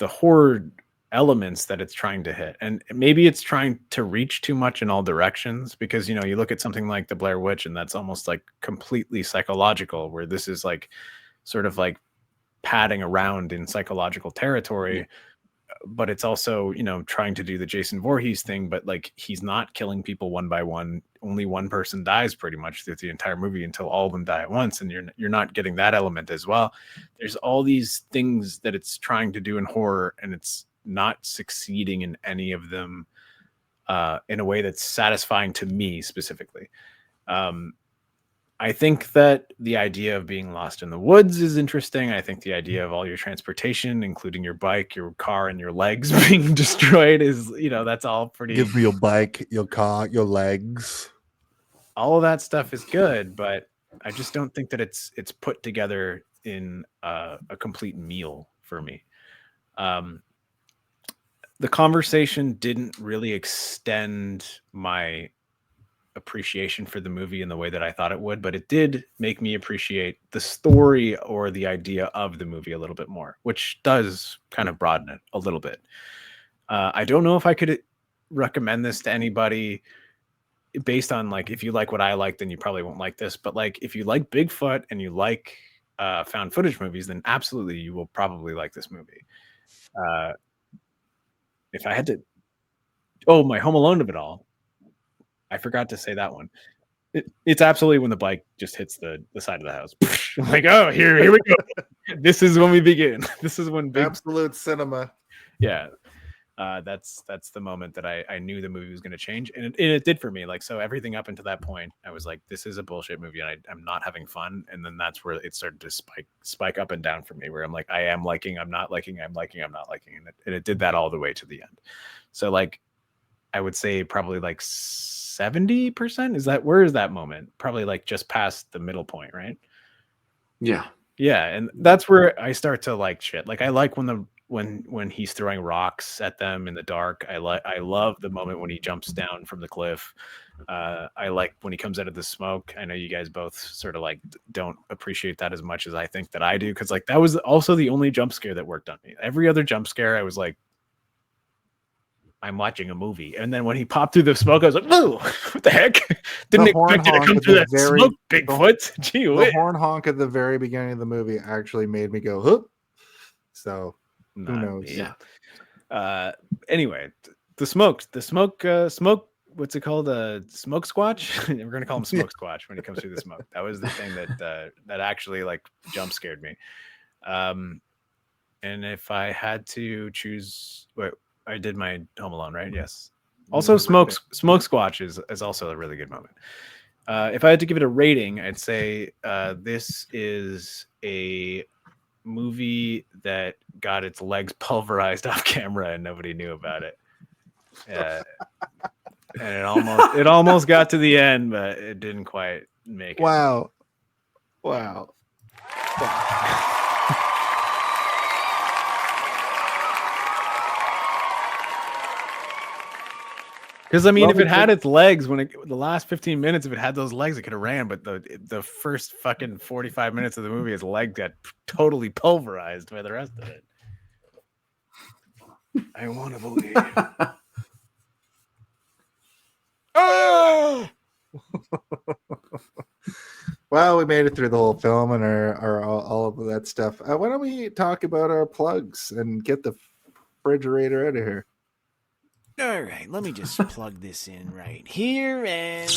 horror elements that it's trying to hit, and maybe it's trying to reach too much in all directions, because you look at something like the Blair Witch and that's almost like completely psychological, where this is like sort of like padding around in psychological territory, but it's also trying to do the Jason Voorhees thing, but like he's not killing people one by one. Only one person dies pretty much through the entire movie until all of them die at once, and you're not getting that element as well. There's all these things that it's trying to do in horror, and it's not succeeding in any of them in a way that's satisfying to me specifically. I think that the idea of being lost in the woods is interesting. I think the idea of all your transportation, including your bike, your car, and your legs being destroyed is, that's all pretty... Give me your bike, your car, your legs. All of that stuff is good, but I just don't think that it's put together in a complete meal for me. The conversation didn't really extend my appreciation for the movie in the way that I thought it would, but it did make me appreciate the story or the idea of the movie a little bit more, which does kind of broaden it a little bit. I don't know if I could recommend this to anybody based on like, if you like what I like, then you probably won't like this, but like if you like Bigfoot and you like found footage movies, then absolutely you will probably like this movie. If I had to, my Home Alone of it all, I forgot to say that one. It's absolutely when the bike just hits the side of the house. I'm like, oh, here we go. This is when we begin. This is when absolute cinema. Yeah, that's the moment that I knew the movie was going to change, and it did for me. Like, so everything up until that point, I was like, this is a bullshit movie, and I'm not having fun. And then that's where it started to spike up and down for me, where I'm like, I am liking, I'm not liking, I'm liking, I'm not liking, and it did that all the way to the end. So like, I would say probably like 70%. Where is that moment? Probably like just past the middle point, right? Yeah. And that's where I start to like shit. Like I like when he's throwing rocks at them in the dark. I love the moment when he jumps down from the cliff. I like when he comes out of the smoke. I know you guys both sort of like don't appreciate that as much as I think that I do, because like that was also the only jump scare that worked on me. Every other jump scare, I was like, I'm watching a movie. And then when he popped through the smoke, I was like, "Whoa, what the heck?" Didn't expect it to come through that smoke, Bigfoot. Gee whiz. The horn honk at the very beginning of the movie actually made me go, "Hoop." So who knows? Yeah. Anyway, the smoke. What's it called? Smoke squatch. We're gonna call him smoke squatch when he comes through the smoke. That was the thing that actually like jump scared me. And if I had to choose, I did my Home Alone, right? Yes. Also, Smoke Squatch is also a really good moment. If I had to give it a rating, I'd say this is a movie that got its legs pulverized off camera and nobody knew about it. And it almost got to the end, but it didn't quite make it. Wow. Because I mean, if it had its legs the last 15 minutes, if it had those legs, it could have ran. But the first fucking 45 minutes of the movie, his leg got totally pulverized by the rest of it. I want to believe. Oh! Well, we made it through the whole film and our all of that stuff. Why don't we talk about our plugs and get the refrigerator out of here? All right, let me just plug this in right here and...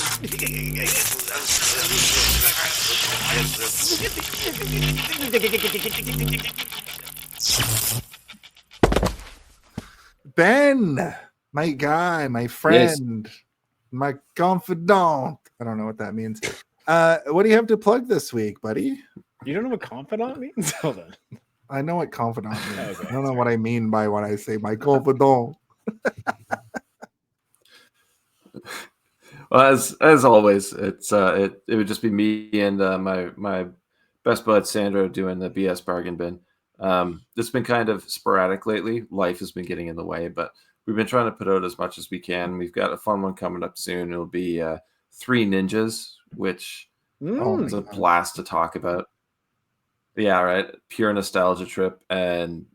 Ben, my guy, my friend, my confidant. I don't know what that means. What do you have to plug this week, buddy? You don't know what confidant means? Hold on. I know what confidant means. Okay, I don't know what I mean by when I say my confidant. Well, as always, it would just be me and my best bud Sandro doing the BS bargain bin. It's been kind of sporadic lately. Life has been getting in the way, but we've been trying to put out as much as we can. We've got a fun one coming up soon. It'll be Three Ninjas, which is a blast to talk about. Yeah, right. Pure nostalgia trip, and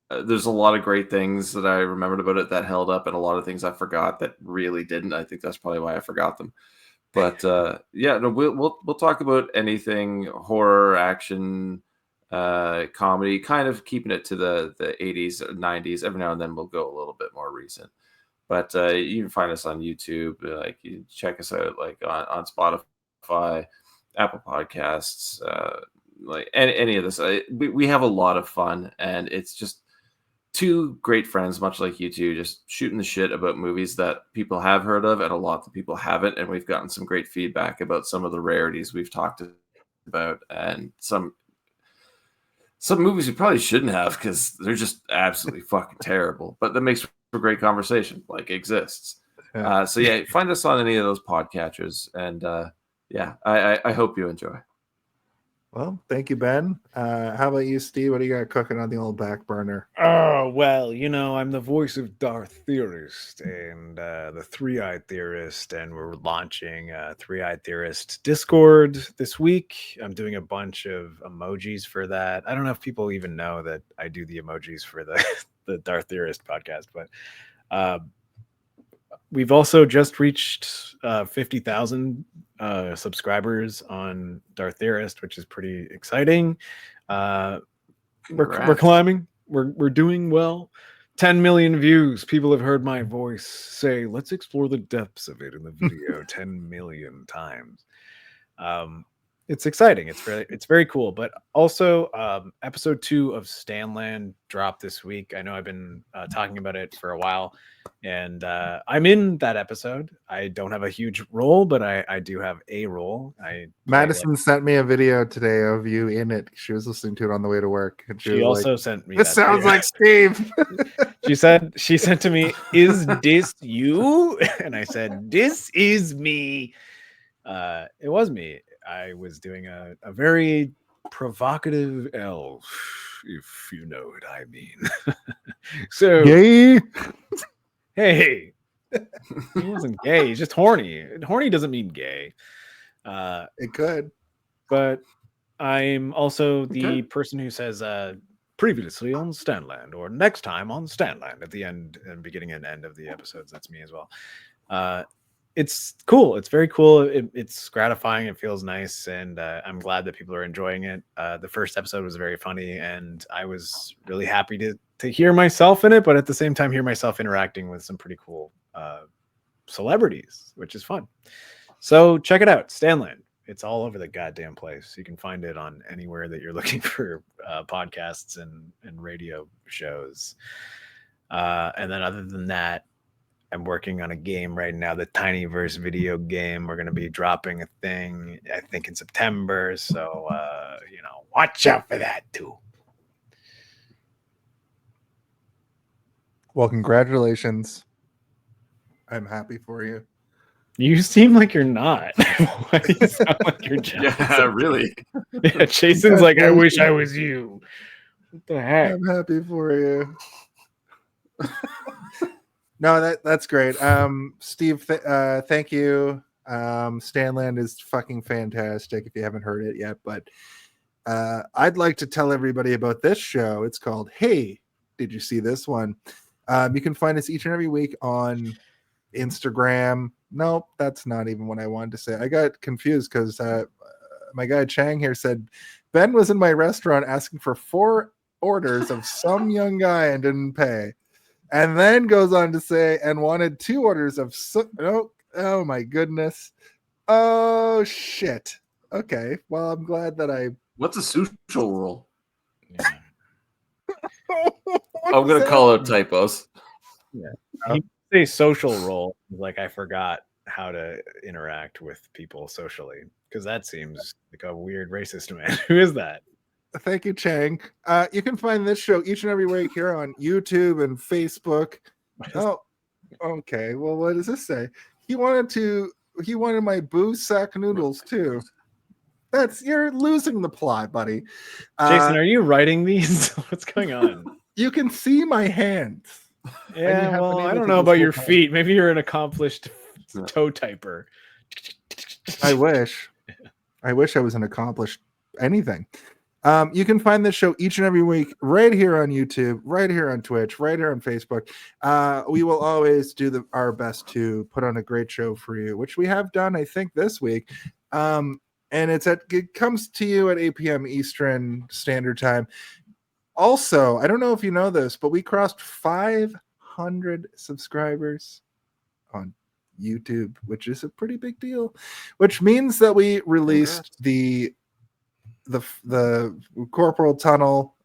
there's a lot of great things that I remembered about it that held up, and a lot of things I forgot that really didn't. I think that's probably why I forgot them. But yeah, no, we'll talk about anything horror, action, comedy, kind of keeping it to the 80s or 90s. Every now and then we'll go a little bit more recent. But you can find us on YouTube. Like, you can check us out like on Spotify, Apple Podcasts, like any of this. We have a lot of fun, and it's just two great friends, much like you two, just shooting the shit about movies that people have heard of and a lot that people haven't. And we've gotten some great feedback about some of the rarities we've talked about, and some movies we probably shouldn't have because they're just absolutely fucking terrible. But that makes for great conversation, like Exists. So yeah, find us on any of those podcatchers, and yeah, I hope you enjoy. Well, thank you, Ben. How about you, Steve? What do you got cooking on the old back burner? Oh, well, you know, I'm the voice of Darth Theorist and the Three-Eyed Theorist, and we're launching Three-Eyed Theorist Discord this week. I'm doing a bunch of emojis for that. I don't know if people even know that I do the emojis for the Darth Theorist podcast, but we've also just reached 50,000 subscribers on Darth Theorist, which is pretty exciting. We're climbing. We're doing well. 10 million views. People have heard my voice say, "Let's explore the depths of it" in the video 10 million times. It's exciting. It's very cool. But also, episode 2 of Stanland dropped this week. I know I've been talking about it for a while, and I'm in that episode. I don't have a huge role, but I do have a role. Madison sent me a video today of you in it. She was listening to it on the way to work, and she also sent me. This sounds like Steve. She sent to me, "Is this you?" And I said, "This is me." It was me. I was doing a very provocative elf, if you know what I mean. So, gay? Hey, he wasn't gay. He's just horny. Horny doesn't mean gay. It could. But I'm also the person who says previously on Stanland, or next time on Stanland, at the end and beginning and end of the episodes. That's me as well. It's cool. It's very cool. It's gratifying. It feels nice, and I'm glad that people are enjoying it. The first episode was very funny, and I was really happy to hear myself in it, but at the same time hear myself interacting with some pretty cool celebrities, which is fun. So check it out, Stanland. It's all over the goddamn place. You can find it on anywhere that you're looking for podcasts and radio shows. And then other than that, I'm working on a game right now, the Tinyverse video game. We're going to be dropping a thing, I think, in September. So, watch out for that, too. Well, congratulations. I'm happy for you. You seem like you're not. Why do you sound like you're jealous? Yeah, really. Yeah, Jason's like, "I wish I was you." What the heck? I'm happy for you. No, that's great. Steve, thank you. Stanland is fucking fantastic if you haven't heard it yet, but I'd like to tell everybody about this show. It's called Hey, Did You See This One? You can find us each and every week on Instagram. Nope, that's not even what I wanted to say. I got confused because my guy Chang here said Ben was in my restaurant asking for 4 orders of some young guy and didn't pay. And then goes on to say, and wanted 2 orders of oh my goodness. Oh shit. Okay. Well, I'm glad that What's a social rule? Yeah. I'm gonna call out typos. He say social role. Like I forgot how to interact with people socially because that seems like a weird racist man. Who is that? Thank you, Chang. You can find this show each and every week here on YouTube and Facebook. Oh, okay. Well, what does this say? He wanted my boo sack noodles too. You're losing the plot, buddy. Jason, are you writing these? What's going on? You can see my hands. Yeah, well, I don't know about your feet. Maybe you're an accomplished toe typer. I wish I was an accomplished anything. You can find this show each and every week right here on YouTube, right here on Twitch, right here on Facebook. We will always do our best to put on a great show for you, which we have done, I think, this week. And it comes to you at 8 p.m. Eastern Standard Time. Also, I don't know if you know this, but we crossed 500 subscribers on YouTube, which is a pretty big deal, which means that we released the Corporal Tunnel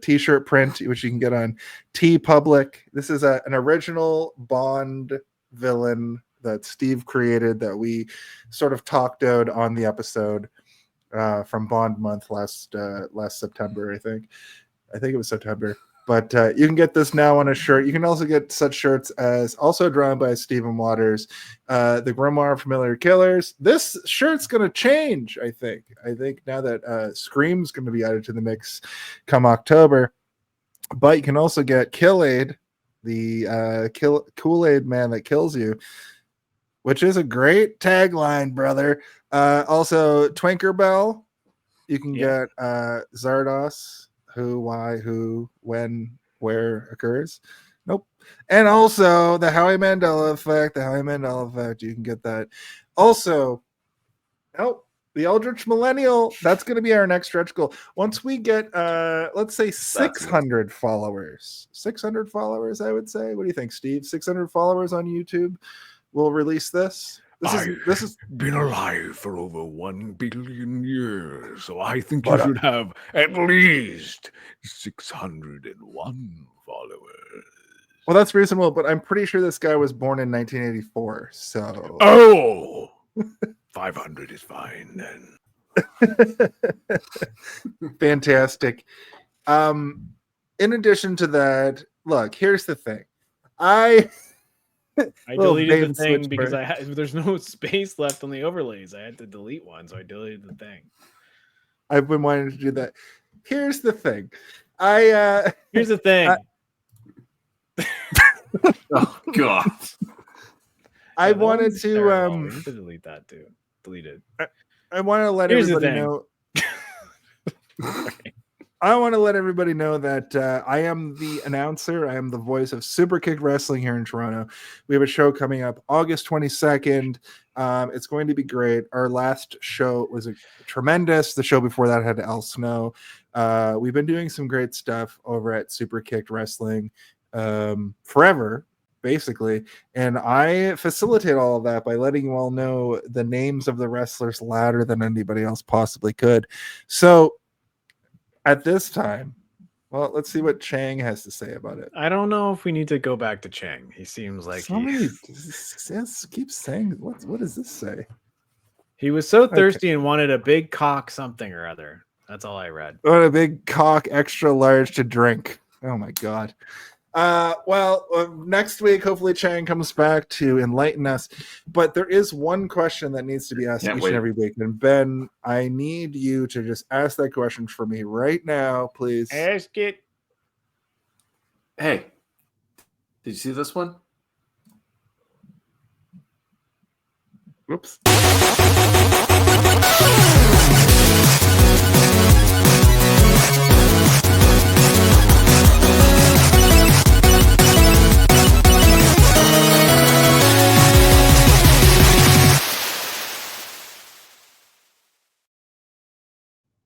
t-shirt print, which you can get on TeePublic. This is an original Bond villain that Steve created that we sort of talked out on the episode from Bond month last September. I think it was September. But you can get this now on a shirt. You can also get such shirts as also drawn by Stephen Waters, the Grimoire of Familiar Killers. This shirt's going to change, I think. I think now that Scream's going to be added to the mix come October. But you can also get Kill-Aid, the Kool-Aid man that kills you, which is a great tagline, brother. Also, Twinkerbell. You can get Zardos. Who, why, who, when, where occurs. Nope. And also the Howie Mandel effect. You can get that. Also, the Eldritch Millennial. That's going to be our next stretch goal. Once we get, let's say 600 followers. 600 followers, I would say. What do you think, Steve? 600 followers on YouTube. We'll release this. This is been alive for over 1 billion years, so I think you should have at least 601 followers. Well, that's reasonable, but I'm pretty sure this guy was born in 1984. So 500 is fine then. Fantastic. In addition to that, look, here's the thing. I deleted the thing because there's no space left on the overlays. I had to delete one, so I deleted the thing. I've been wanting to do that. Here's the thing. Here's the thing. Oh God. I wanted to we need to delete that too. Delete it. I want to let everybody know. I want to let everybody know that I am the announcer. I am the voice of Super Kick Wrestling here in Toronto. We have a show coming up August 22nd. It's going to be great. Our last show was tremendous. The show before that had Al Snow. We've been doing some great stuff over at Super Kick Wrestling forever, basically. And I facilitate all of that by letting you all know the names of the wrestlers louder than anybody else possibly could. So, at this time, well, let's see what Chang has to say about it. I don't know if we need to go back to Chang. He seems like keep saying what does this say? He was so thirsty and wanted a big cock something or other. That's all I read. What a big cock, extra large to drink. Oh my God. Next week, hopefully Chang comes back to enlighten us. But there is one question that needs to be asked and every week. And Ben, I need you to just ask that question for me right now, please. Ask it. Hey, did you see this one? Whoops.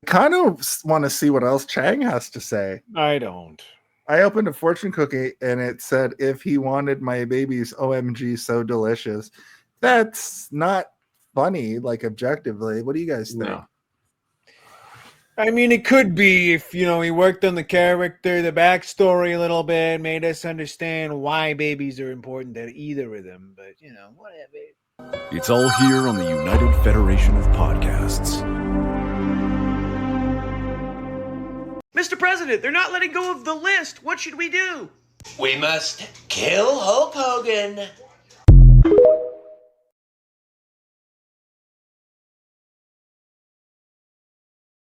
Kind of want to see what else Chang has to say. I don't. I opened a fortune cookie and it said, if he wanted my baby's OMG so delicious. That's not funny, like objectively. What do you guys think? No. I mean, it could be if, he worked on the character, the backstory a little bit, made us understand why babies are important to either of them. But, whatever. It's all here on the United Federation of Podcasts. Mr. President, they're not letting go of the list. What should we do? We must kill Hulk Hogan